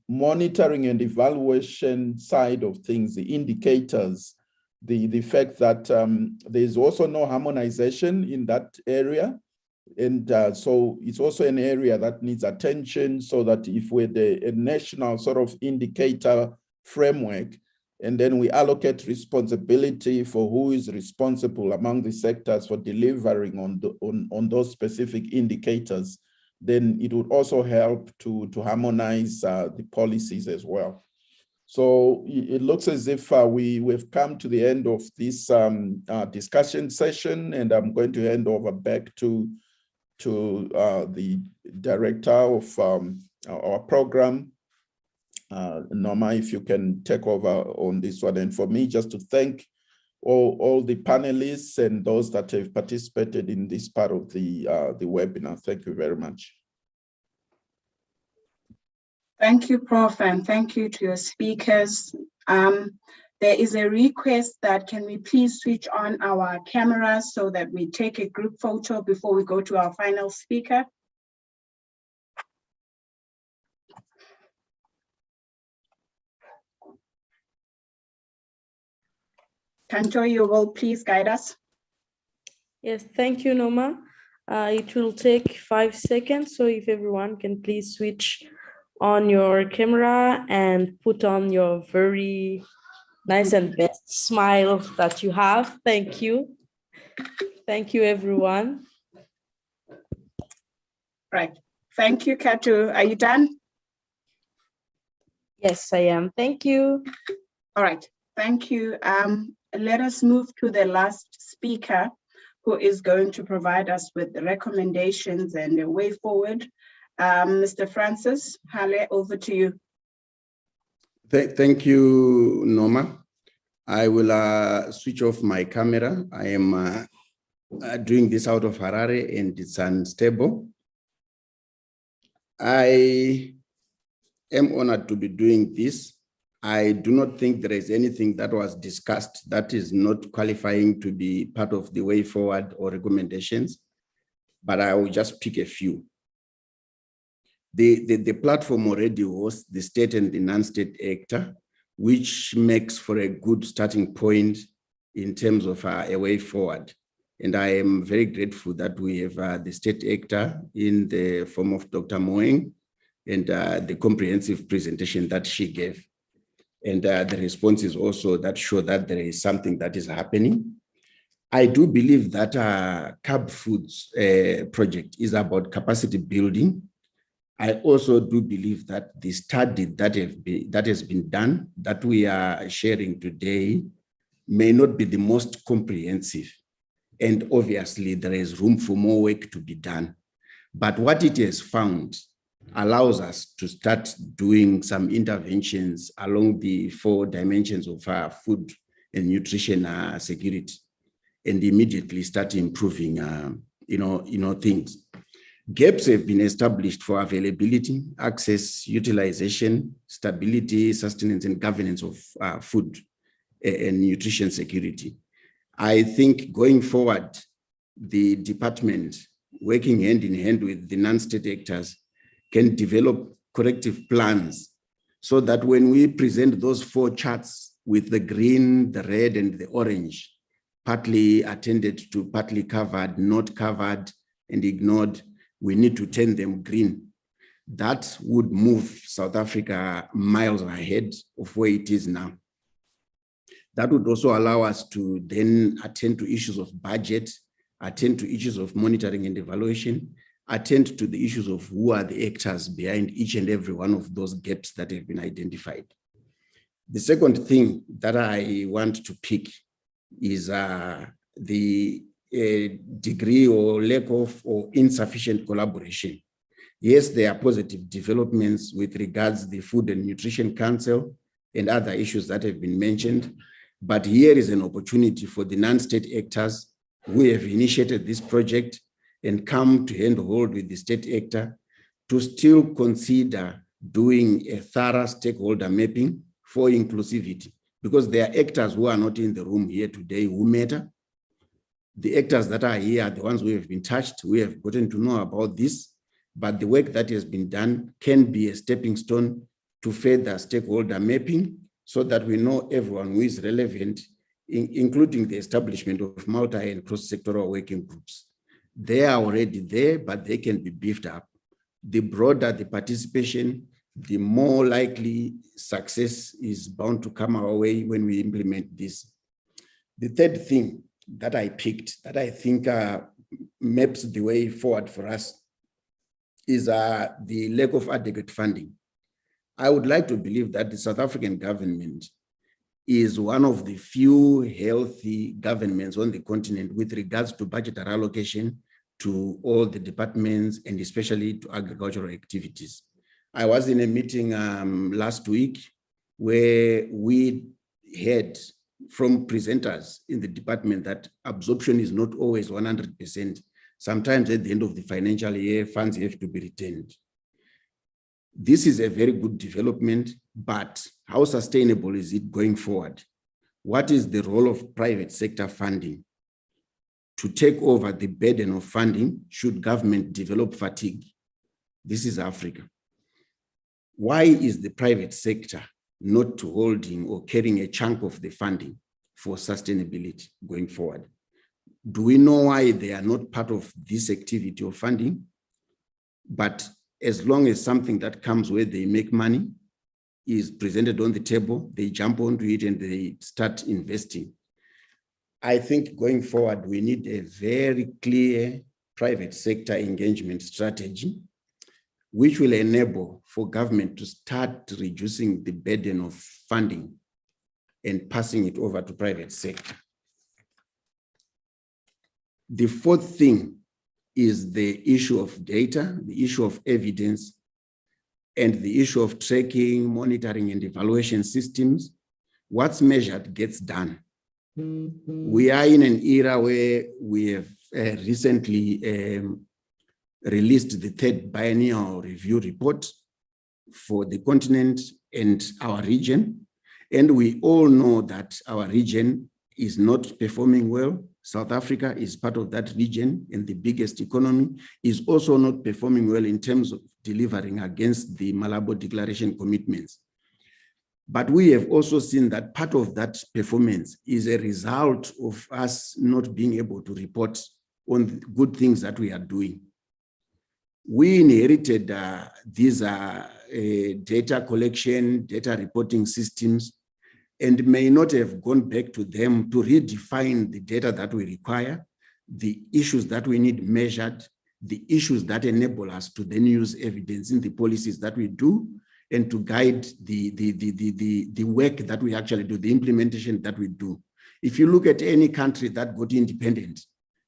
C: monitoring and evaluation side of things, the indicators, the fact that there's also no harmonization in that area. And so it's also an area that needs attention, so that if we're a national sort of indicator framework, and then we allocate responsibility for who is responsible among the sectors for delivering on those specific indicators, then it would also help to harmonize the policies as well. So it looks as if we've come to the end of this discussion session, and I'm going to hand over back to the director of our program, Norma, if you can take over on this one. And for me, just to thank all the panelists and those that have participated in this part of the webinar. Thank you very much.
A: Thank you, Prof, and thank you to your speakers. There is a request that can we please switch on our cameras so that we take a group photo before we go to our final speaker. Kanto, you will please guide us.
K: Yes, thank you, Norma. It will take 5 seconds, so if everyone can please switch on your camera and put on your very nice and best smile that you have. Thank you. Thank you, everyone.
A: Right. Thank you, Katu. Are you done?
K: Yes, I am. Thank you.
A: All right. Thank you. Let us move to the last speaker, who is going to provide us with the recommendations and the way forward. Mr. Francis Hale, over to you.
J: Thank you, Norma. I will switch off my camera. I am doing this out of Harare and it's unstable. I am honored to be doing this. I do not think there is anything that was discussed that is not qualifying to be part of the way forward or recommendations, but I will just pick a few. The platform already hosts the state and the non-state actor, which makes for a good starting point in terms of a way forward. And I am very grateful that we have the state actor in the form of Dr. Moeng and the comprehensive presentation that she gave. And the responses also that show that there is something that is happening. I do believe that CaBFoodS project is about capacity building. I also do believe that the study that has been done, that we are sharing today, may not be the most comprehensive. And obviously there is room for more work to be done. But what it has found allows us to start doing some interventions along the 4 dimensions of food and nutrition security, and immediately start improving, things. Gaps have been established for availability, access, utilization, stability, sustenance, and governance of food and nutrition security. I think going forward, the department, working hand in hand with the non-state actors, can develop corrective plans so that when we present those 4 charts with the green, the red, and the orange, partly attended to, partly covered, not covered, and ignored, we need to turn them green. That would move South Africa miles ahead of where it is now. That would also allow us to then attend to issues of budget, attend to issues of monitoring and evaluation, attend to the issues of who are the actors behind each and every one of those gaps that have been identified. The second thing that I want to pick is the degree or lack of or insufficient collaboration. Yes, there are positive developments with regards to the Food and Nutrition Council and other issues that have been mentioned, but here is an opportunity for the non-state actors who have initiated this project and come to handhold with the state actor to still consider doing a thorough stakeholder mapping for inclusivity, because there are actors who are not in the room here today who matter. The actors that are here are the ones who have been touched, who have gotten to know about this, but the work that has been done can be a stepping stone to further stakeholder mapping so that we know everyone who is relevant, including the establishment of multi and cross-sectoral working groups. They are already there, but they can be beefed up. The broader the participation, the more likely success is bound to come our way when we implement this. The third thing that I picked that I think maps the way forward for us is the lack of adequate funding. I would like to believe that the South African government is one of the few healthy governments on the continent with regards to budgetary allocation to all the departments and especially to agricultural activities. I was in a meeting last week where we heard from presenters in the department that absorption is not always 100%. Sometimes at the end of the financial year, funds have to be returned. This is a very good development, but how sustainable is it going forward? What is the role of private sector funding to take over the burden of funding should government develop fatigue? This is Africa. Why is the private sector not holding or carrying a chunk of the funding for sustainability going forward? Do we know why they are not part of this activity of funding? But as long as something that comes where they make money is presented on the table, they jump onto it and they start investing. I think going forward, we need a very clear private sector engagement strategy, which will enable for government to start reducing the burden of funding and passing it over to private sector. The fourth thing is the issue of data, the issue of evidence, and the issue of tracking, monitoring, and evaluation systems. What's measured gets done. We are in an era where we have recently released the 3rd biennial review report for the continent and our region. And we all know that our region is not performing well. South Africa is part of that region, and the biggest economy is also not performing well in terms of delivering against the Malabo Declaration commitments. But we have also seen that part of that performance is a result of us not being able to report on the good things that we are doing. We inherited these data collection, data reporting systems, and may not have gone back to them to redefine the data that we require, the issues that we need measured, the issues that enable us to then use evidence in the policies that we do, and to guide the work that we actually do, the implementation that we do. If you look at any country that got independent,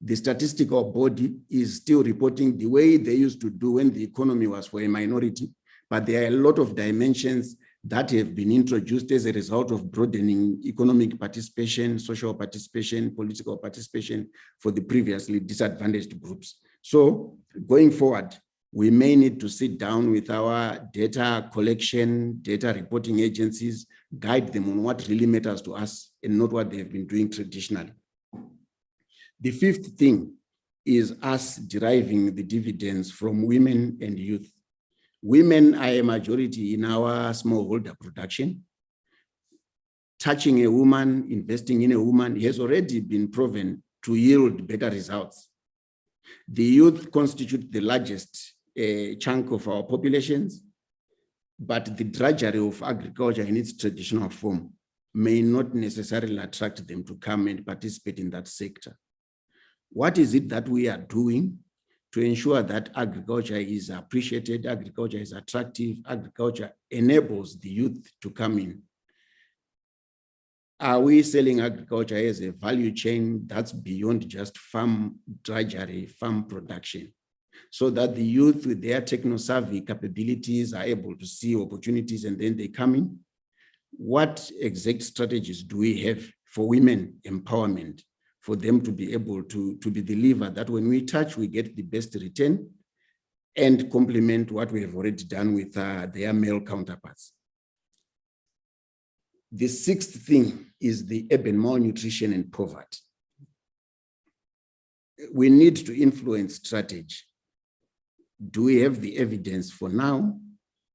J: the statistical body is still reporting the way they used to do when the economy was for a minority, but there are a lot of dimensions that have been introduced as a result of broadening economic participation, social participation, political participation for the previously disadvantaged groups. So going forward, we may need to sit down with our data collection, data reporting agencies, guide them on what really matters to us and not what they've been doing traditionally. The fifth thing is us deriving the dividends from women and youth. Women are a majority in our smallholder production. Touching a woman, investing in a woman has already been proven to yield better results. The youth constitute the largest chunk of our populations, but the drudgery of agriculture in its traditional form may not necessarily attract them to come and participate in that sector. What is it that we are doing to ensure that agriculture is appreciated, agriculture is attractive, agriculture enables the youth to come in? Are we selling agriculture as a value chain that's beyond just farm drudgery, farm production, so that the youth with their techno-savvy capabilities are able to see opportunities and then they come in? What exact strategies do we have for women empowerment, for them to be able to be the lever that when we touch, we get the best return and complement what we have already done with their male counterparts? The sixth thing is the urban malnutrition and poverty. We need to influence strategy. Do we have the evidence for now?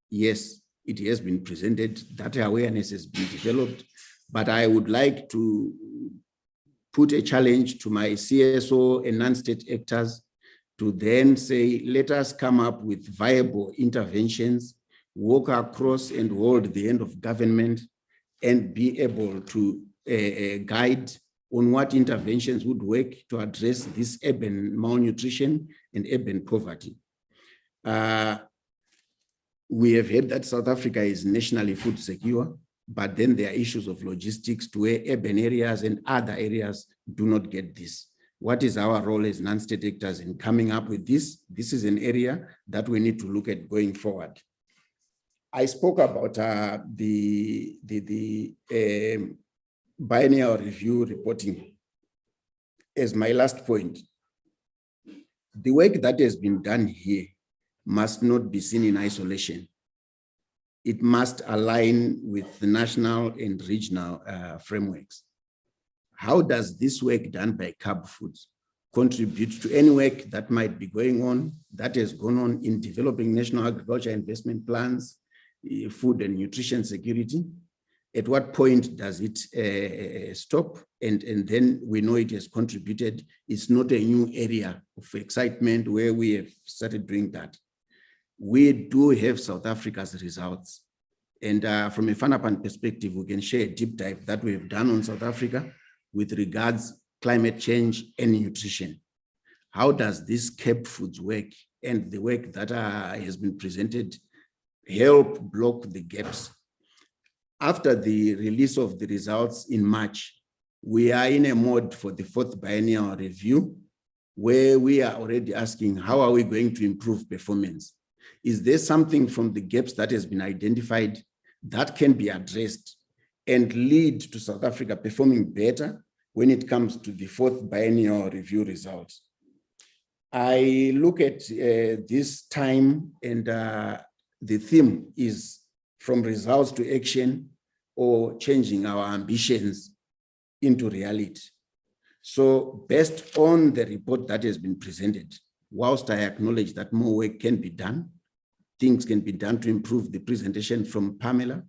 J: Yes, it has been presented, that awareness has been developed, but I would like to put a challenge to my CSO and non-state actors to then say, let us come up with viable interventions, walk across and hold the end of government, and be able to guide on what interventions would work to address this urban malnutrition and urban poverty. We have heard that South Africa is nationally food secure, but then there are issues of logistics to where urban areas and other areas do not get this. What is our role as non-state actors in coming up with this? This is an area that we need to look at going forward. I spoke about the biennial review reporting as my last point. The work that has been done here must not be seen in isolation. It must align with the national and regional frameworks. How does this work done by CaBFoodS contribute to any work that might be going on, that has gone on in developing national agriculture investment plans, food and nutrition security? At what point does it stop? And then we know it has contributed. It's not a new area of excitement where we have started doing that. We do have South Africa's results. And from a FANAPAN perspective, we can share a deep dive that we have done on South Africa with regards climate change and nutrition. How does this CaBFoodS work and the work that has been presented help block the gaps? After the release of the results in March, we are in a mode for the 4th biennial review, where we are already asking, how are we going to improve performance? Is there something from the gaps that has been identified that can be addressed and lead to South Africa performing better when it comes to the 4th biennial review results? I look at this time and the theme is from results to action or changing our ambitions into reality. So based on the report that has been presented, whilst I acknowledge that more work can be done, things can be done to improve the presentation from Pamela,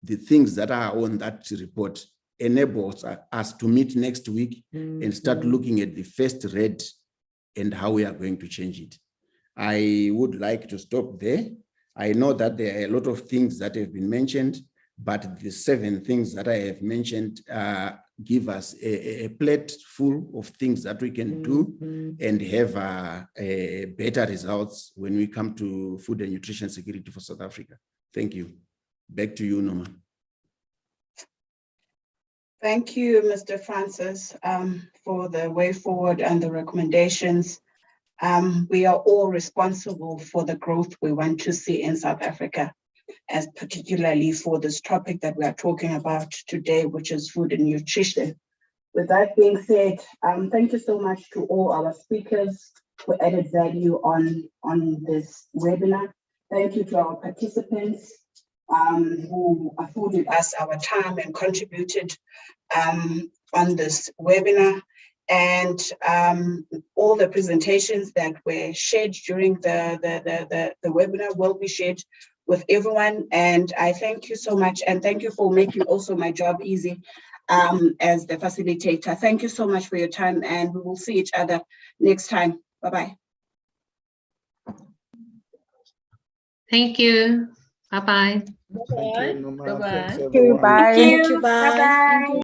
J: the things that are on that report enables us to meet next week and start looking at the first read and how we are going to change it. I would like to stop there. I know that there are a lot of things that have been mentioned, but the 7 things that I have mentioned give us a plate full of things that we can do and have better results when we come to food and nutrition security for South Africa. Thank you. Back to you, Norma.
A: Thank you, Mr. Francis, for the way forward and the recommendations. We are all responsible for the growth we want to see in South Africa, as particularly for this topic that we are talking about today, which is food and nutrition. With that being said, thank you so much to all our speakers who added value on this webinar. Thank you to our participants who afforded us our time and contributed on this webinar, and all the presentations that were shared during the webinar will be shared with everyone. And I thank you so much, and thank you for making also my job easy as the facilitator. Thank you so much for your time, and we will see each other next time. Bye-bye.
D: Thank you. Bye-bye.
C: Thank you, Noma.
F: Bye-bye.
C: Thanks, everyone.
I: Thank you.
K: Bye.
I: Bye-bye.